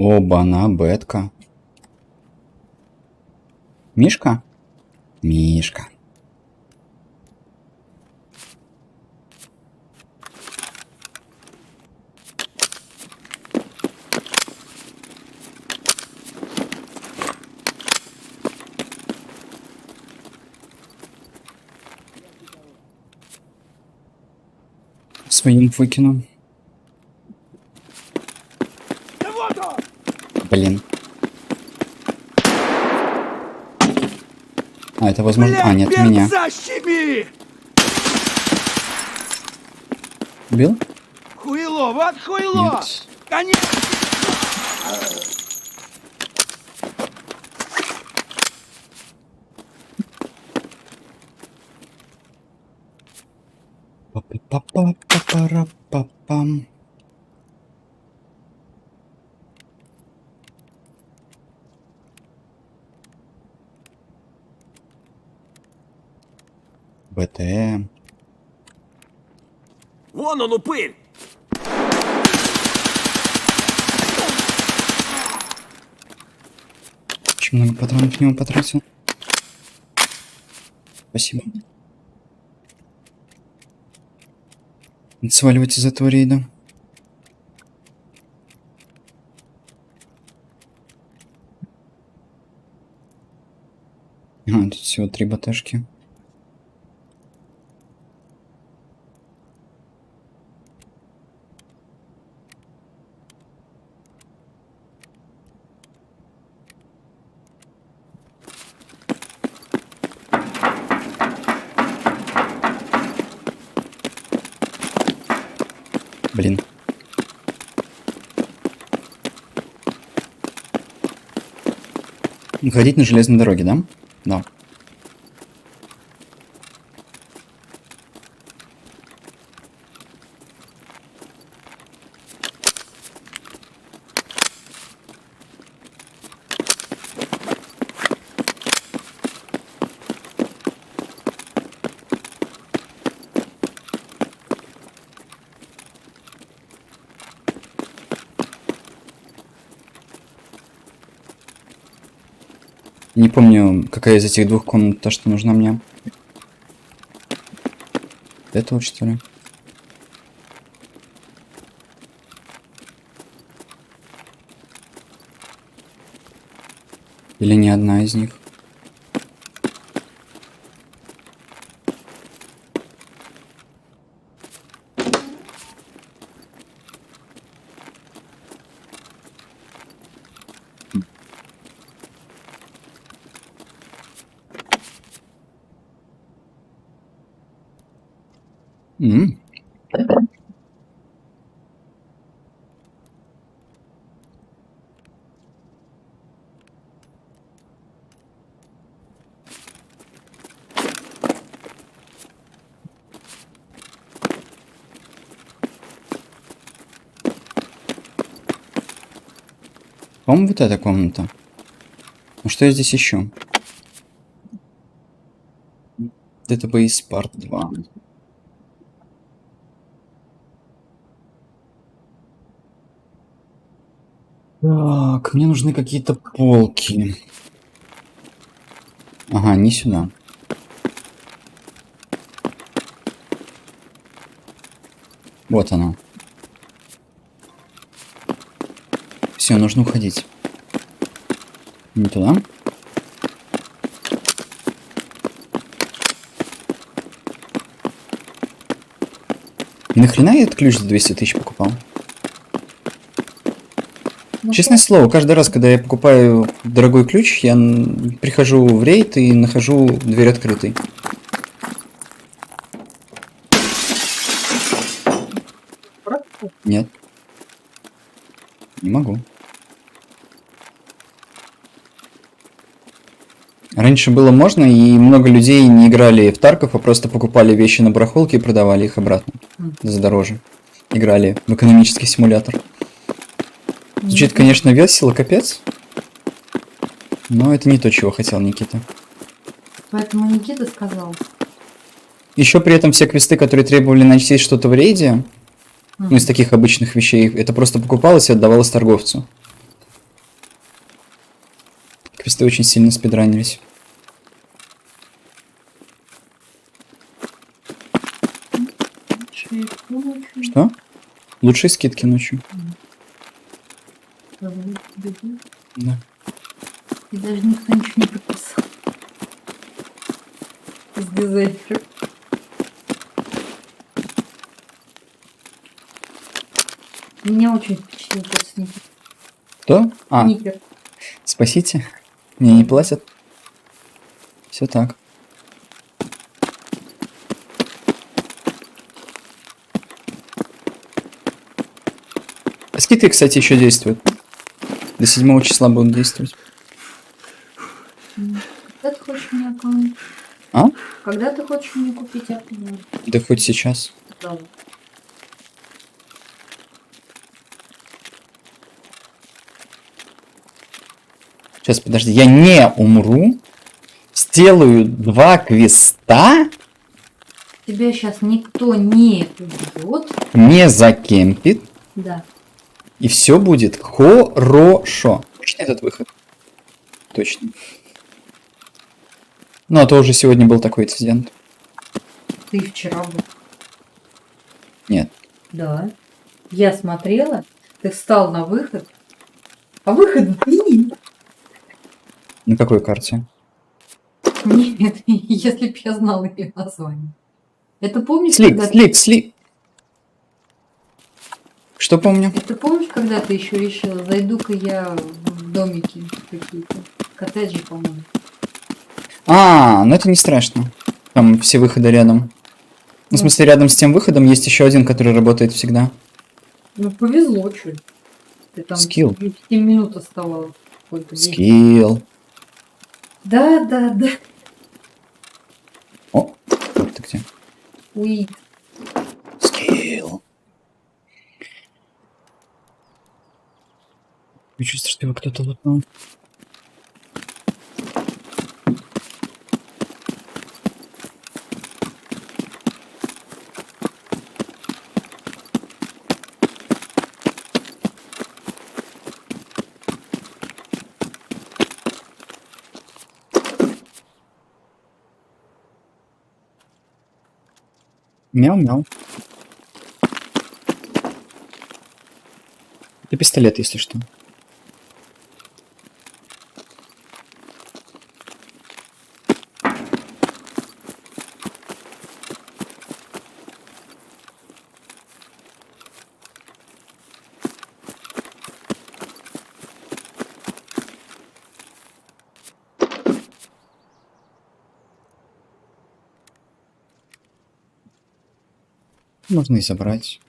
Оба-на, бетка. Мишка? Мишка. Своим выкину. Блин. А, это возможно... А, нет, меня. Защеми! Убил? Хуйло, вот хуйло! Нет. Конечно! Па-па-па-па-па-ра-па-пам. БТ. Вон он, упырь! Очень много патронов в него потратил. Спасибо. Надо сваливать из этого рейда. А, тут всего 3 баташки. Блин. Ходить на железной дороге, да? Да. Не помню, какая из этих двух комнат та, что нужна мне. Это вот что ли? Или не одна из них? По-моему, вот эта комната. Ну что я здесь ищу? Это бейс парт 2. Так, мне нужны какие-то полки. Ага, не сюда. Вот оно. Все, нужно уходить. Не туда. И нахрена я этот ключ за 200 тысяч покупал? Честное слово, каждый раз, когда я покупаю дорогой ключ, я прихожу в рейд и нахожу дверь открытой. Нет. Не могу. Раньше было можно, и много людей не играли в Тарков, а просто покупали вещи на барахолке и продавали их обратно. За дороже. Играли в экономический симулятор. Звучит, конечно, весело, капец. Но это не то, чего хотел Никита. Поэтому Никита сказал. Еще при этом все квесты, которые требовали найти что-то в рейде, ну, из таких обычных вещей, это просто покупалось и отдавалось торговцу. Квесты очень сильно спидранились. Что? Лучшие скидки ночью. Да. И даже никто ничего не подписал. Из дизайнеров. Меня очень впечатлил тот сникер. Кто? А, Сникер. спасите. Мне не платят. Все так. Скидки, кстати, еще действуют. До 7 числа будут действовать. Когда ты хочешь мне аккаунт? А? Когда ты хочешь мне купить аккаунт? Да хоть сейчас. Да. Сейчас, подожди, я не умру. Сделаю 2 квеста. Тебя сейчас никто не убьет. Не закемпит. Да. И все будет хорошо. Точно этот выход? Точно. Ну, а то уже сегодня был такой инцидент. Ты вчера был. Нет. Да. Я смотрела, ты встал на выход, а выход блин. На какой карте? Нет, если б я знала ее название. Это помнишь, Слип. Что помню? Это помнишь, когда ты еще решила, зайду-ка я в домики какие-то, коттеджи, по-моему. А, ну это не страшно. Там все выходы рядом. Ну, в смысле, рядом с тем выходом есть еще один, который работает всегда. Ну, повезло, что ли. Ты там Скилл. 7 минут оставалось. Скилл. Да. О, вот ты где? Уит. Скилл. Я чувствую, что его кто-то лопнул. Мяу-мяу. Это пистолет, если что. Можно и забрать.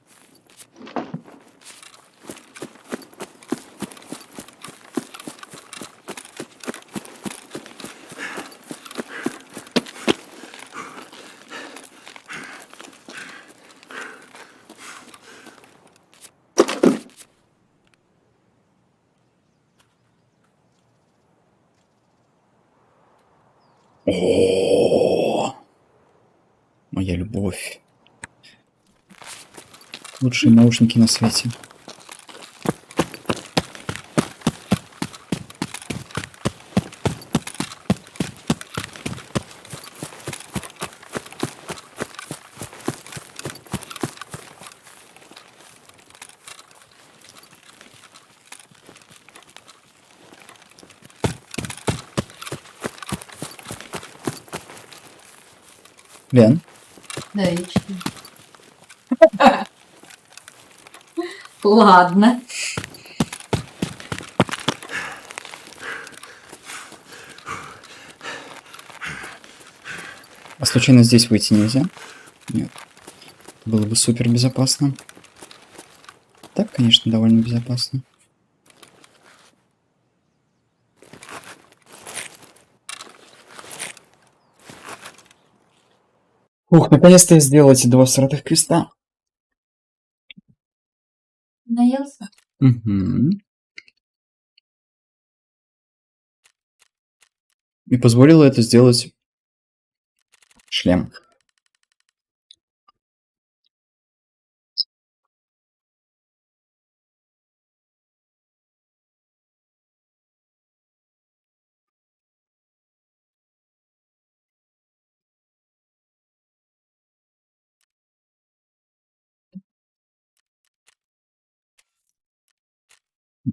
О, моя любовь. Лучшие наушники на свете. Лен? Да, я читаю. Ладно. А случайно здесь выйти нельзя? Нет. Было бы супер безопасно. Так, конечно, довольно безопасно. Ух, наконец-то я сделал эти 2 всратых креста. Наелся? Угу. И позволило это сделать шлем.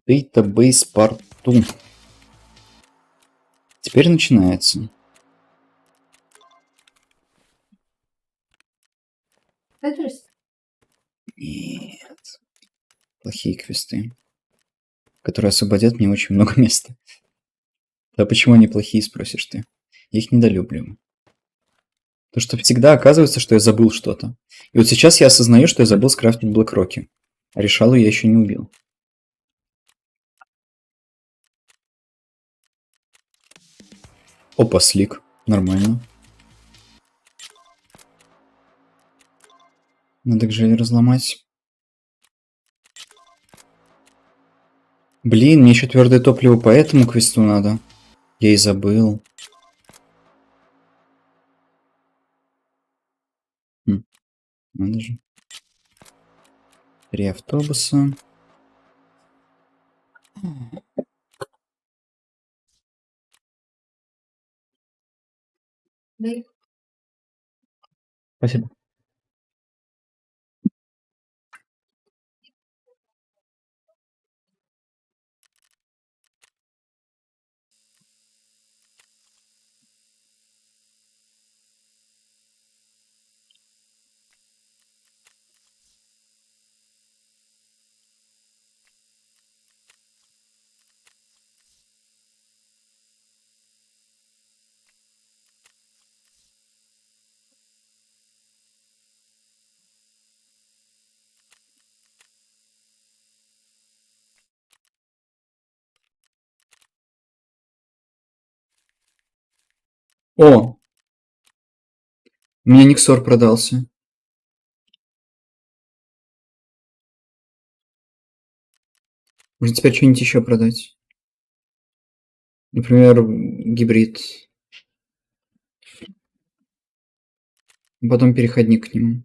Database Part 2. Теперь начинается. Тетрис? Нет. Плохие квесты. Которые освободят мне очень много места. Да почему они плохие, спросишь ты? Я их недолюбливаю. То, что всегда оказывается, что я забыл что-то. И вот сейчас я осознаю, что я забыл скрафтить блэкроки. А решалу я еще не убил. Опа, слик. Нормально. Надо гжель разломать. Блин, мне еще твердое топливо по этому квесту надо. Я и забыл. Надо же. 3 автобуса. Да. Спасибо. О! У меня Никсор продался. Можно теперь что-нибудь еще продать. Например, гибрид. Потом переходник к нему.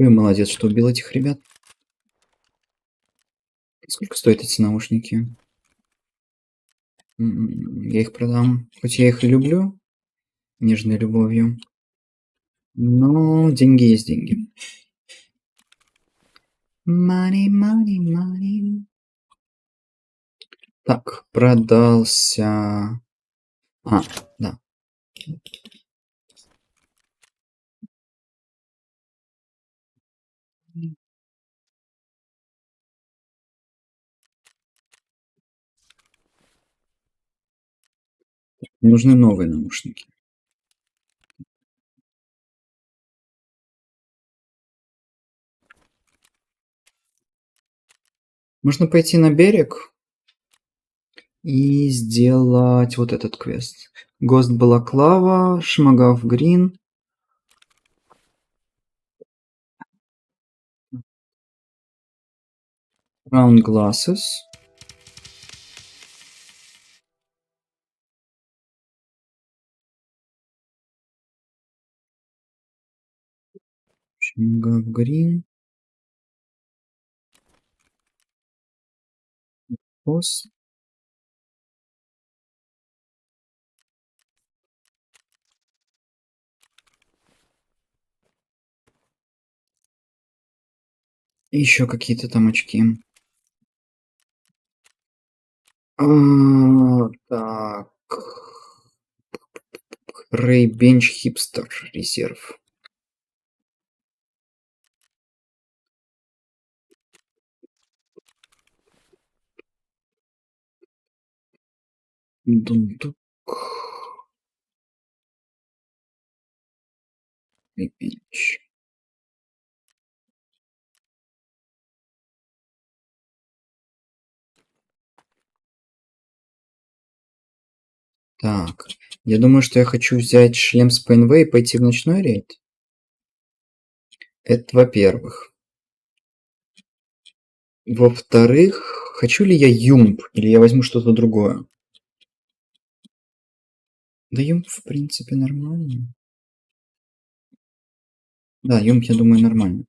Вы молодец, что убил этих ребят. Сколько стоят эти наушники? Я их продам. Хоть я их и люблю. Нежной любовью. Но деньги есть деньги. Money, money, money. Так, продался. А, да. Мне нужны новые наушники. Можно пойти на берег и сделать вот этот квест. Гост Балаклава, Шмагав Грин. Round Glasses. Шмагав Грин. Пост. И еще какие-то там очки. Так. Рейбенч Хипстер резерв. Дундук. Рейбенч. Так, я думаю, что я хочу взять шлем с ПНВ и пойти в ночной рейд. Это во-первых. Во-вторых, хочу ли я юмп, или я возьму что-то другое? Да юмп, в принципе, нормально. Да, юмп, я думаю, нормально.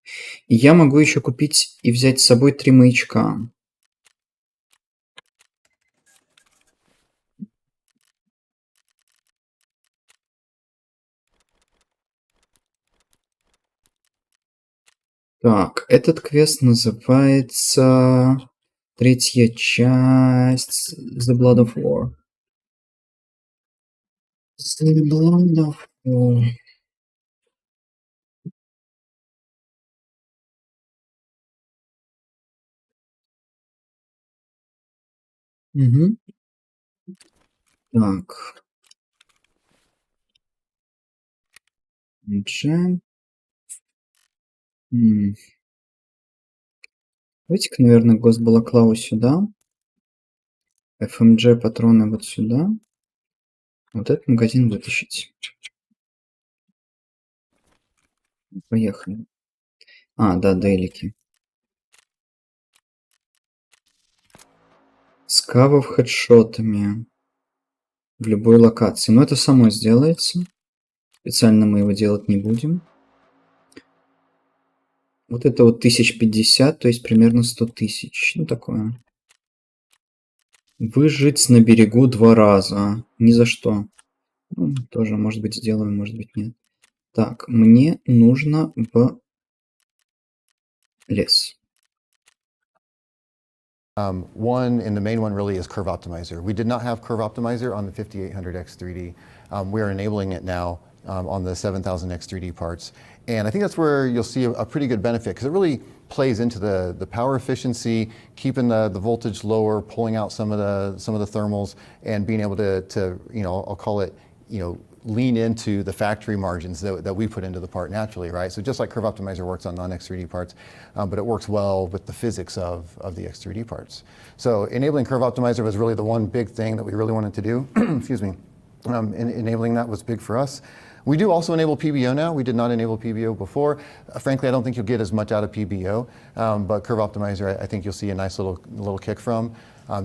И я могу еще купить и взять с собой 3 маячка. Так, этот квест называется третья часть The Blood of War. The Blood of War. Угу. Так. Джем. Давайте-ка, наверное, Ghost Балаклаву сюда. FMG патроны вот сюда. Вот этот магазин вытащить. Поехали. А, да, дейлики. Скавов хедшотами. В любой локации. Но это само сделается. Специально мы его делать не будем. Вот это вот 1050, то есть примерно 100 тысяч. Ну, такое. Выжить на берегу 2 раза. Ни за что. Ну, тоже, может быть, сделаем, может быть, нет. Так, мне нужно в лес. One, and the main one really is Curve Optimizer. We did not have Curve Optimizer on the 5800X3D. We are enabling it now on the 7000X3D parts. And I think that's where you'll see a pretty good benefit because it really plays into the power efficiency, keeping the voltage lower, pulling out some of the thermals, and being able to you know, I'll call it, you know, lean into the factory margins that we put into the part naturally, right? So just like Curve Optimizer works on non-X3D parts, but it works well with the physics of the X3D parts. So enabling Curve Optimizer was really the one big thing that we really wanted to do. Excuse me. Enabling that was big for us. We do also enable PBO now. We did not enable PBO before. Frankly, I don't think you'll get as much out of PBO, but Curve Optimizer, I think you'll see a nice little kick from.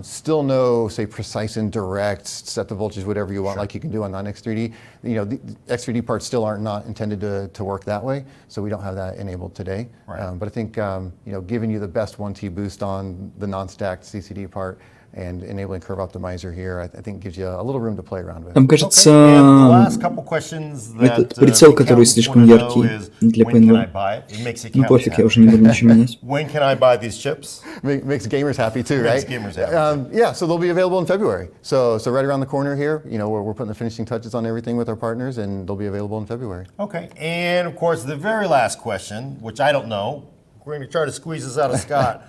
Still no, say, precise and direct, set the voltage whatever you want, like you can do on non-X3D. You know, the X3D parts still aren't not intended to work that way, so we don't have that enabled today. Right. But I think, you know, giving you the best 1T boost on the non-stacked CCD part and enabling Curve Optimizer here, I think gives you a little room to play around with. Там, кажется, And the last couple questions that этот прицел, the который accountants слишком wanna know яркий is, для when can I ПНВ. buy it? It makes the Ну accountants пофиг, я happy. уже не буду ничего менять. When can I buy these chips? Makes gamers happy too, Makes right? gamers happy. Yeah, so they'll be available in February. So right around the corner here, you know, we're putting the finishing touches on everything with our partners, and they'll be available in February. Okay, and of course, the very last question, which I don't know, we're going to try to squeeze this out of Scott.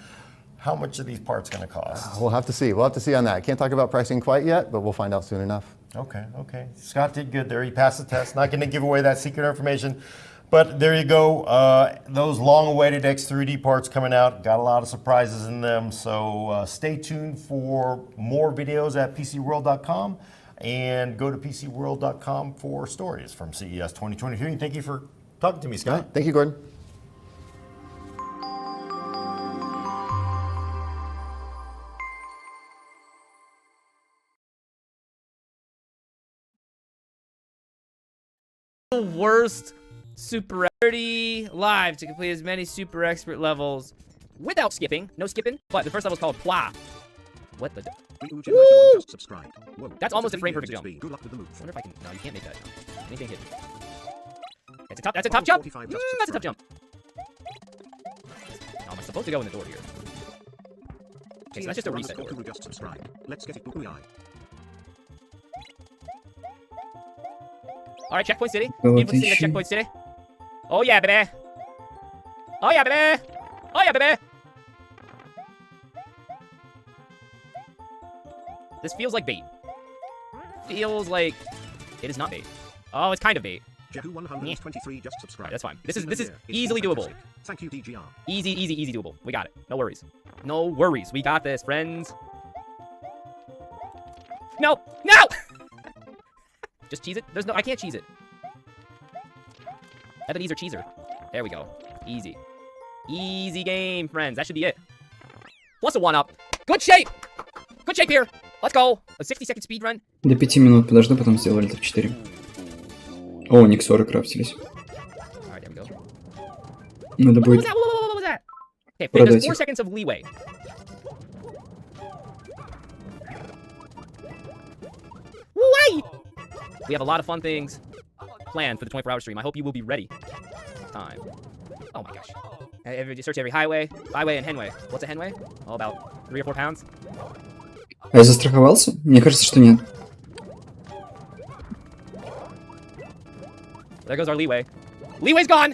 How much are these parts going to cost? We'll have to see. We'll have to see on that. I can't talk about pricing quite yet, but we'll find out soon enough. Okay. Scott did good there. He passed the test. Not going to give away that secret information. But there you go. Those long-awaited X3D parts coming out. Got a lot of surprises in them. So stay tuned for more videos at PCWorld.com. And go to PCWorld.com for stories from CES 2023. And thank you for talking to me, Scott. Right. Thank you, Gordon. Worst super 30 live to complete as many super expert levels without skipping. No skipping, but the first level is called Pla. What the? Woo! That's almost a frame perfect jump. Good luck with the move. I wonder if I can. No, you can't make that. Anything hidden. That's a tough jump. That's a tough jump. Oh, my stuff supposed to go in the door here. Okay, so that's just a reset door. Alright, Checkpoint City. Beautiful city of Checkpoint City. Oh yeah, baby. Oh yeah, baby. Oh yeah, baby. This feels like bait. Feels like it is not bait. Oh, it's kind of bait. Jehu123 just subscribed. Right, that's fine. This is easily doable. Thank you, DGR. Easy doable. We got it. No worries. No worries. We got this, friends. No! No! Just cheese it? There's no... I can't cheese it. Ebenezer cheeser. There we go. Easy. Easy game, friends. That should be it. Plus a 1-up. Good shape! Good shape here! Let's go! A 60-second speed run. До 5 минут подожду, потом сделали так 4. О, никсоры крафтились. Alright, there we go. Надо будет What was that? Okay, продать there's 4 их. seconds of leeway. Why? We have a lot of fun things planned for the 24-hour stream. I hope you will be ready. Time. Oh my gosh. Search every highway, byway, and henway. What's a henway? Oh, about 3 or 4 pounds. А я застраховался? Мне кажется, что нет. There goes our leeway. Leeway's gone!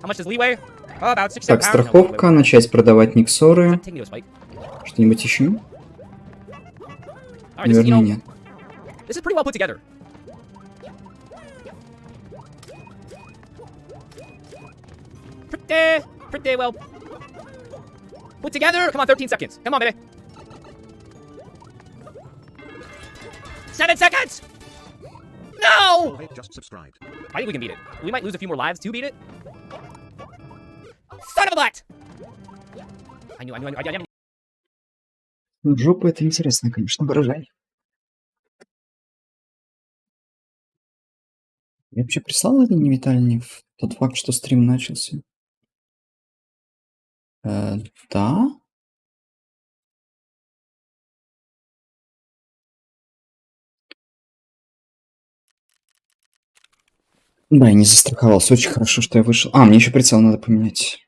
How much is leeway? Oh, about 67 Так, pounds. страховка, начать продавать никсоры. Taking to a spike. Что-нибудь еще? Alright, this is, Наверное, нет. this is pretty well put together. Pretty well put together. Come on, 13 seconds. Come on, baby. 7 seconds! No! Just subscribed. I think we can beat it. We might lose a few more lives to beat it. Son of a butt! I knew. Жопа — это интересно, конечно, выражение. Я вообще прислал Ирине Витальевне тот факт, что стрим начался? Да? Да, я не застраховался. Очень хорошо, что я вышел. А, мне еще прицел надо поменять.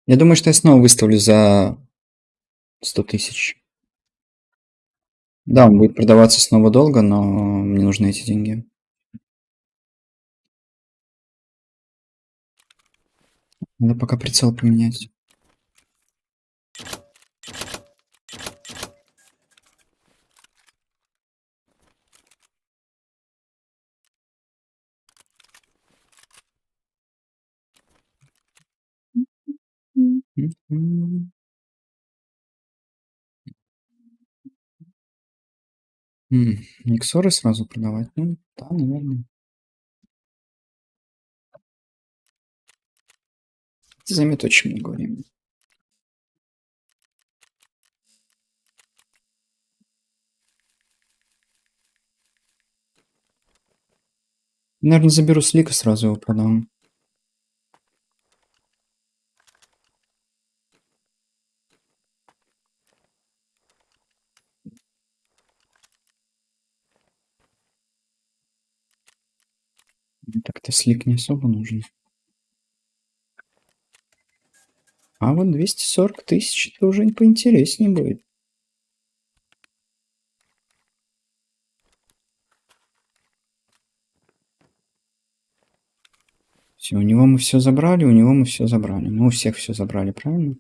Я думаю, что я снова выставлю за 100 тысяч. Да, он будет продаваться снова долго, но мне нужны эти деньги. Надо пока прицел поменять. Никсоры сразу продавать? Ну, да, наверное. Это займет очень много времени. Наверное, заберу слик и сразу его продам. Так-то слик не особо нужен. А вот 240 тысяч это уже поинтереснее будет. Все, у него мы все забрали, у него мы все забрали. Мы у всех все забрали, правильно?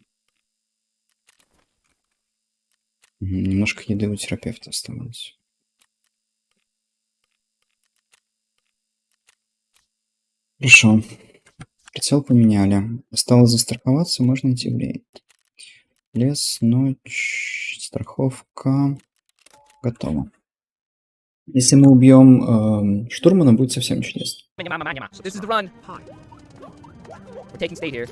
Немножко еды у терапевта оставалось. Хорошо. Прицел поменяли. Осталось застраховаться, можно идти в рейд. Лес, ночь, страховка. Готово. Если мы убьем штурмана, будет совсем чудесно. This is the run. We're taking state here.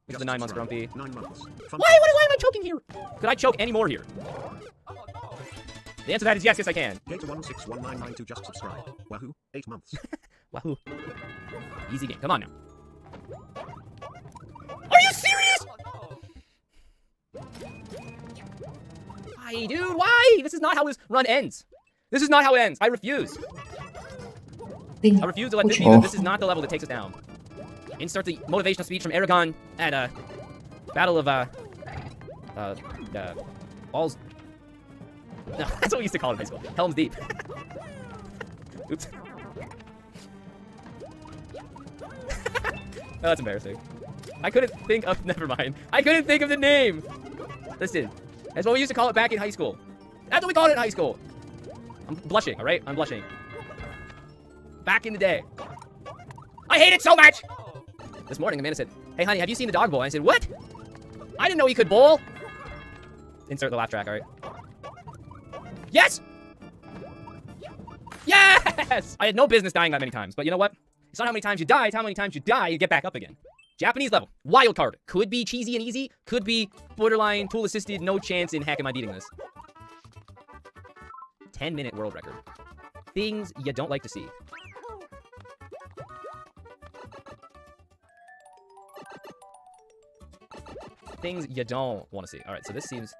This is the 9 months grumpy. 9 months. Why am I choking here? Could I choke any more here? The answer to that is yes, I can. Gator161992 just subscribe. Wahoo, 8 months. Wahoo. Easy game. Come on now. Are you serious? Why, dude? Why? This is not how this run ends. This is not how it ends. I refuse. I refuse to let this be. This is not the level that takes us down. Insert the motivational speech from Aragon at Battle of Balls. No, that's what we used to call it in high school. Helm's Deep. Oops. Oh, that's embarrassing. I couldn't think of. Never mind. I couldn't think of the name. Listen, that's what we used to call it back in high school. That's what we called it in high school. I'm blushing. All right, I'm blushing. Back in the day, I hate it so much. This morning, Amanda said, "Hey, honey, have you seen the dog bowl?" And I said, "What? I didn't know he could bowl." Insert the laugh track. All right. Yes. Yes. I had no business dying that many times, but you know what? It's not how many times you die, it's how many times you die, you get back up again. Japanese level. Wild card. Could be cheesy and easy. Could be borderline, tool assisted, no chance in heck am I beating this. 10-minute world record. Things you don't like to see. Things you don't want to see. Alright, so this seems...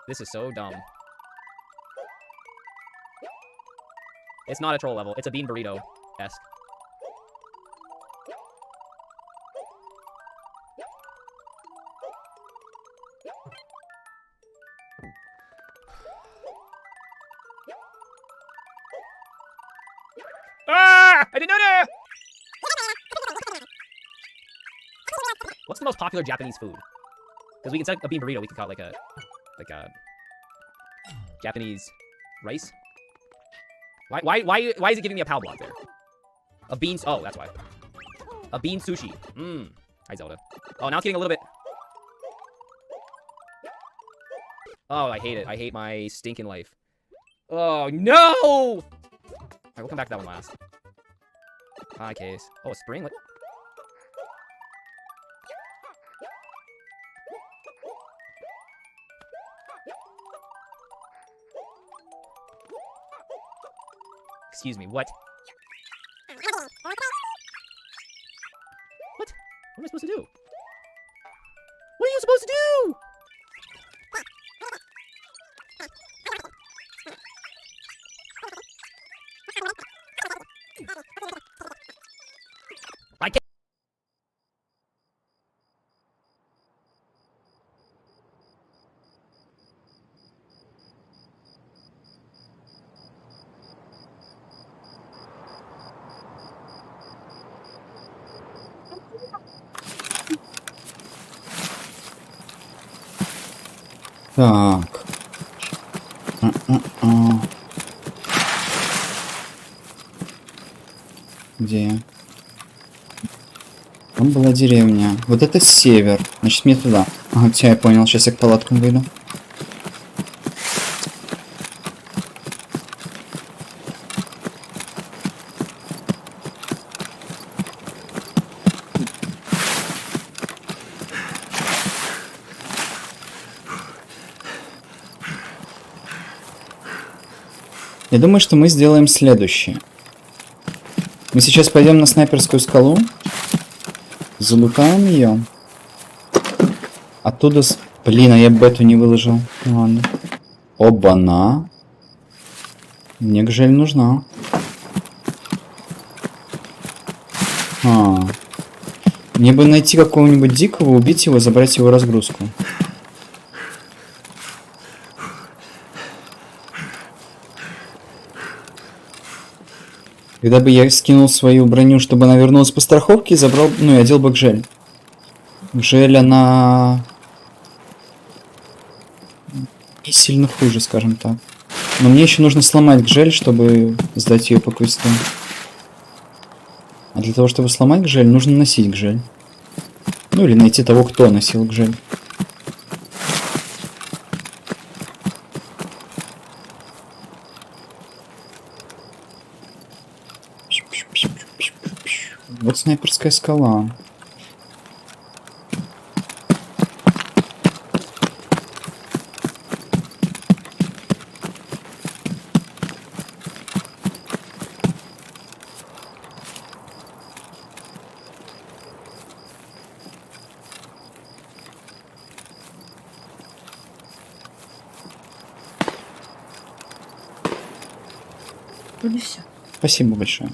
This is so dumb. It's not a troll level. It's a bean burrito-esque. Ah! I didn't know that! What's the most popular Japanese food? Because we can set a bean burrito, we can call it like a Japanese rice. Why is it giving me a POW block there? A beans. Oh, that's why. A bean sushi. Mmm. Hi, Zelda. Oh, now it's getting a little bit. Oh, I hate it. I hate my stinking life. Oh, no! Alright, we'll come back to that one last. Hi, case. Oh, a spring? What? Excuse me, what? What? What am I supposed to do? What are you supposed to do? I can't. Так. Где? Там была деревня. Вот это север. Значит, мне туда. Ага, все, я понял. Сейчас я к палаткам выйду. Я думаю, что мы сделаем следующее. Мы сейчас пойдем на снайперскую скалу, залутаем ее. Оттуда... Блин, а я бету не выложил. Ладно. Оба-на. Мне гжель нужна. Мне бы найти какого-нибудь дикого, убить его, забрать его разгрузку. Когда бы я скинул свою броню, чтобы она вернулась по страховке, забрал, ну и одел бы гжель. Гжель, она... не сильно хуже, скажем так. Но мне еще нужно сломать гжель, чтобы сдать ее по квесту. А для того, чтобы сломать гжель, нужно носить гжель. Ну или найти того, кто носил гжель. Вот снайперская скала. Вроде все. Спасибо большое.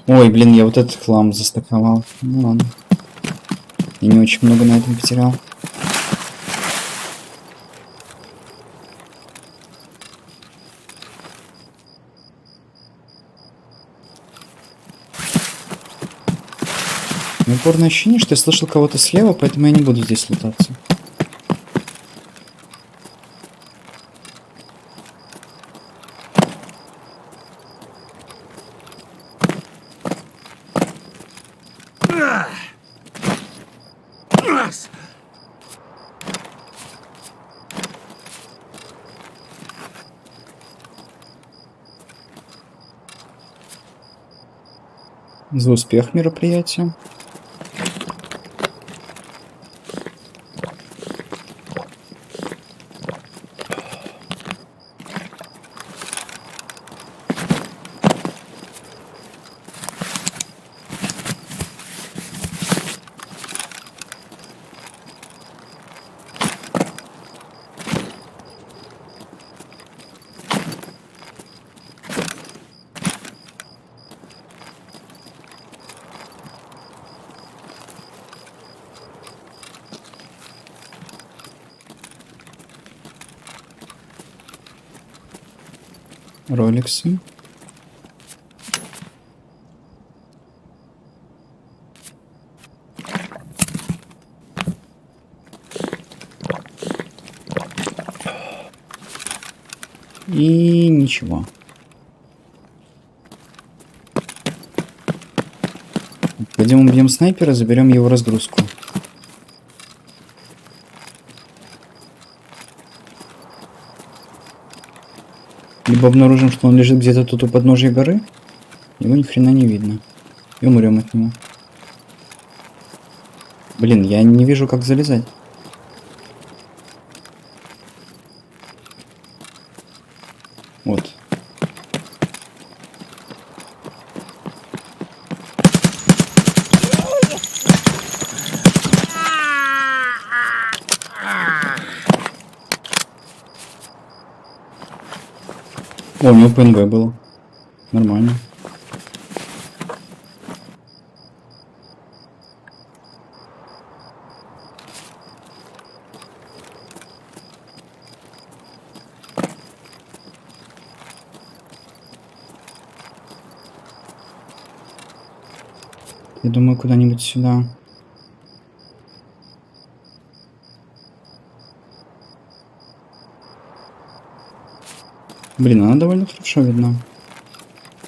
Ой, блин, я вот этот хлам застаковал. Ну ладно. Я не очень много на этом потерял. У меня упорное ощущение, что я слышал кого-то слева, поэтому я не буду здесь летаться. За успех мероприятия. Роликсы. И ничего. Пойдем убьем снайпера, заберем его разгрузку. Либо обнаружим, что он лежит где-то тут у подножия горы. Его ни хрена не видно. И умрем от него. Блин, я не вижу, как залезать. Вот. О, у него ПНВ было. Нормально. Я думаю, куда-нибудь сюда. Блин, она довольно хорошо видна.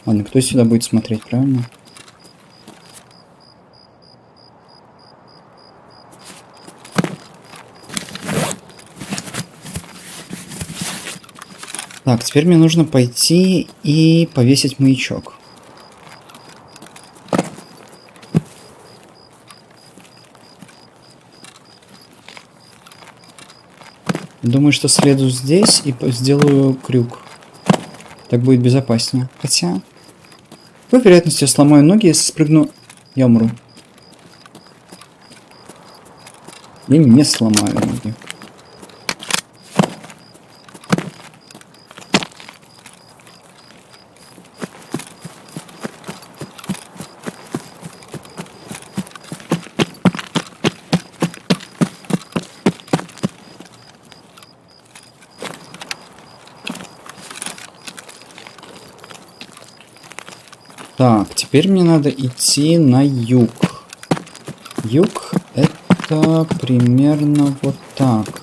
Ладно, кто сюда будет смотреть, правильно? Так, теперь мне нужно пойти и повесить маячок. Думаю, что следую здесь и сделаю крюк. Так будет безопаснее. Хотя... Какой вероятностью я сломаю ноги, если спрыгну... Я умру. Я не сломаю ноги. Так, теперь мне надо идти на юг. Юг это примерно вот так.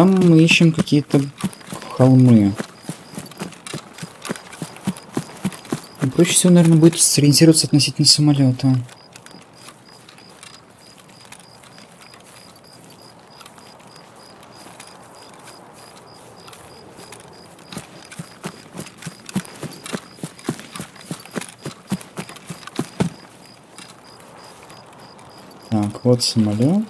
там мы ищем какие-то холмы. Проще всего, наверное, будет сориентироваться относительно самолета. Так, вот самолет.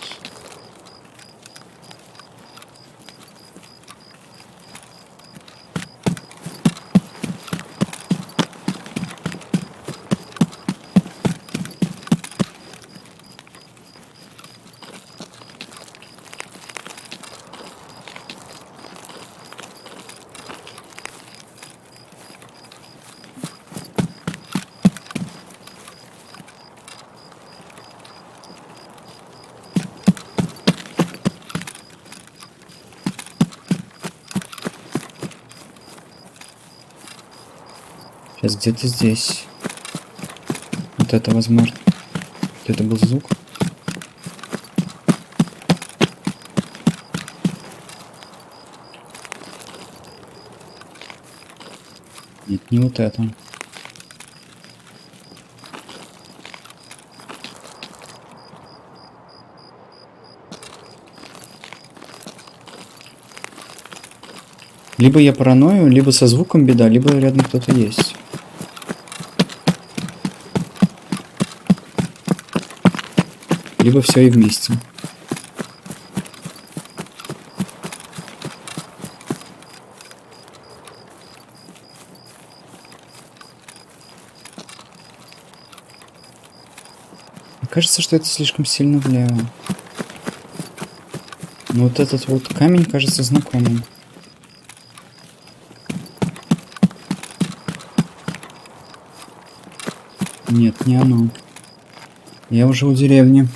Сейчас где-то здесь. Вот это возможно. Это был звук. Нет, не вот это. Либо я паранойю, либо со звуком беда, либо рядом кто-то есть. Либо все и вместе. Кажется, что это слишком сильно влево. Но вот этот вот камень кажется знакомым. Нет, не оно. Я уже у деревни.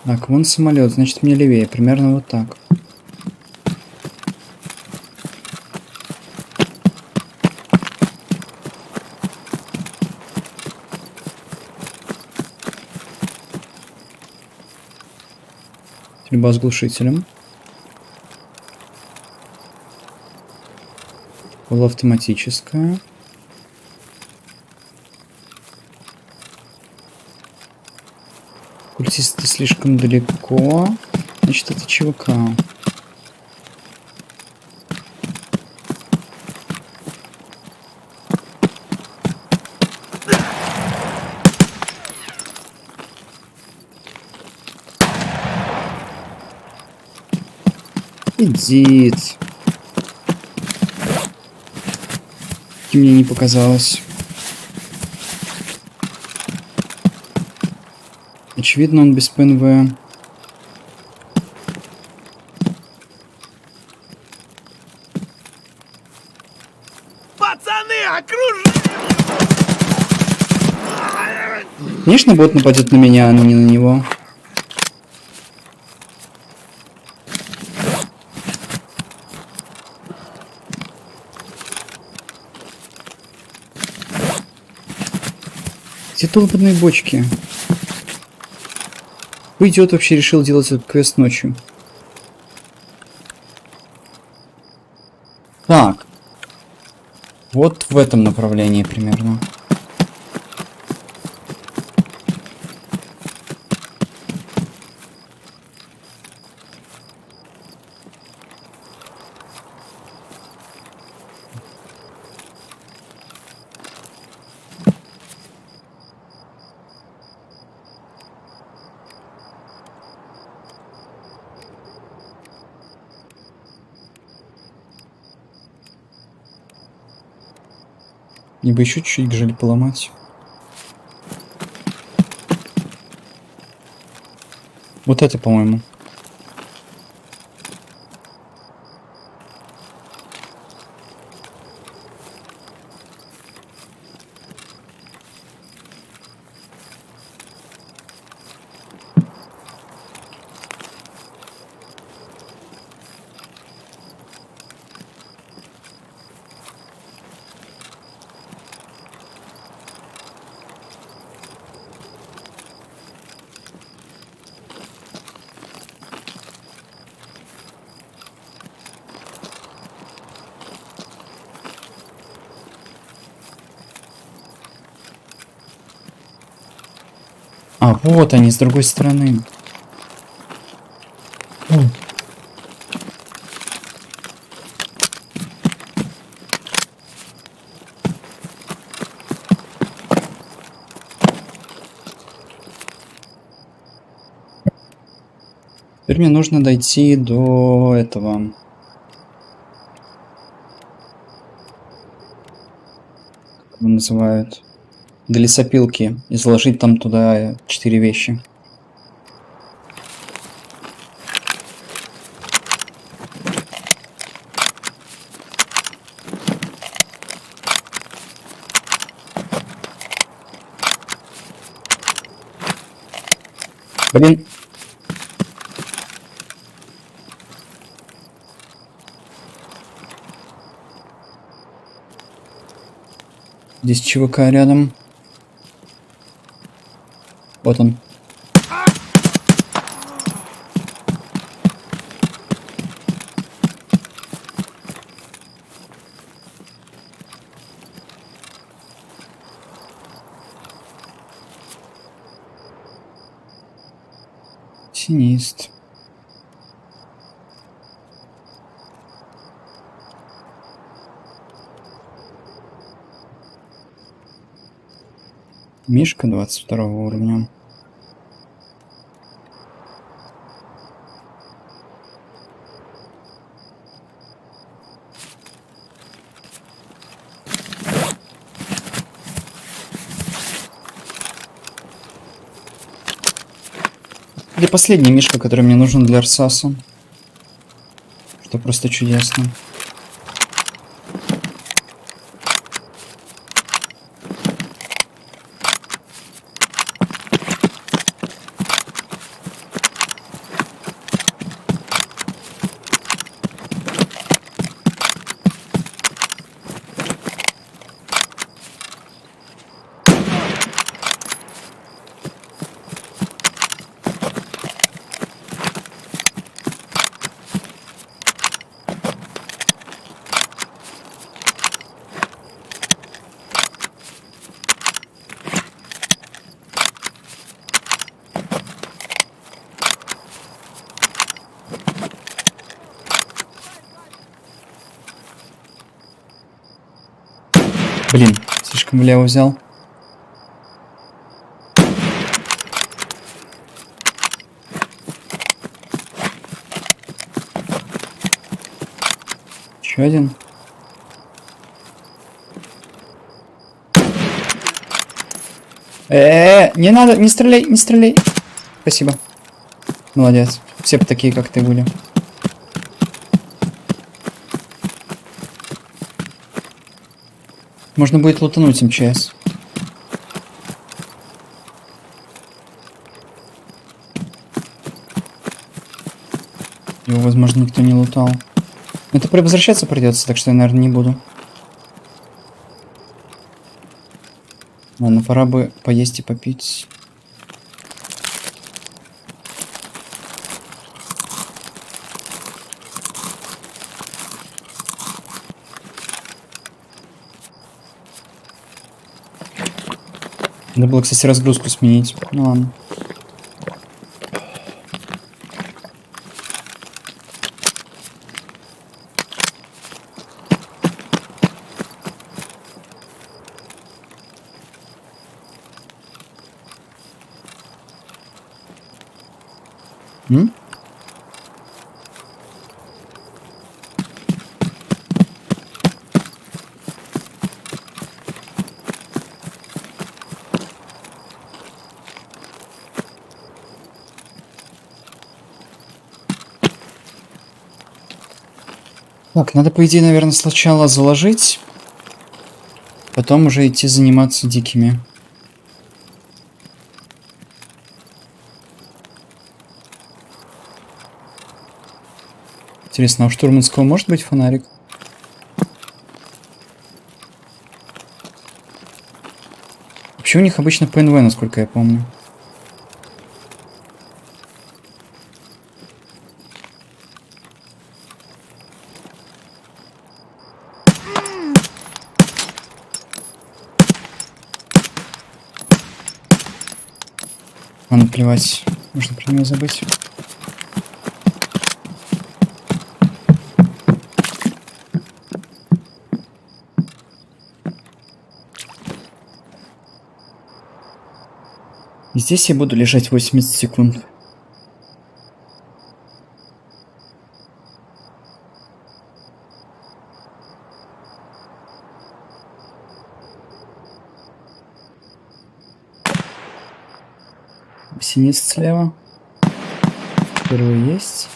Так, вон самолет, значит мне левее, примерно вот так. Стрельба с глушителем. Полуавтоматическая. Культисты слишком далеко. Значит, это ЧВК. Идит. И мне не показалось. Очевидно, он без ПНВ. Пацаны, окружили! Конечно, бот нападет на меня, а не на него. Где долбанные бочки? Кто идиот вообще решил делать этот квест ночью? Так. Вот в этом направлении примерно. Мне бы еще чуть-чуть гжель поломать. Вот это, по-моему. А, вот они, с другой стороны. Теперь мне нужно дойти до этого. Как его называют? До лесопилки. И заложить там туда 4 вещи. Блин. Здесь ЧВК рядом. Вот он. Тенист. Мишка 22 уровня. Где последний мишка, который мне нужен для Арсаса? Что просто чудесно. Блин, слишком влево взял. Еще один. Не надо, не стреляй, не стреляй. Спасибо. Молодец. Все бы такие, как ты были. Можно будет лутануть МЧС. Его, возможно, никто не лутал. Но это возвращаться придется, так что я, наверное, не буду. Ладно, пора бы поесть и попить. Надо было, кстати, разгрузку сменить. Ну ладно. Так, надо, по идее, наверное, сначала заложить, потом уже идти заниматься дикими. Интересно, а у штурманского может быть фонарик? Вообще у них обычно ПНВ, насколько я помню. Ладно, плевать. Можно про него забыть. И здесь я буду лежать 80 секунд. Синист слева. Первый есть.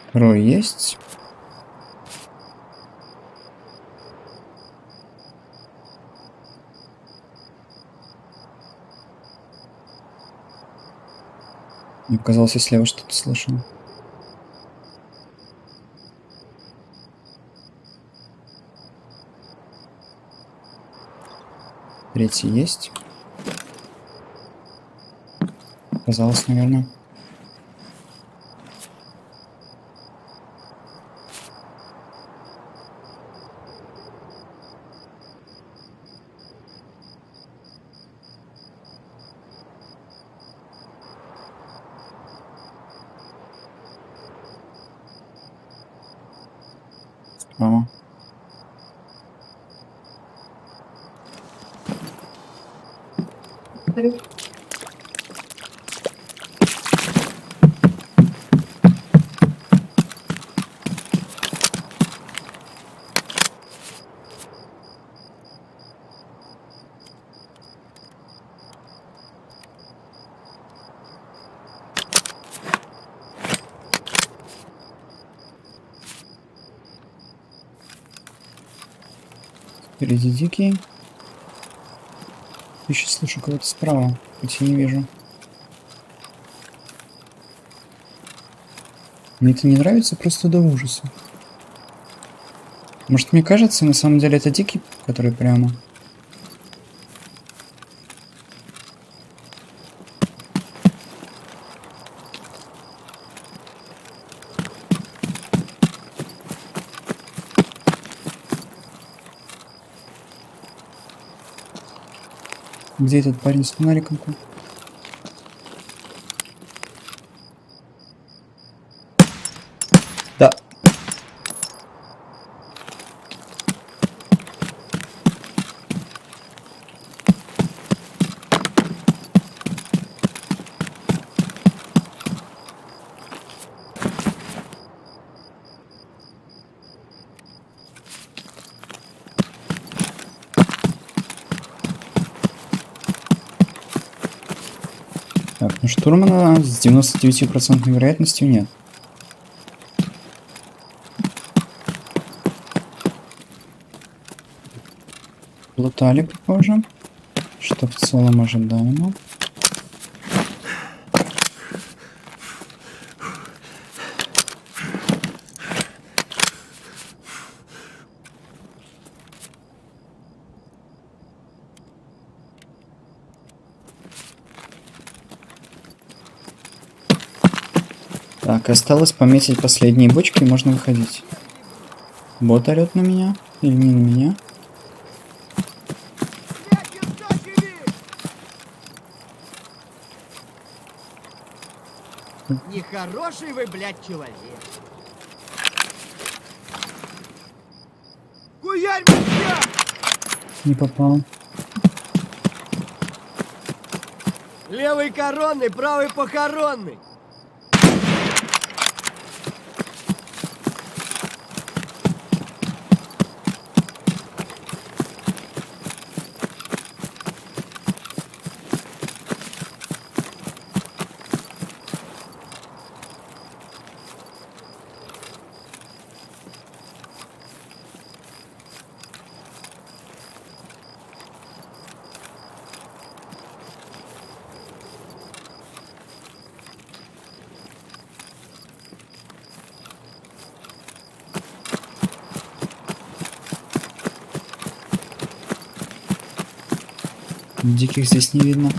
Второй есть. Мне показалось, я слева что-то слышал. Третий есть. Показалось, наверное. Справа. Впереди дикий. Я сейчас слышу кого-то справа, хоть и не вижу. Мне это не нравится просто до ужаса. Может, мне кажется, на самом деле это дикий, который прямо. Где этот парень с фонариком-то? Да. Так, ну штурмана с 99% вероятностью нет. Плутали, похоже. Что в целом ожидаемо. Так, осталось пометить последние бочки, и можно выходить. Бот орёт на меня. Или не на меня. Нехороший вы, блядь, человек. Хуярь меня! Не попал. Левый коронный, правый похоронный. Диких здесь не видно.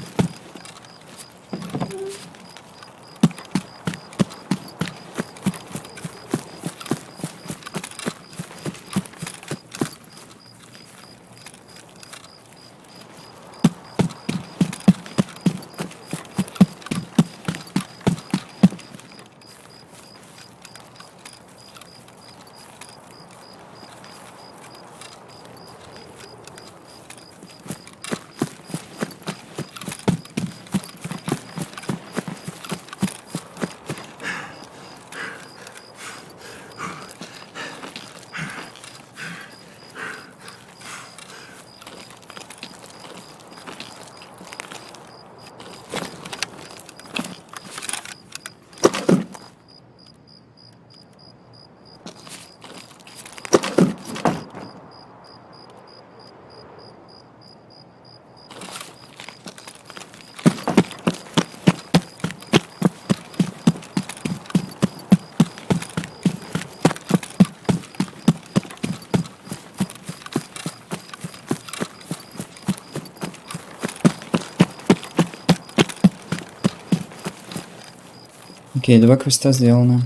Окей, 2 квеста сделано.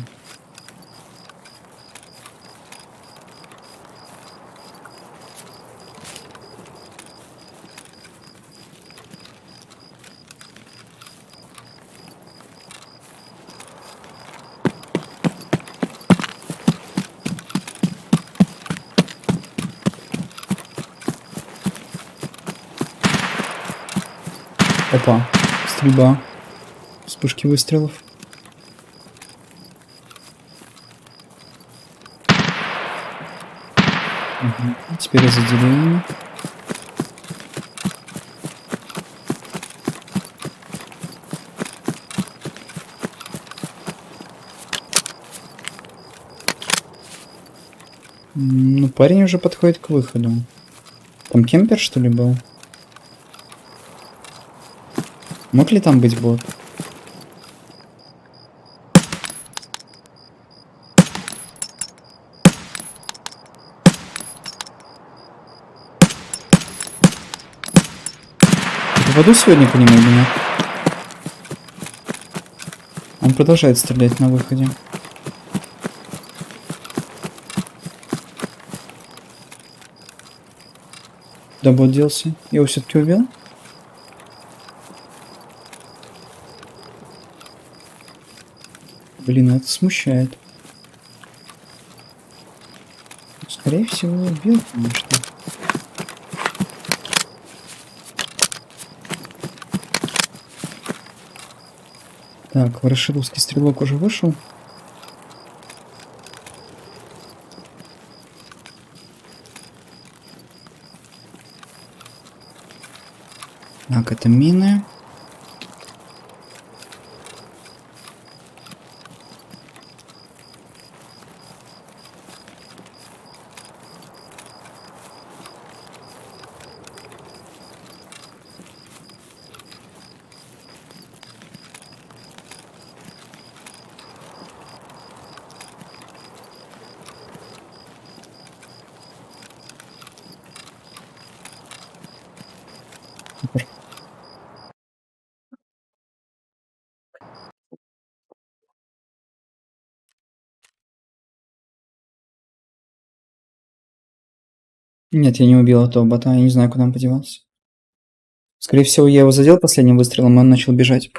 Опа, стрельба. Вспышки выстрелов. Угу. Теперь за деревьями. Ну, парень уже подходит к выходу. Там кемпер, что ли, был? Мог ли там быть бот? Я попаду сегодня по нему или нет? Он продолжает стрелять на выходе. Куда бот делся? Я его все-таки убил? Блин, это смущает. Скорее всего, убил, конечно. Так, ворошиловский стрелок уже вышел. Так, это мины. Супер. Нет, я не убил этого бота, я не знаю, куда он подевался. Скорее всего, я его задел последним выстрелом, и он начал бежать.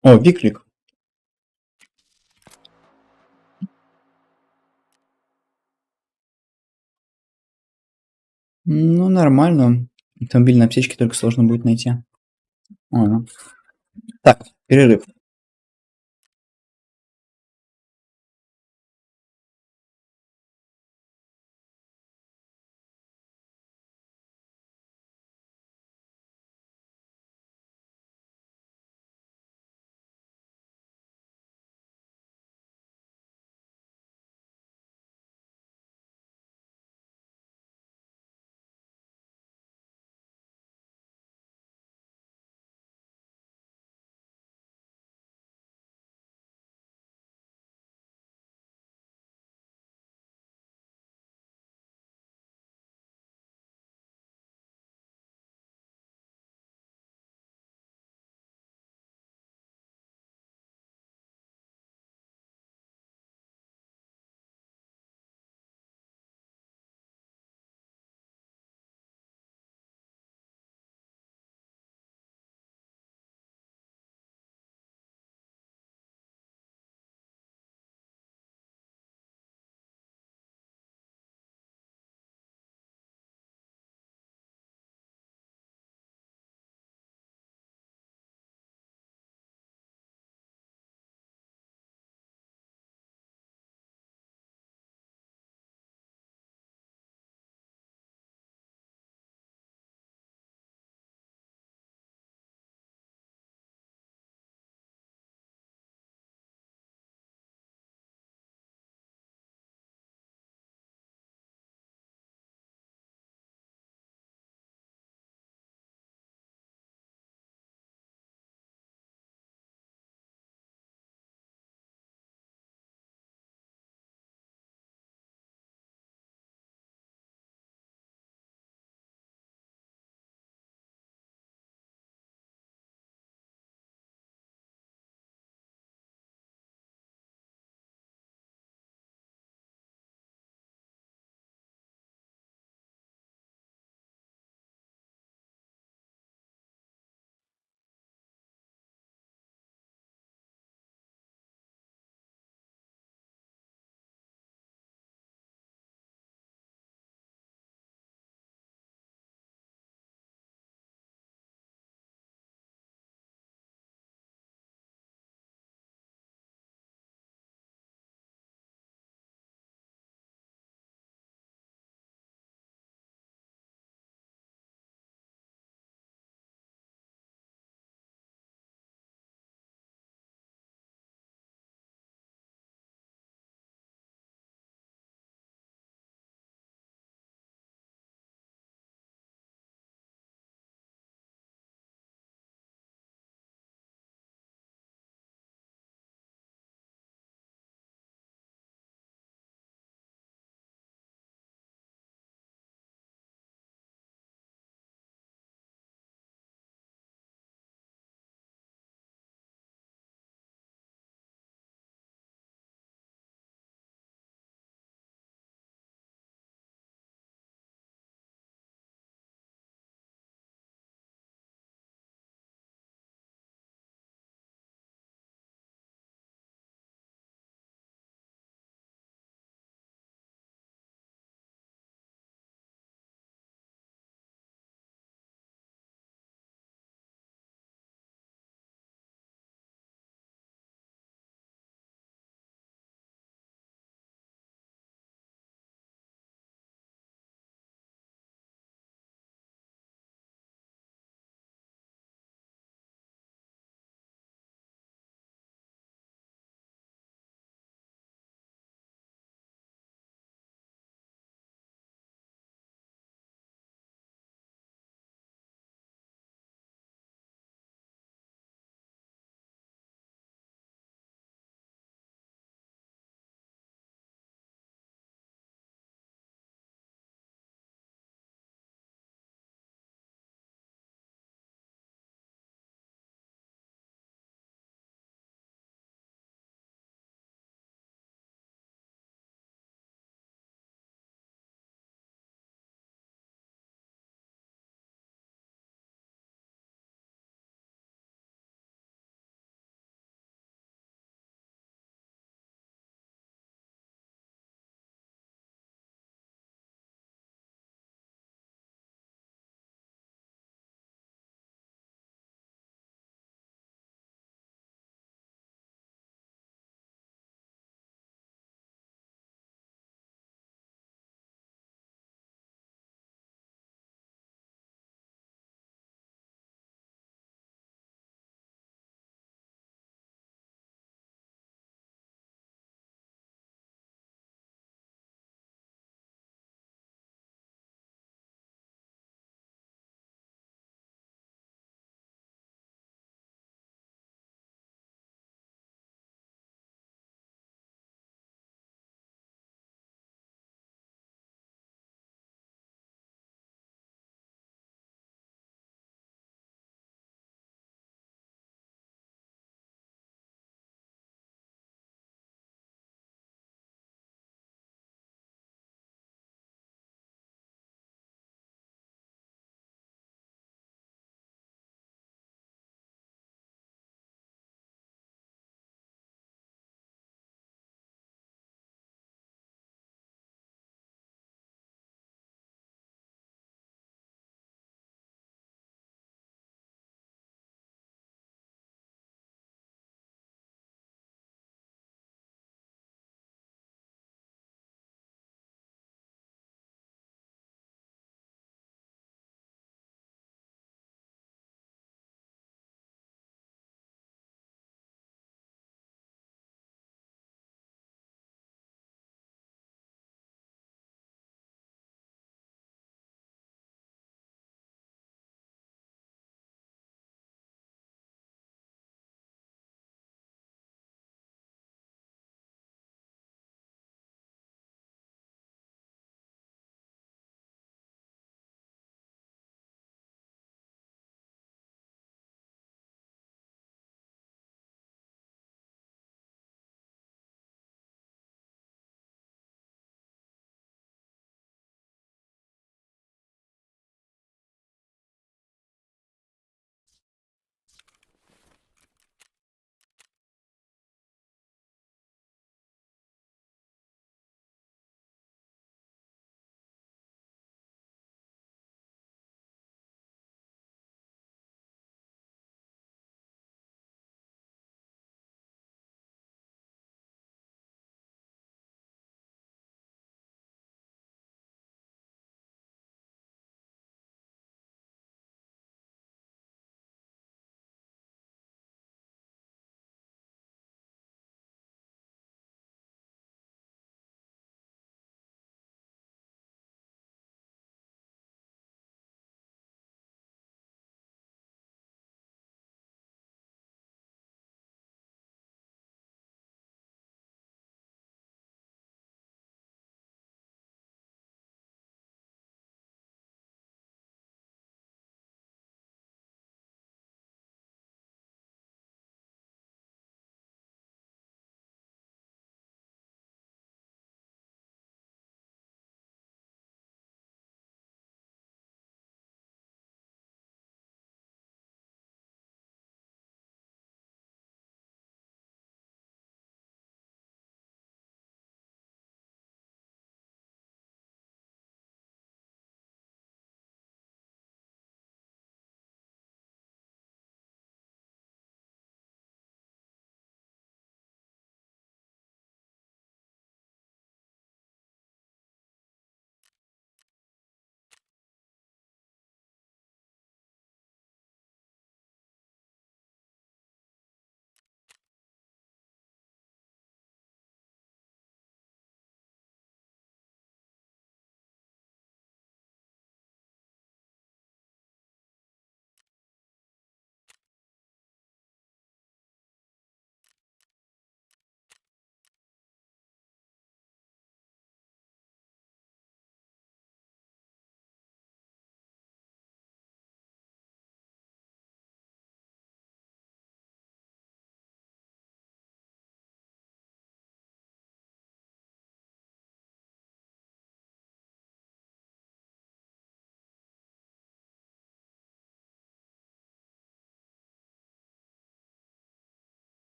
О, Виклик. Ну, нормально. Автомобильные аптечки только сложно будет найти. Ладно. Так, перерыв.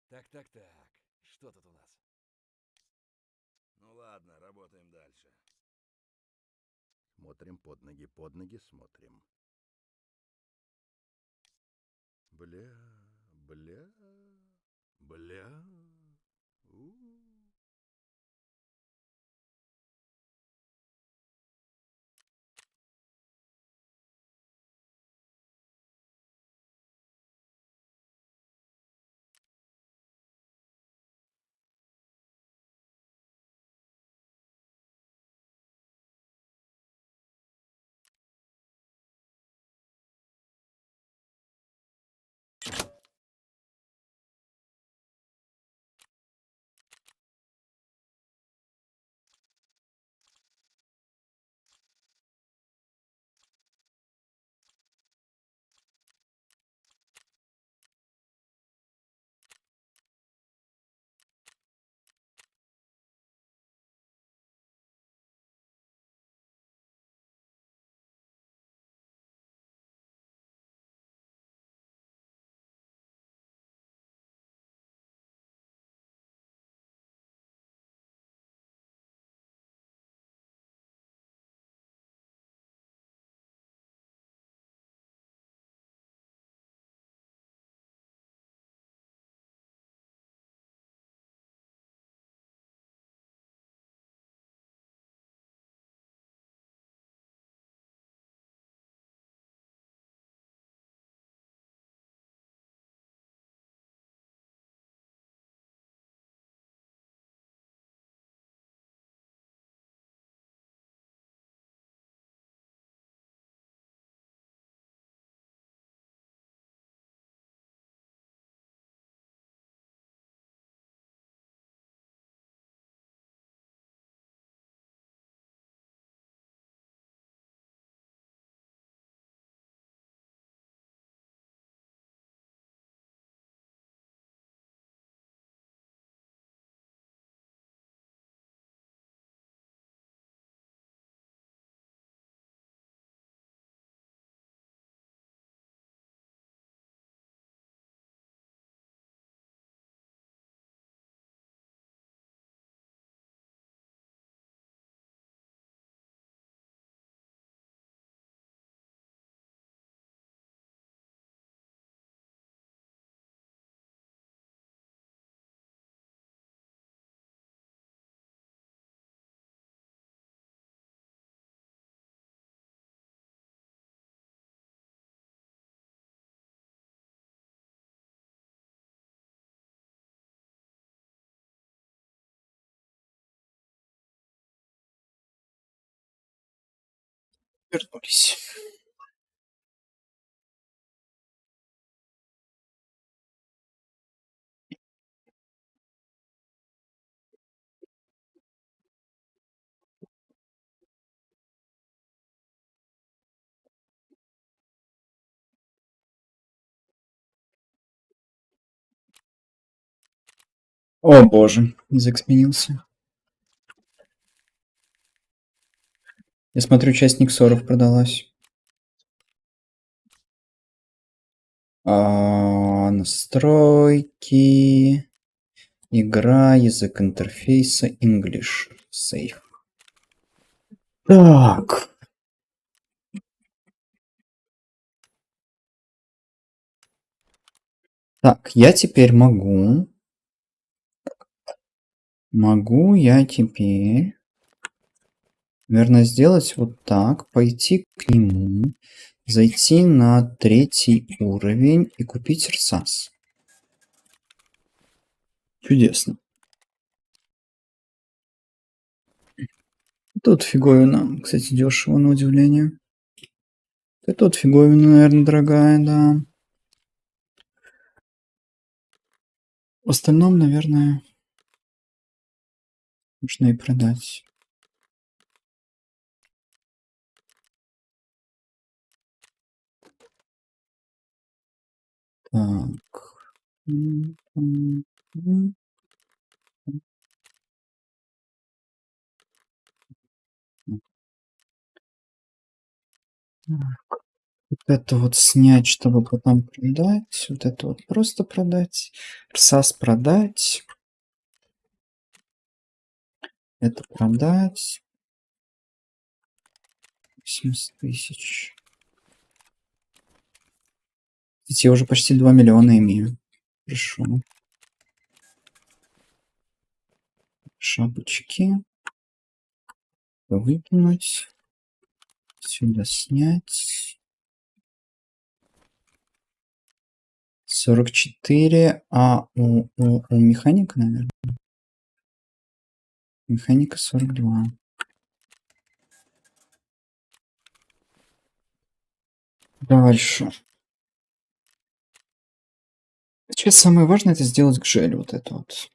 Так. Что тут у нас? Ну ладно, работаем дальше. Смотрим под ноги смотрим. Бля. Вернулись. О боже, язык сменился. Я смотрю, часть Никсоров продалась. Настройки. Игра, язык интерфейса, English, Safe. Так. Так, я теперь могу я теперь, наверное, сделать вот так, пойти к нему, зайти на 3-й уровень и купить рсас. Чудесно. Тут фиговина, кстати, дешево на удивление. И тут фиговина, наверное, дорогая, да. В остальном, наверное, можно и продать. Так. Это вот снять, чтобы потом продать. Вот это вот просто продать. РСАС продать. Это продать. 70 тысяч. Кстати, я уже почти 2 миллиона имею. Хорошо. Шапочки. Выкинуть. Сюда снять. 44. А у механика, наверное. Механика 42. Дальше. Сейчас самое важное это сделать гжель вот это вот.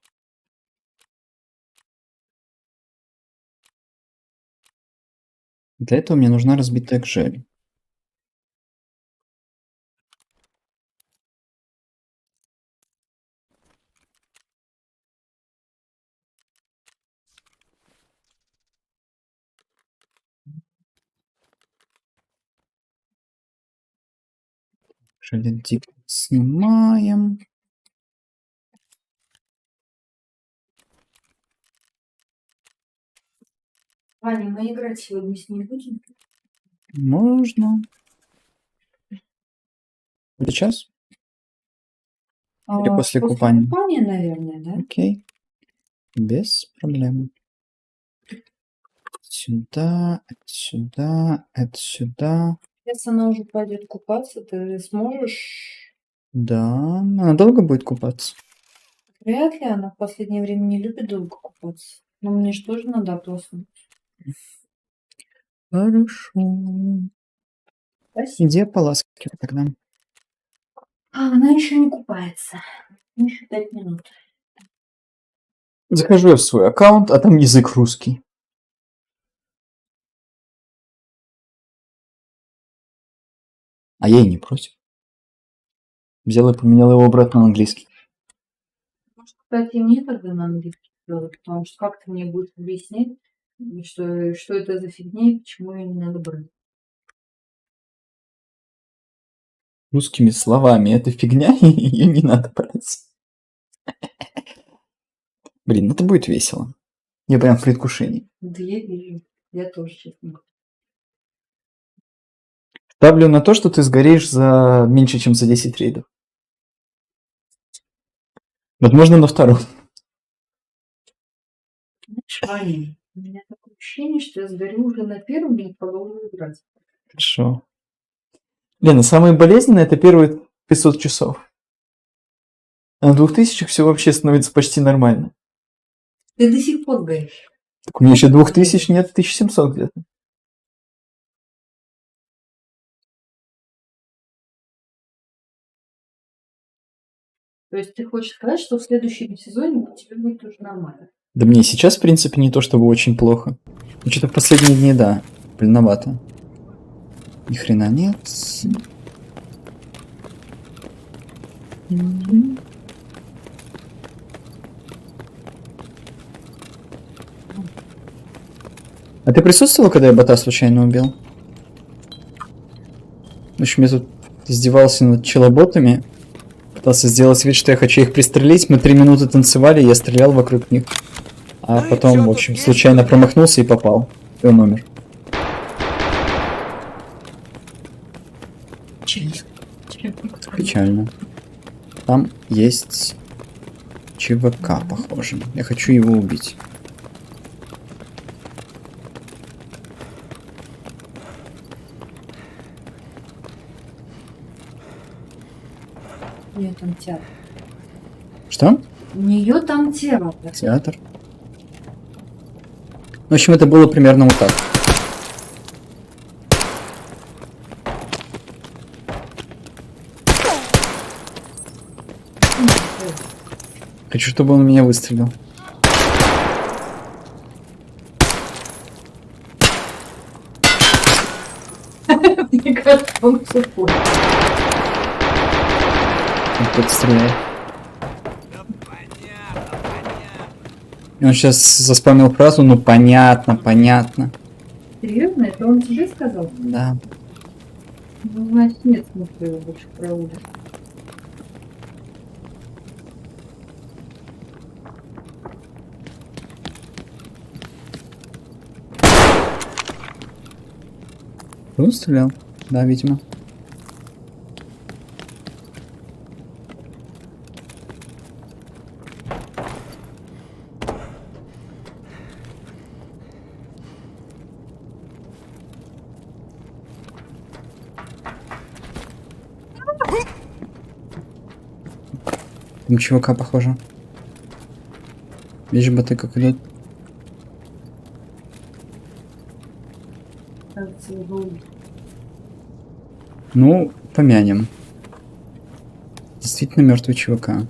Для этого мне нужна разбитая гжель. Железик снимаем. Аня, мы играть сегодня с ней будем? Можно. Сейчас? Или после купания? Купания, наверное, да? Окей. Без проблем. Сюда, это сюда, это сюда. Сейчас она уже пойдет купаться, ты сможешь? Да, она долго будет купаться? Вряд ли, она в последнее время не любит долго купаться. Но мне же тоже надо ополоснуть. Хорошо. Спасибо. Иди ополаскивай тогда. Она еще не купается. Еще 5 минут. Захожу я в свой аккаунт, а там язык русский. А я и не против. Взял и поменял его обратно на английский. Может, кстати, мне тогда на английский сделать, потому что как ты мне будешь объяснять, что это за фигня и почему ее не надо брать. Русскими словами. Это фигня, и ее не надо брать. Блин, это будет весело. Я прям в предвкушении. Да я вижу. Я тоже, честно. Ставлю на то, что ты сгоришь за меньше, чем за 10 рейдов. Возможно, на втором. Знаешь, Аня, у меня такое ощущение, что я сгорю уже на первом и не продолжу играть. Хорошо. Лена, самое болезненное это первые 500 часов. А на 2000 все вообще становится почти нормально. Ты до сих пор горишь. Так у меня еще 2000 нет, 1700 где-то. То есть ты хочешь сказать, что в следующем сезоне тебе будет уже нормально? Да мне сейчас, в принципе, не то чтобы очень плохо. Но что-то в последние дни, да, блиновато. Ни хрена нет. А ты присутствовал, когда я бота случайно убил? В общем, я тут издевался над челоботами. Пытался сделать вид, что я хочу их пристрелить. Мы 3 минуты танцевали, я стрелял вокруг них. А потом, в общем, случайно промахнулся и попал. И он умер. Печально. Там есть ЧВК, похоже. Я хочу его убить. У нее там театр. Что? У нее там театр. Театр. В общем, это было примерно вот так. Хочу, чтобы он в меня выстрелил. Мне кажется, он тупой. Он стреляет. И он сейчас заспамил фразу, ну понятно, понятно. Серьезно? Это он тебе сказал? Да. Ну, значит, нет смысла его больше проводить. Он стрелял? Да, видимо. Там чувака похоже. Видишь, боты как идут. Кажется, его Ну, помянем. Действительно мертвый чувака.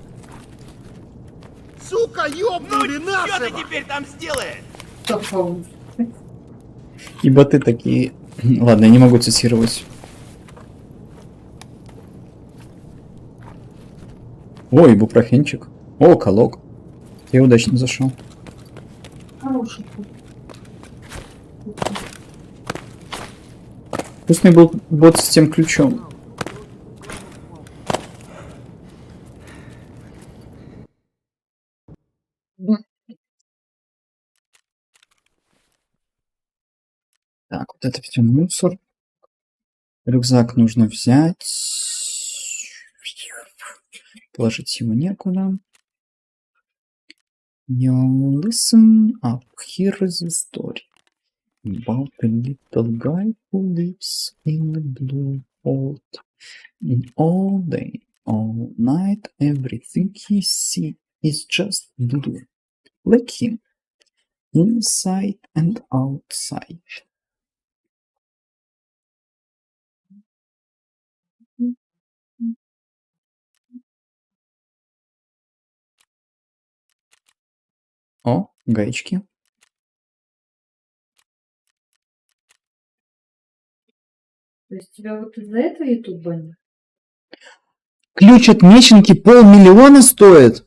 Сука, ёбнули нас! Что ты теперь там сделаешь? попал. И боты такие... Ладно, я не могу цитировать. О, ибупрофенчик. О, колок. Я удачно зашел. Хороший. Вкусный был бот с тем ключом. Так, вот это все мусор. Рюкзак нужно взять. Положить его некуда. You listen up. Here is the story about a little guy who lives in a blue world. And all day, all night, everything he sees is just blue. Like him. Inside and outside. О, гаечки. То есть тебя вот из-за этого YouTube банят? Ключ от меченки 500 000 стоит.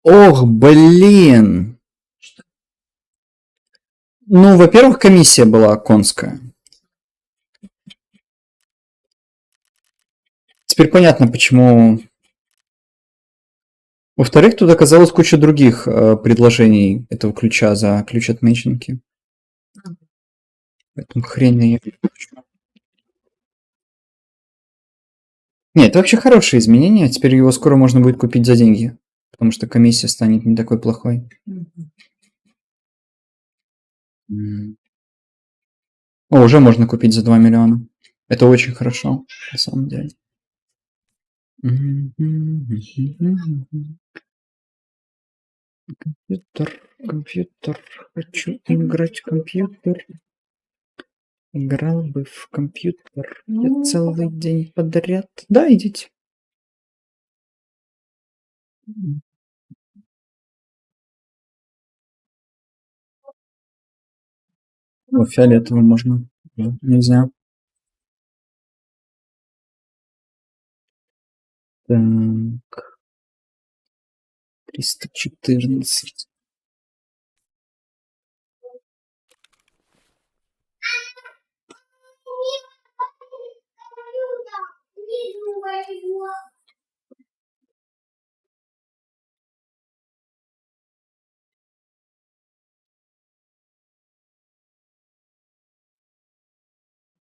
Ох, блин. Ну, во-первых, комиссия была конская. Теперь понятно, почему... Во-вторых, тут оказалось куча других предложений этого ключа за ключ от меченки. Поэтому хрень я... Нет, это вообще хорошее изменение. Теперь его скоро можно будет купить за деньги. Потому что комиссия станет не такой плохой. О, уже можно купить за 2 миллиона. Это очень хорошо, на самом деле. Компьютер. Хочу играть в компьютер. Играл бы в компьютер я целый день подряд. Да, идите. О, фиолетовый можно. Нельзя. Так. 314.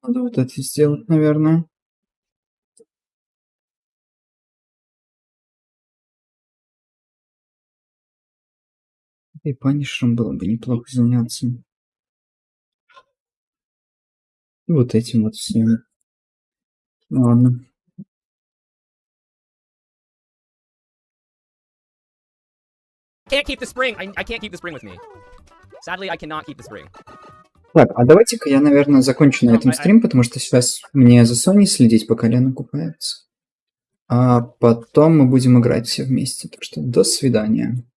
Надо вот это сделать, наверное. И панишером было бы неплохо заняться. И вот этим вот всем. Ладно. Can't keep the spring. I can't keep the spring with me. Sadly, I cannot keep the spring. Так, а давайте-ка я, наверное, закончу на этом стрим, потому что сейчас мне за Sony следить, пока Лена купается. А потом мы будем играть все вместе. Так что до свидания.